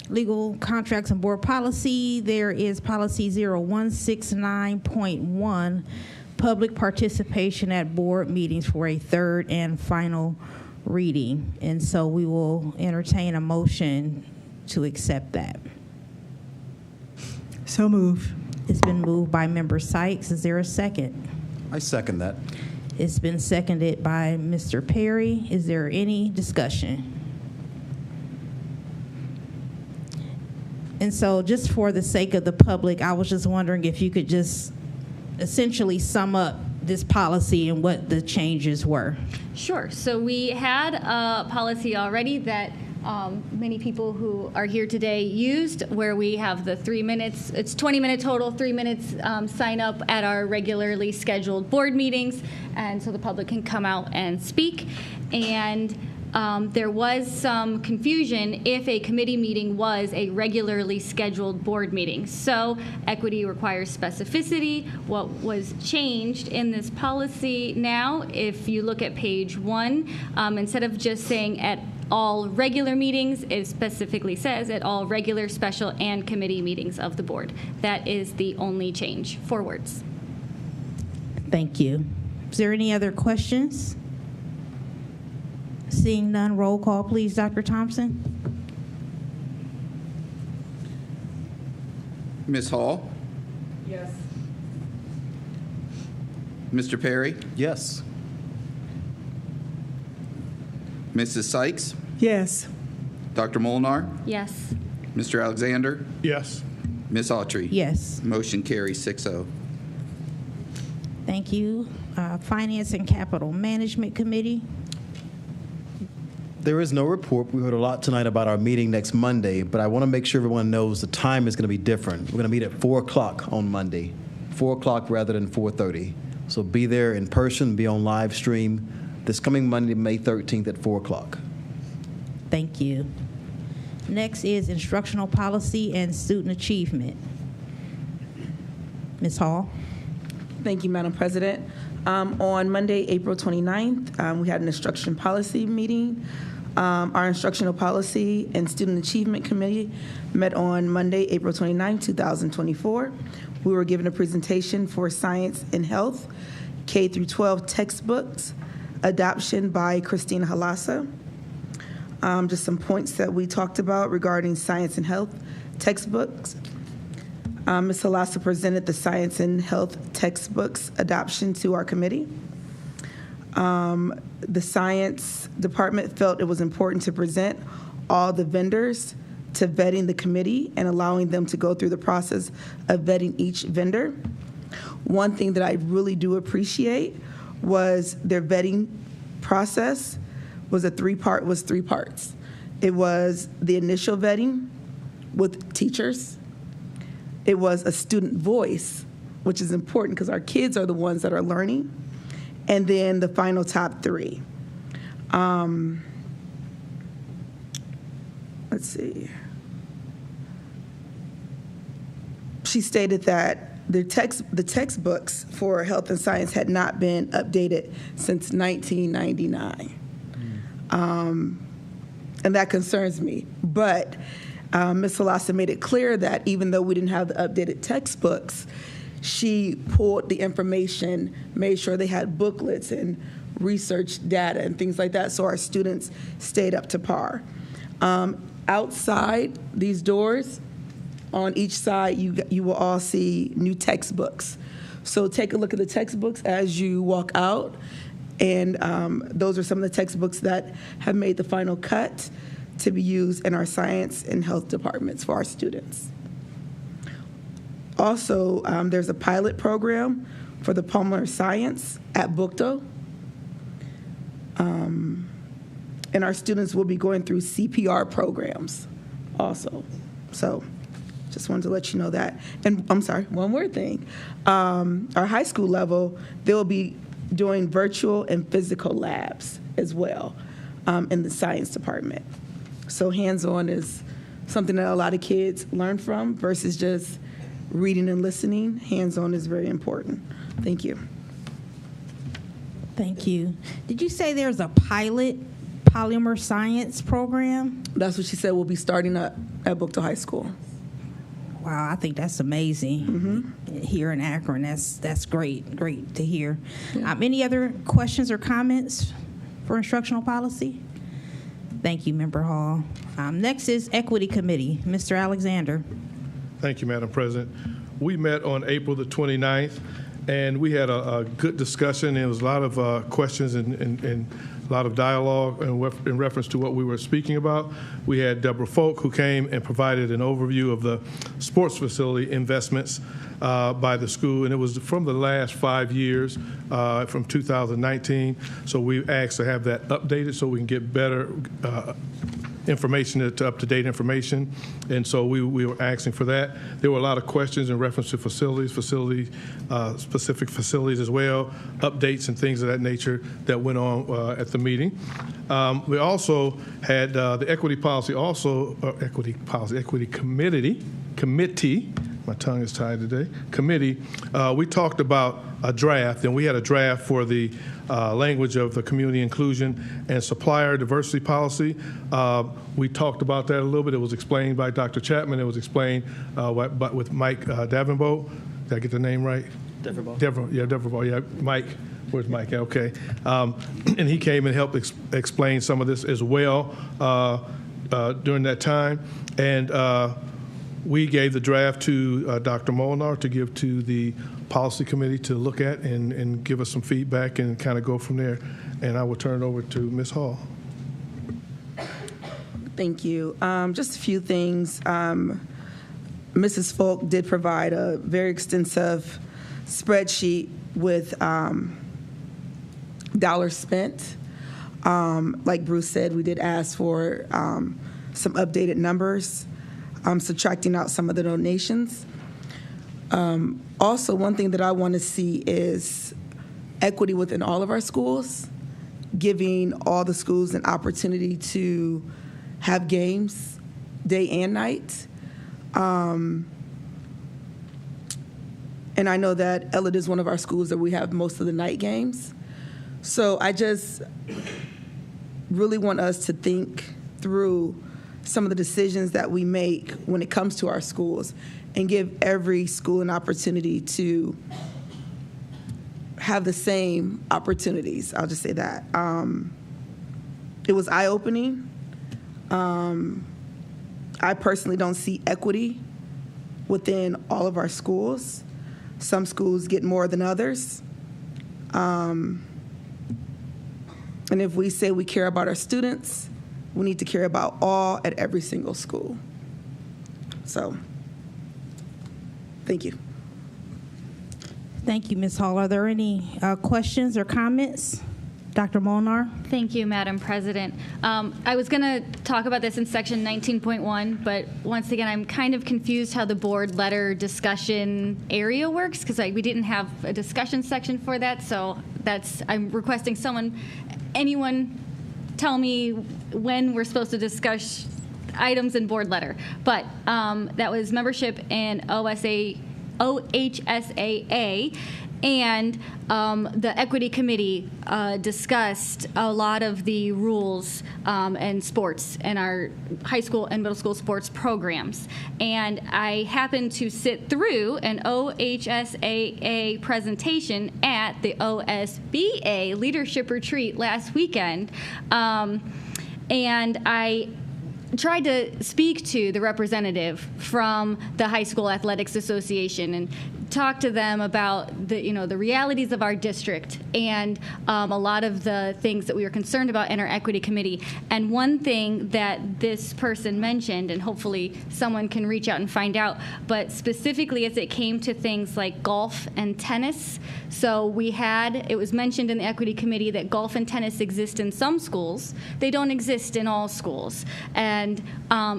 legal contracts and board policy, there is policy 0169.1, public participation at board meetings, for a third and final reading. And so we will entertain a motion to accept that. So move. It's been moved by Member Sykes. Is there a second? I second that. It's been seconded by Mr. Perry. Is there any discussion? And so just for the sake of the public, I was just wondering if you could just essentially sum up this policy and what the changes were. Sure. So we had a policy already that many people who are here today used, where we have the 3 minutes. It's 20-minute total, 3 minutes sign up at our regularly scheduled board meetings, and so the public can come out and speak. And there was some confusion if a committee meeting was a regularly scheduled board meeting. So equity requires specificity. What was changed in this policy now, if you look at page 1, instead of just saying at all regular meetings, it specifically says at all regular, special, and committee meetings of the board. That is the only change. 4 words. Thank you. Is there any other questions? Seeing none, roll call, please, Dr. Thompson. Ms. Hall? Yes. Mr. Perry? Yes. Mrs. Sykes? Yes. Dr. Molnar? Yes. Mr. Alexander? Yes. Ms. Autry? Yes. Motion carries 6-0. Thank you. Finance and Capital Management Committee. There is no report. We heard a lot tonight about our meeting next Monday, but I want to make sure everyone knows the time is going to be different. We're going to meet at 4 o'clock on Monday, 4 o'clock rather than 4:30. So be there in person, be on live stream this coming Monday, May 13th at 4 o'clock. Thank you. Next is Instructional Policy and Student Achievement. Ms. Hall. Thank you, Madam President. On Monday, April 29th, we had an instruction policy meeting. Our Instructional Policy and Student Achievement Committee met on Monday, April 29th, 2024. We were given a presentation for Science and Health, K through 12 textbooks, adoption by Christina Halassa. Just some points that we talked about regarding Science and Health textbooks. Ms. Halassa presented the Science and Health textbooks adoption to our committee. The Science Department felt it was important to present all the vendors to vetting the committee and allowing them to go through the process of vetting each vendor. One thing that I really do appreciate was their vetting process was three parts. It was the initial vetting with teachers. It was a student voice, which is important because our kids are the ones that are learning. And then the final top 3. Let's see. She stated that the textbooks for health and science had not been updated since 1999. and that concerns me. But Ms. Salasa made it clear that even though we didn't have the updated textbooks, she pulled the information, made sure they had booklets and research data and things like that, so our students stayed up to par. Outside these doors, on each side, you will all see new textbooks. So take a look at the textbooks as you walk out, and those are some of the textbooks that have made the final cut to be used in our science and health departments for our students. Also, there's a pilot program for the pulmonary science at Bukto. And our students will be going through CPR programs also. So just wanted to let you know that. And I'm sorry, one more thing. Our high school level, they'll be doing virtual and physical labs as well in the science department. So hands-on is something that a lot of kids learn from versus just reading and listening. Hands-on is very important. Thank you. Thank you. Did you say there's a pilot polymer science program? That's what she said. We'll be starting up at Bukto High School. Wow, I think that's amazing. Here in Akron, that's great to hear. Yeah. Any other questions or comments for instructional policy? Thank you, Member Hall. Next is Equity Committee. Mr. Alexander. Thank you, Madam President. We met on April the 29th, and we had a good discussion. There was a lot of questions and a lot of dialogue in reference to what we were speaking about. We had Deborah Folk, who came and provided an overview of the sports facility investments by the school, and it was from the last 5 years, from 2019. So we asked to have that updated so we can get better information, to up-to-date information, and so we were asking for that. There were a lot of questions in reference to specific facilities as well, updates and things of that nature that went on at the meeting. We also had the equity committee. My tongue is tied today. Committee. We talked about a draft, and we had a draft for the language of the community inclusion and supplier diversity policy. We talked about that a little bit. It was explained by Dr. Chapman. It was explained with Mike Davenport. Did I get the name right? Deverbaugh. Yeah, Mike. Where's Mike? Okay. And he came and helped explain some of this as well during that time. And we gave the draft to Dr. Molnar to give to the policy committee to look at and give us some feedback and kind of go from there. And I will turn it over to Ms. Hall. Thank you. Just a few things. Mrs. Folk did provide a very extensive spreadsheet with dollars spent. Like Bruce said, we did ask for some updated numbers, subtracting out some of the donations. Also, one thing that I want to see is equity within all of our schools, giving all the schools an opportunity to have games day and night. And I know that Elliott is one of our schools that we have most of the night games. So I just really want us to think through some of the decisions that we make when it comes to our schools and give every school an opportunity to have the same opportunities. I'll just say that. It was eye-opening. I personally don't see equity within all of our schools. Some schools get more than others. And if we say we care about our students, we need to care about all at every single school. So, thank you. Thank you, Ms. Hall. Are there any questions or comments? Dr. Molnar? Thank you, Madam President. I was going to talk about this in section 19.1, but once again, I'm kind of confused how the board letter discussion area works, because we didn't have a discussion section for that, so I'm requesting anyone tell me when we're supposed to discuss items in board letter. But that was membership in OHSAA, And the Equity Committee discussed a lot of the rules and sports in our high school and middle school sports programs. And I happened to sit through an OHSAA presentation at the OSBA Leadership Retreat last weekend. And I tried to speak to the representative from the High School Athletics Association and talk to them about the realities of our district and a lot of the things that we were concerned about in our equity committee. And one thing that this person mentioned, and hopefully someone can reach out and find out, but specifically as it came to things like golf and tennis. So it was mentioned in the equity committee that golf and tennis exist in some schools. They don't exist in all schools. And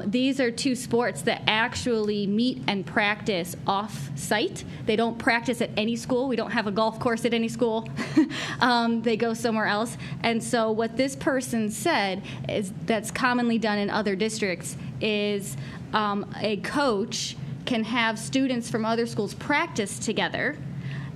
these are two sports that actually meet and practice off-site. They don't practice at any school. We don't have a golf course at any school. They go somewhere else. And so what this person said is that's commonly done in other districts is a coach can have students from other schools practice together.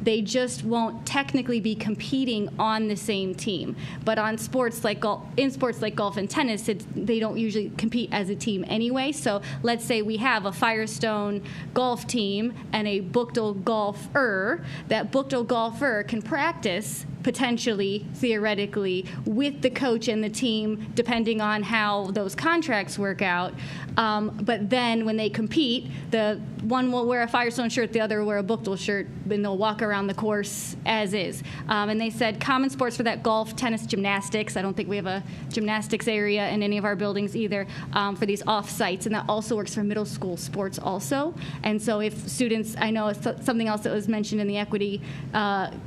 They just won't technically be competing on the same team. But in sports like golf and tennis, they don't usually compete as a team anyway. So let's say we have a Firestone golf team and a Buchtel golfer. That Buchtel golfer can practice potentially, theoretically, with the coach and the team, depending on how those contracts work out. But then when they compete, the one will wear a Firestone shirt, the other will wear a Buchtel shirt, and they'll walk around the course as is. And they said common sports for that: golf, tennis, gymnastics. I don't think we have a gymnastics area in any of our buildings either for these off-sites, and that also works for middle school sports also. And so if students, I know it's something else that was mentioned in the equity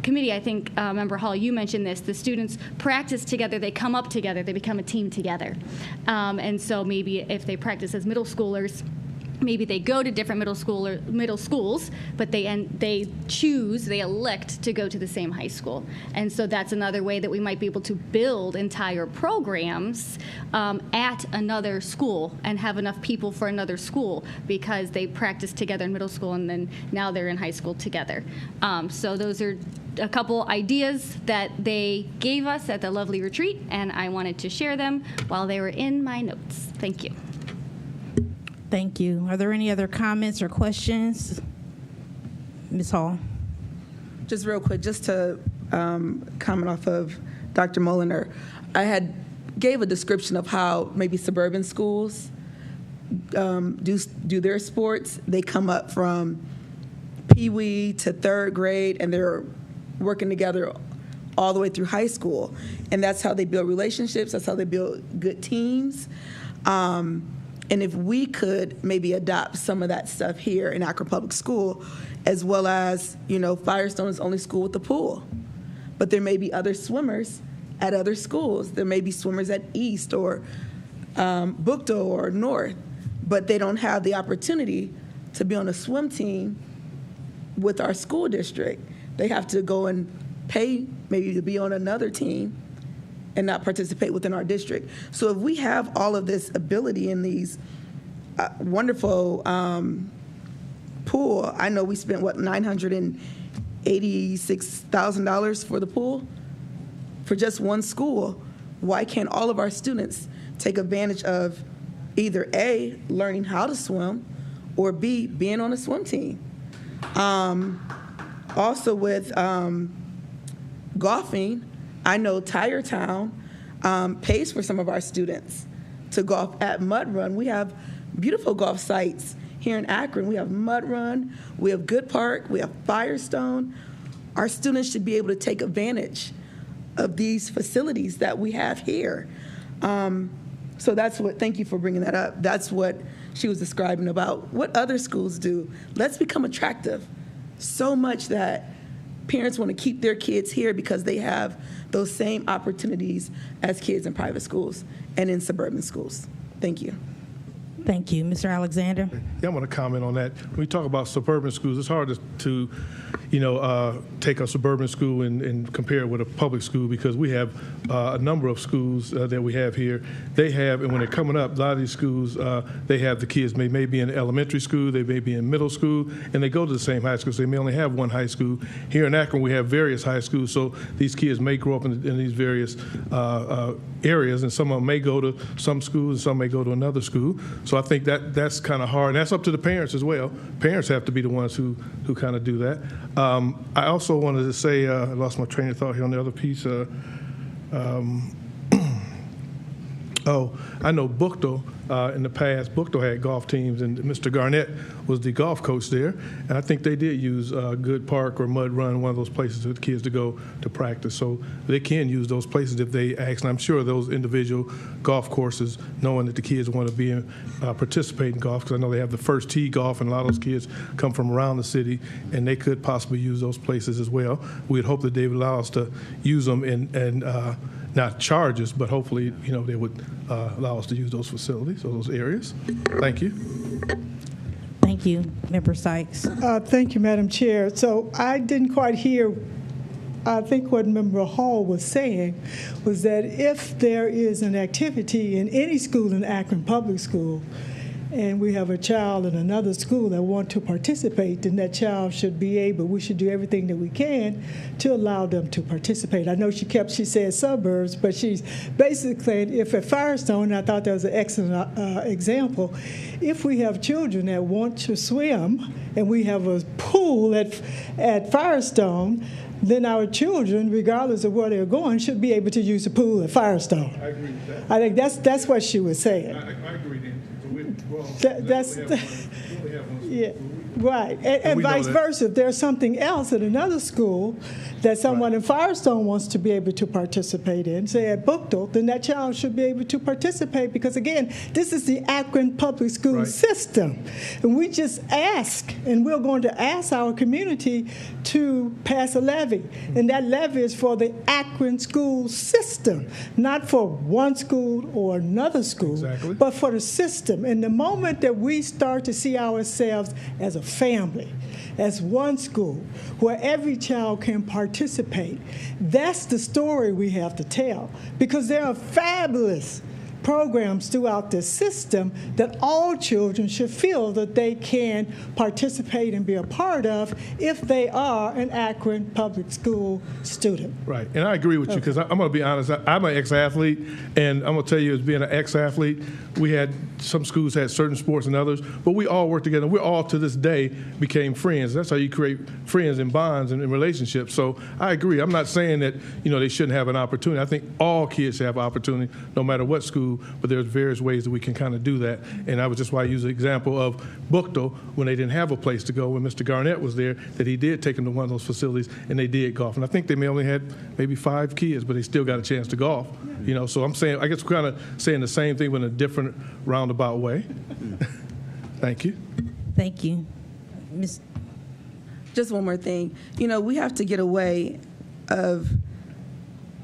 committee, I think Member Hall, you mentioned this, the students practice together, they come up together, they become a team together. And so maybe if they practice as middle schoolers, maybe they go to different middle schools, but they elect to go to the same high school. And so that's another way that we might be able to build entire programs at another school and have enough people for another school because they practiced together in middle school and then now they're in high school together. So those are a couple ideas that they gave us at the lovely retreat, and I wanted to share them while they were in my notes. Thank you. Thank you. Are there any other comments or questions? Ms. Hall. Just real quick, just to comment off of Dr. Moliner, I gave a description of how maybe suburban schools do their sports. They come up from Pee-wee to third grade, and they're working together all the way through high school. And that's how they build relationships. That's how they build good teams. And if we could maybe adopt some of that stuff here in Akron Public School, as well as, Firestone is the only school with a pool. But there may be other swimmers at other schools. There may be swimmers at East or Buchtel or North, but they don't have the opportunity to be on a swim team with our school district. They have to go and pay maybe to be on another team and not participate within our district. So if we have all of this ability in these wonderful pool, I know we spent, $986,000 for the pool for just one school. Why can't all of our students take advantage of either A, learning how to swim, or B, being on a swim team? Also with golfing, I know Tire Town pays for some of our students to golf at Mud Run. We have beautiful golf sites here in Akron. We have Mud Run, we have Good Park, we have Firestone. Our students should be able to take advantage of these facilities that we have here. So thank you for bringing that up. That's what she was describing about what other schools do. Let's become attractive so much that parents want to keep their kids here because they have those same opportunities as kids in private schools and in suburban schools. Thank you. Thank you. Mr. Alexander? Yeah, I want to comment on that. When we talk about suburban schools, it's hard to take a suburban school and compare it with a public school, because we have a number of schools that we have here. They have, and when they're coming up, a lot of these schools, they have the kids may be in elementary school, they may be in middle school, and they go to the same high school, so they may only have one high school. Here in Akron, we have various high schools, so these kids may grow up in these various areas, and some of them may go to some schools, and some may go to another school. So I think that's kind of hard, and that's up to the parents as well. Parents have to be the ones who kind of do that. I also wanted to say, I lost my train of thought here on the other piece. I know Buchtel, in the past, Buchtel had golf teams, and Mr. Garnett was the golf coach there. And I think they did use Good Park or Mud Run, one of those places for the kids to go to practice. So they can use those places if they ask. And I'm sure those individual golf courses, knowing that the kids want to be participate in golf, because I know they have the first tee golf, and a lot of those kids come from around the city, and they could possibly use those places as well. We'd hope that they would allow us to use them and not charge us, but hopefully, they would allow us to use those facilities or those areas. Thank you. Thank you. Member Sykes. Thank you, Madam Chair. So I didn't quite hear, I think what Member Hall was saying was that if there is an activity in any school in Akron Public School, and we have a child in another school that want to participate, then that child should be able, we should do everything that we can to allow them to participate. I know she said suburbs, but she's basically, if at Firestone, and I thought that was an excellent example, if we have children that want to swim and we have a pool at Firestone, then our children, regardless of where they're going, should be able to use the pool at Firestone. I agree with that. I think that's what she was saying. I agree then. Yeah, right. And vice versa. If there's something else at another school that someone in Firestone wants to be able to participate in, say at Buchtel, then that child should be able to participate, because, again, this is the Akron public school system. And we just ask, and we're going to ask our community to pass a levy. And that levy is for the Akron school system, not for one school or another school, but for the system. And the moment that we start to see ourselves as a family, as one school, where every child can participate, that's the story we have to tell, because there are fabulous programs throughout this system that all children should feel that they can participate and be a part of if they are an Akron public school student. Right, and I agree with you, because I'm going to be honest, I'm an ex-athlete, and I'm going to tell you, as being an ex-athlete, we had, some schools had certain sports and others, but we all worked together. We all, to this day, became friends. That's how you create friends and bonds and relationships. So I agree. I'm not saying that, they shouldn't have an opportunity. I think all kids should have an opportunity, no matter what school, but there's various ways that we can kind of do that. And I was just why I use the example of Buchtel, when they didn't have a place to go, when Mr. Garnett was there, that he did take them to one of those facilities, and they did golf. And I think they may only had maybe 5 kids, but they still got a chance to golf. So I'm saying, I guess we're kind of saying the same thing, but in a different roundabout way. Thank you. Thank you. Ms. Just one more thing. We have to get away of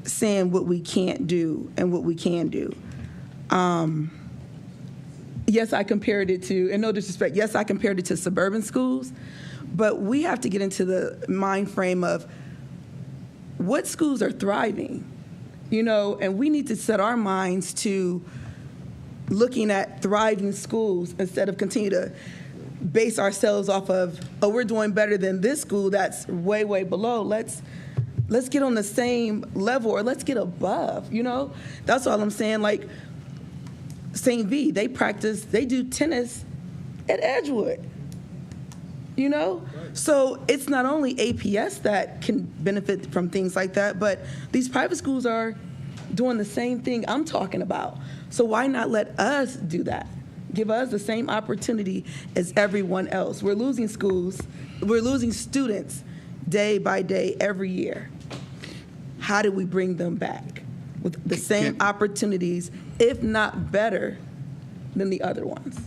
saying what we can't do and what we can do. Yes, I compared it to, and no disrespect, yes, I compared it to suburban schools, but we have to get into the mind frame of what schools are thriving, and we need to set our minds to looking at thriving schools instead of continue to base ourselves off of, we're doing better than this school that's way, way below. Let's get on the same level, or let's get above, That's all I'm saying. Like St. V, they do tennis at Edgewood, So it's not only APS that can benefit from things like that, but these private schools are doing the same thing I'm talking about. So why not let us do that? Give us the same opportunity as everyone else. We're losing schools, we're losing students day by day every year. How do we bring them back with the same opportunities, if not better, than the other ones?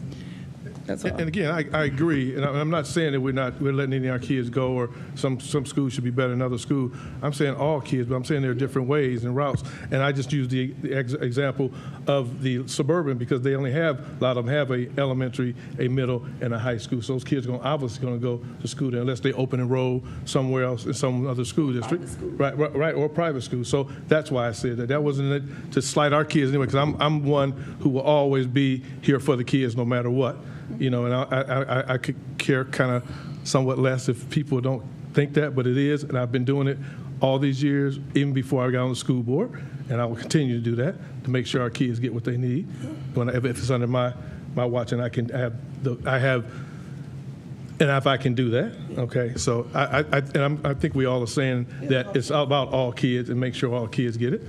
That's all. And again, I agree, and I'm not saying that we're letting any of our kids go, or some schools should be better than other schools. I'm saying all kids, but I'm saying there are different ways and routes. And I just use the example of the suburban because they only have, a lot of them have a elementary, a middle, and a high school. So those kids are obviously going to go to school there unless they open enroll somewhere else in some other school district. Right, or private school. So that's why I said that. That wasn't it to slight our kids anyway, because I'm one who will always be here for the kids no matter what. You know, and I could care kind of somewhat less if people don't think that, but it is, and I've been doing it all these years, even before I got on the school board, and I will continue to do that to make sure our kids get what they need. If it's under my watch, and I can do that, okay. So I think we all are saying that it's about all kids and make sure all kids get it.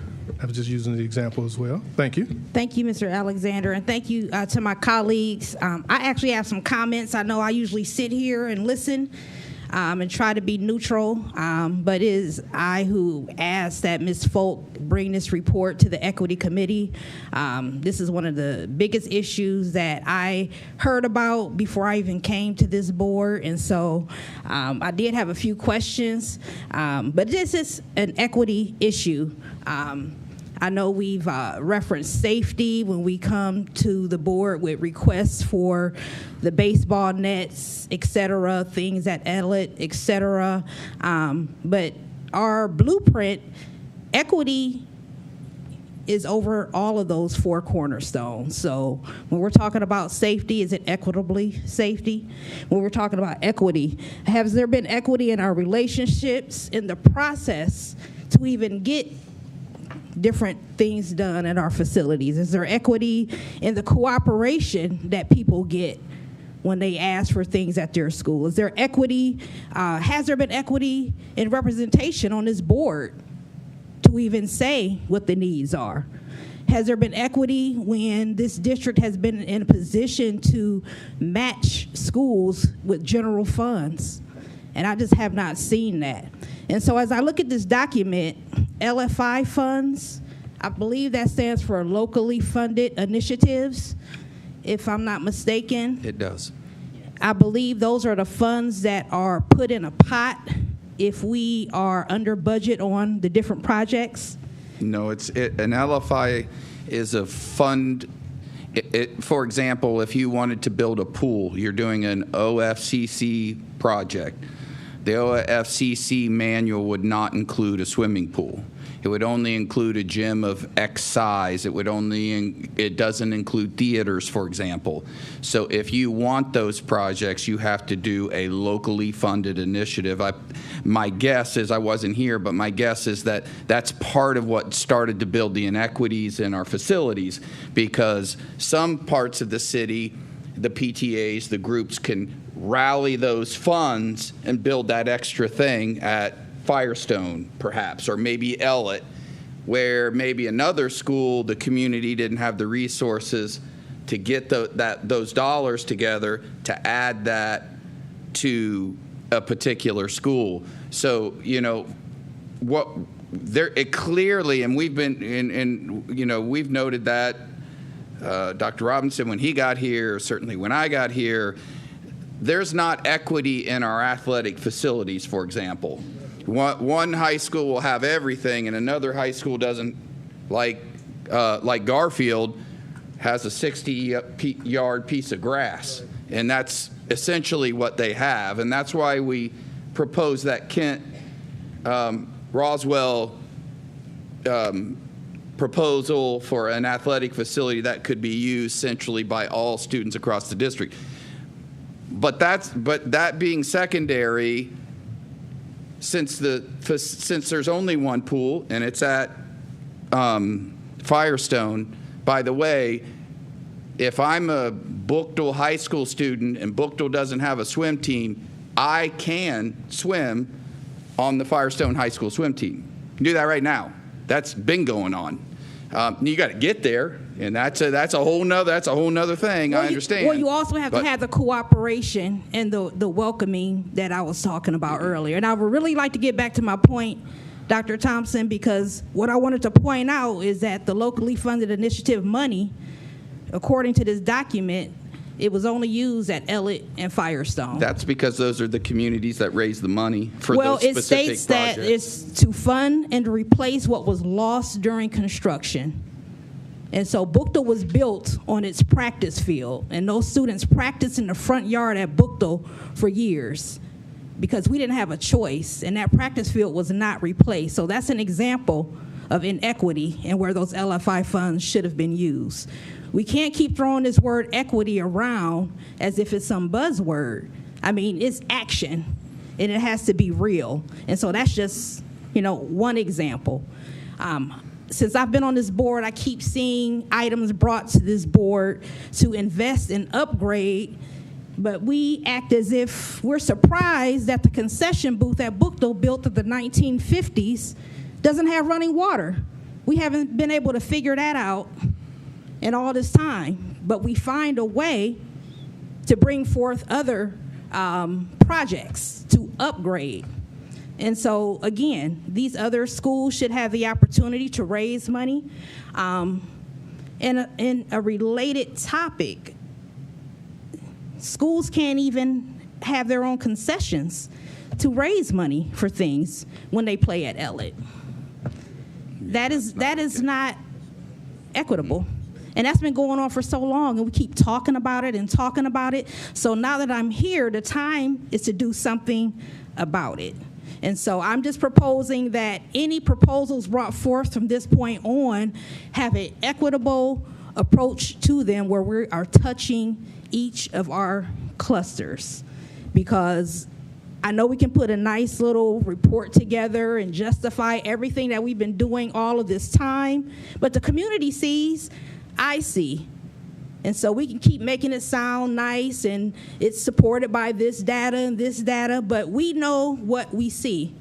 I was just using the example as well. Thank you. Thank you, Mr. Alexander, and thank you to my colleagues. I actually have some comments. I know I usually sit here and listen and try to be neutral, but it is I who asked that Ms. Folk bring this report to the Equity Committee. This is one of the biggest issues that I heard about before I even came to this board, and so I did have a few questions, but this is an equity issue. I know we've referenced safety when we come to the board with requests for the baseball nets, et cetera, things at Elliott, et cetera. But our blueprint, equity is over all of those four cornerstones. So when we're talking about safety, is it equitably safety? When we're talking about equity, has there been equity in our relationships in the process to even get different things done at our facilities? Is there equity in the cooperation that people get when they ask for things at their school? Is there equity, has there been equity in representation on this board to even say what the needs are? Has there been equity when this district has been in a position to match schools with general funds? And I just have not seen that. And so as I look at this document, LFI funds, I believe that stands for locally funded initiatives, if I'm not mistaken. It does. I believe those are the funds that are put in a pot if we are under budget on the different projects. No, an LFI is a fund. For example, if you wanted to build a pool, you're doing an OFCC project. The OFCC manual would not include a swimming pool. It would only include a gym of X size. It doesn't include theaters, for example. So if you want those projects, you have to do a locally funded initiative. My guess is, I wasn't here, but my guess is that that's part of what started to build the inequities in our facilities, because some parts of the city, the PTAs, the groups can rally those funds and build that extra thing at Firestone, perhaps, or maybe Elliott, where maybe another school, the community didn't have the resources to get those dollars together to add that to a particular school. So, you know, it clearly, and we've been, we've noted that Dr. Robinson, when he got here, certainly when I got here, there's not equity in our athletic facilities, for example. One high school will have everything, and another high school doesn't. Like Garfield has a 60-yard piece of grass, and that's essentially what they have. And that's why we propose that Kent Roswell proposal for an athletic facility that could be used centrally by all students across the district. But that being secondary, since there's only one pool and it's at Firestone. By the way, if I'm a Bookdale High School student and Bookdale doesn't have a swim team, I can swim on the Firestone High School swim team. You can do that right now. That's been going on. You got to get there, and that's a whole nother thing. Well, I understand. You also have to have the cooperation and the welcoming that I was talking about earlier. And I would really like to get back to my point, Dr. Thompson, because what I wanted to point out is that the locally funded initiative money, according to this document, It was only used at Elliott and Firestone. That's because those are the communities that raise the money for Well, those it specific states projects. that it's to fund and to replace what was lost during construction. And so Bookdale was built on its practice field, and those students practiced in the front yard at Bookdale for years because we didn't have a choice, and that practice field was not replaced. So that's an example of inequity and where those LFI funds should have been used. We can't keep throwing this word equity around as if it's some buzzword. I mean, it's action, and it has to be real. And so that's just, one example. Since I've been on this board, I keep seeing items brought to this board to invest and upgrade, but we act as if we're surprised that the concession booth at Bookdale, built in the 1950s, doesn't have running water. We haven't been able to figure that out in all this time, but we find a way to bring forth other projects to upgrade. And so, again, these other schools should have the opportunity to raise money. In a related topic, schools can't even have their own concessions to raise money for things when they play at Elliott. That is not equitable. And that's been going on for so long, and we keep talking about it and talking about it. So now that I'm here, the time is to do something about it. And so I'm just proposing that any proposals brought forth from this point on have an equitable approach to them where we are touching each of our clusters. Because I know we can put a nice little report together and justify everything that we've been doing all of this time, but the community sees, I see. And so we can keep making it sound nice and it's supported by this data, but we know what we see.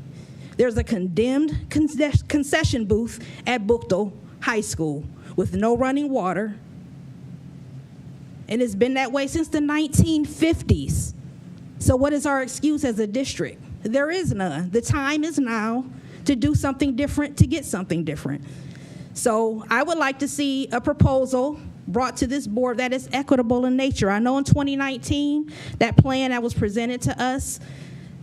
There's a condemned concession booth at Bookdale High School with no running water. And it's been that way since the 1950s. So what is our excuse as a district? There is none. The time is now to do something different, to get something different. So I would like to see a proposal brought to this board that is equitable in nature. I know in 2019, that plan that was presented to us,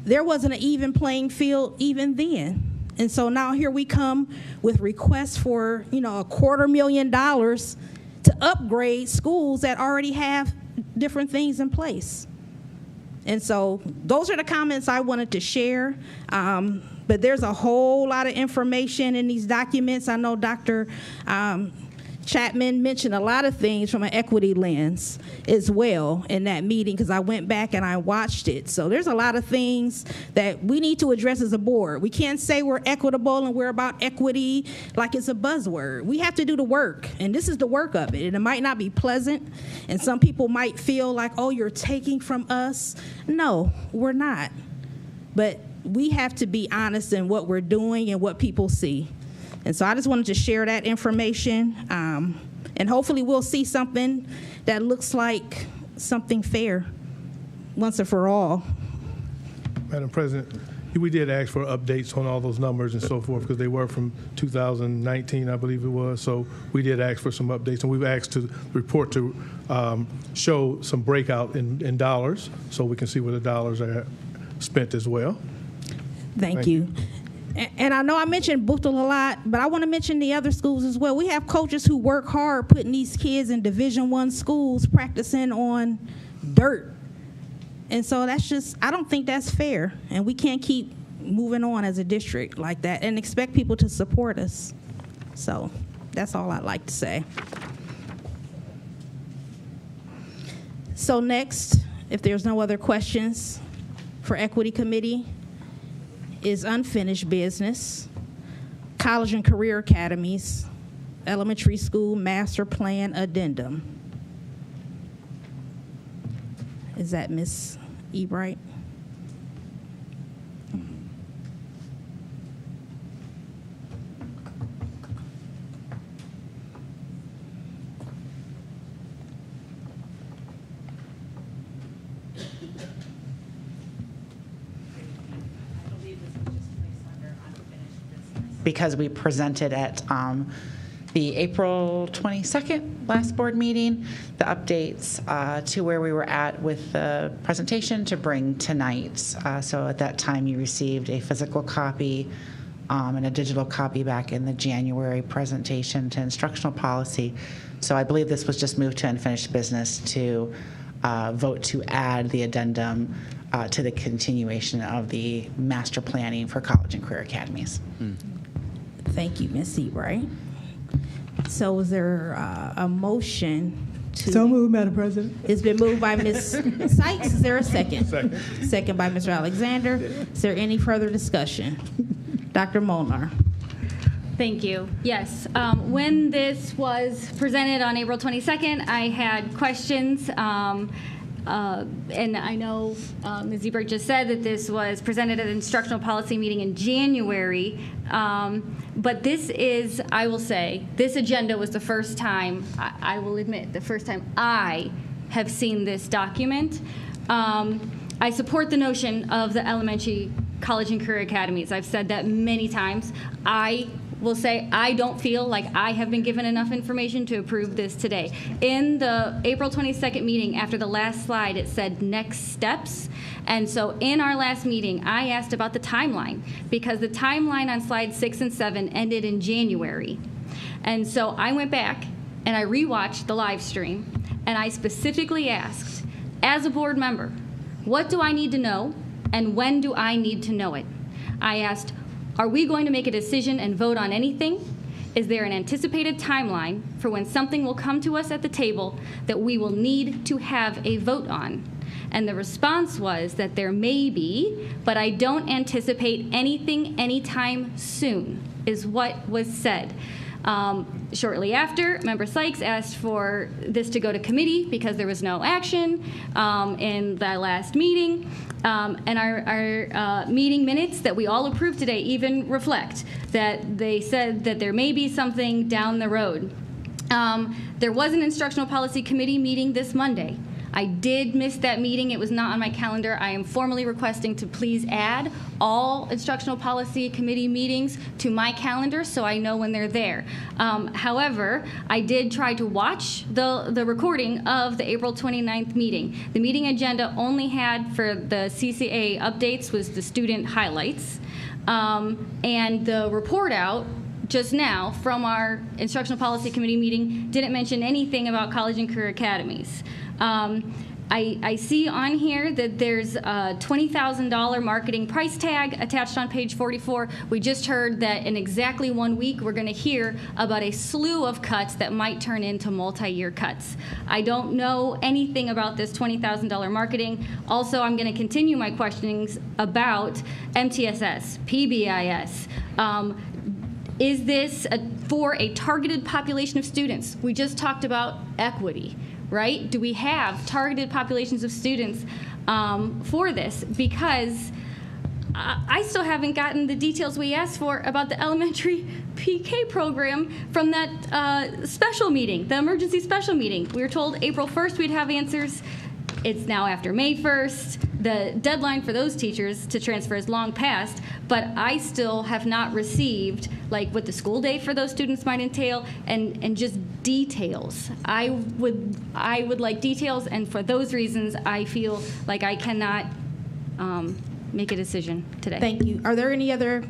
there wasn't an even playing field even then. And so now here we come with requests for, $250,000 to upgrade schools that already have different things in place. And so those are the comments I wanted to share. But there's a whole lot of information in these documents. I know Dr. Chapman mentioned a lot of things from an equity lens as well in that meeting, because I went back and I watched it. So there's a lot of things that we need to address as a board. We can't say we're equitable and we're about equity like it's a buzzword. We have to do the work, and this is the work of it. And it might not be pleasant, and some people might feel like, oh, you're taking from us. No, we're not. But we have to be honest in what we're doing and what people see. And so I just wanted to share that information, and hopefully we'll see something that looks like something fair once and for all. Madam President, we did ask for updates on all those numbers and so forth because they were from 2019, I believe it was. So we did ask for some updates, and we've asked to report to show some breakout in dollars so we can see where the dollars are spent as well. Thank you. And I know I mentioned Bookdale a lot, but I want to mention the other schools as well. We have coaches who work hard putting these kids in Division I schools practicing on dirt. And so that's just, I don't think that's fair. And we can't keep moving on as a district like that and expect people to support us. So that's all I'd like to say. So next, if there's no other questions for Equity Committee, is unfinished business, college and career academies, elementary school master plan addendum. Is that Ms. Ebright? Because we presented at the April 22nd last board meeting, the updates to where we were at with the presentation to bring tonight. So at that time, you received a physical copy and a digital copy back in the January presentation to instructional policy. So I believe this was just moved to unfinished business to vote to add the addendum to the continuation of the master planning for college and career academies. Thank you, Ms. Seabright. So is there a motion to? So moved, Madam President. It's been moved by Ms. Sykes. Is there a second? Second. Second by Mr. Alexander. Is there any further discussion? Dr. Molnar. Thank you. Yes. When this was presented on April 22nd, I had questions. And I know Ms. Ebert just said that this was presented at an instructional policy meeting in January. But this is, I will say, this agenda was the first time, I will admit, the first time I have seen this document. I support the notion of the elementary, college, and career academies. I've said that many times. I will say I don't feel like I have been given enough information to approve this today. In the April 22nd meeting, after the last slide, it said next steps. And so in our last meeting, I asked about the timeline because the timeline on slides 6 and 7 ended in January. And so I went back and I rewatched the live stream and I specifically asked, as a board member, what do I need to know and when do I need to know it? I asked, are we going to make a decision and vote on anything? Is there an anticipated timeline for when something will come to us at the table that we will need to have a vote on? And the response was that there may be, but I don't anticipate anything anytime soon, is what was said. Shortly after, Member Sykes asked for this to go to committee because there was no action in the last meeting. And our meeting minutes that we all approved today even reflect that they said that there may be something down the road. There was an instructional policy committee meeting this Monday. I did miss that meeting. It was not on my calendar. I am formally requesting to please add all instructional policy committee meetings to my calendar so I know when they're there. However, I did try to watch the recording of the April 29th meeting. The meeting agenda only had for the CCA updates was the student highlights. And the report out just now from our instructional policy committee meeting didn't mention anything about college and career academies. I see on here that there's a $20,000 marketing price tag attached on page 44. We just heard that in exactly 1 week, we're going to hear about a slew of cuts that might turn into multi-year cuts. I don't know anything about this $20,000 marketing. Also, I'm going to continue my questionings about MTSS, PBIS. Is this for a targeted population of students? We just talked about equity. Right? Do we have targeted populations of students for this? Because I still haven't gotten the details we asked for about the elementary PK program from that special meeting, the emergency special meeting. We were told April 1st we'd have answers. It's now after May 1st. The deadline for those teachers to transfer is long past, but I still have not received like what the school day for those students might entail and just details. I would like details, and for those reasons, I feel like I cannot make a decision today. Thank you. Are there any other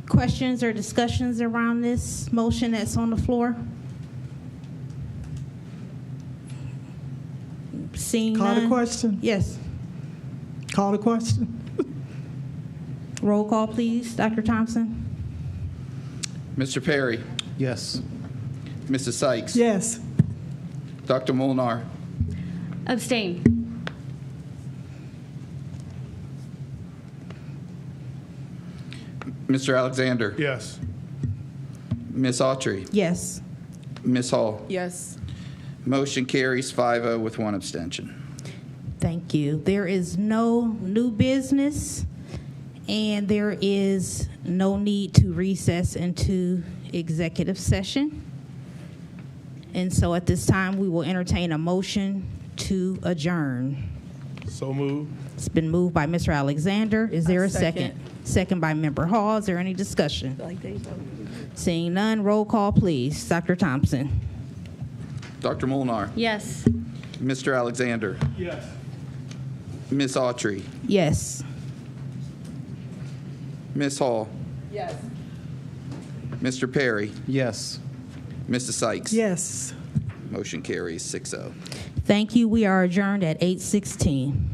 questions or discussions around this motion that's on the floor? Seeing Call none. the question. Yes. Call the question. Roll call, please. Dr. Thompson? Mr. Perry? Yes. Mrs. Sykes? Yes. Dr. Molnar? Abstain. Mr. Alexander? Yes. Ms. Autry? Yes. Ms. Hall? Yes. Motion carries 5-0 with 1 abstention. Thank you. There is no new business, and there is no need to recess into executive session. And so at this time, we will entertain a motion to adjourn. So moved. It's been moved by Mr. Alexander. Is there a second. Second by Member Hall. Is there any discussion? Seeing none, roll call, please. Dr. Thompson? Dr. Molnar, Yes. Mr. Alexander, Yes. Ms. Autry, Yes. Ms. Hall, Yes. Mr. Perry, Yes. Mrs. Sykes. Yes. Motion carries 6-0. Thank you. We are adjourned at 8:16.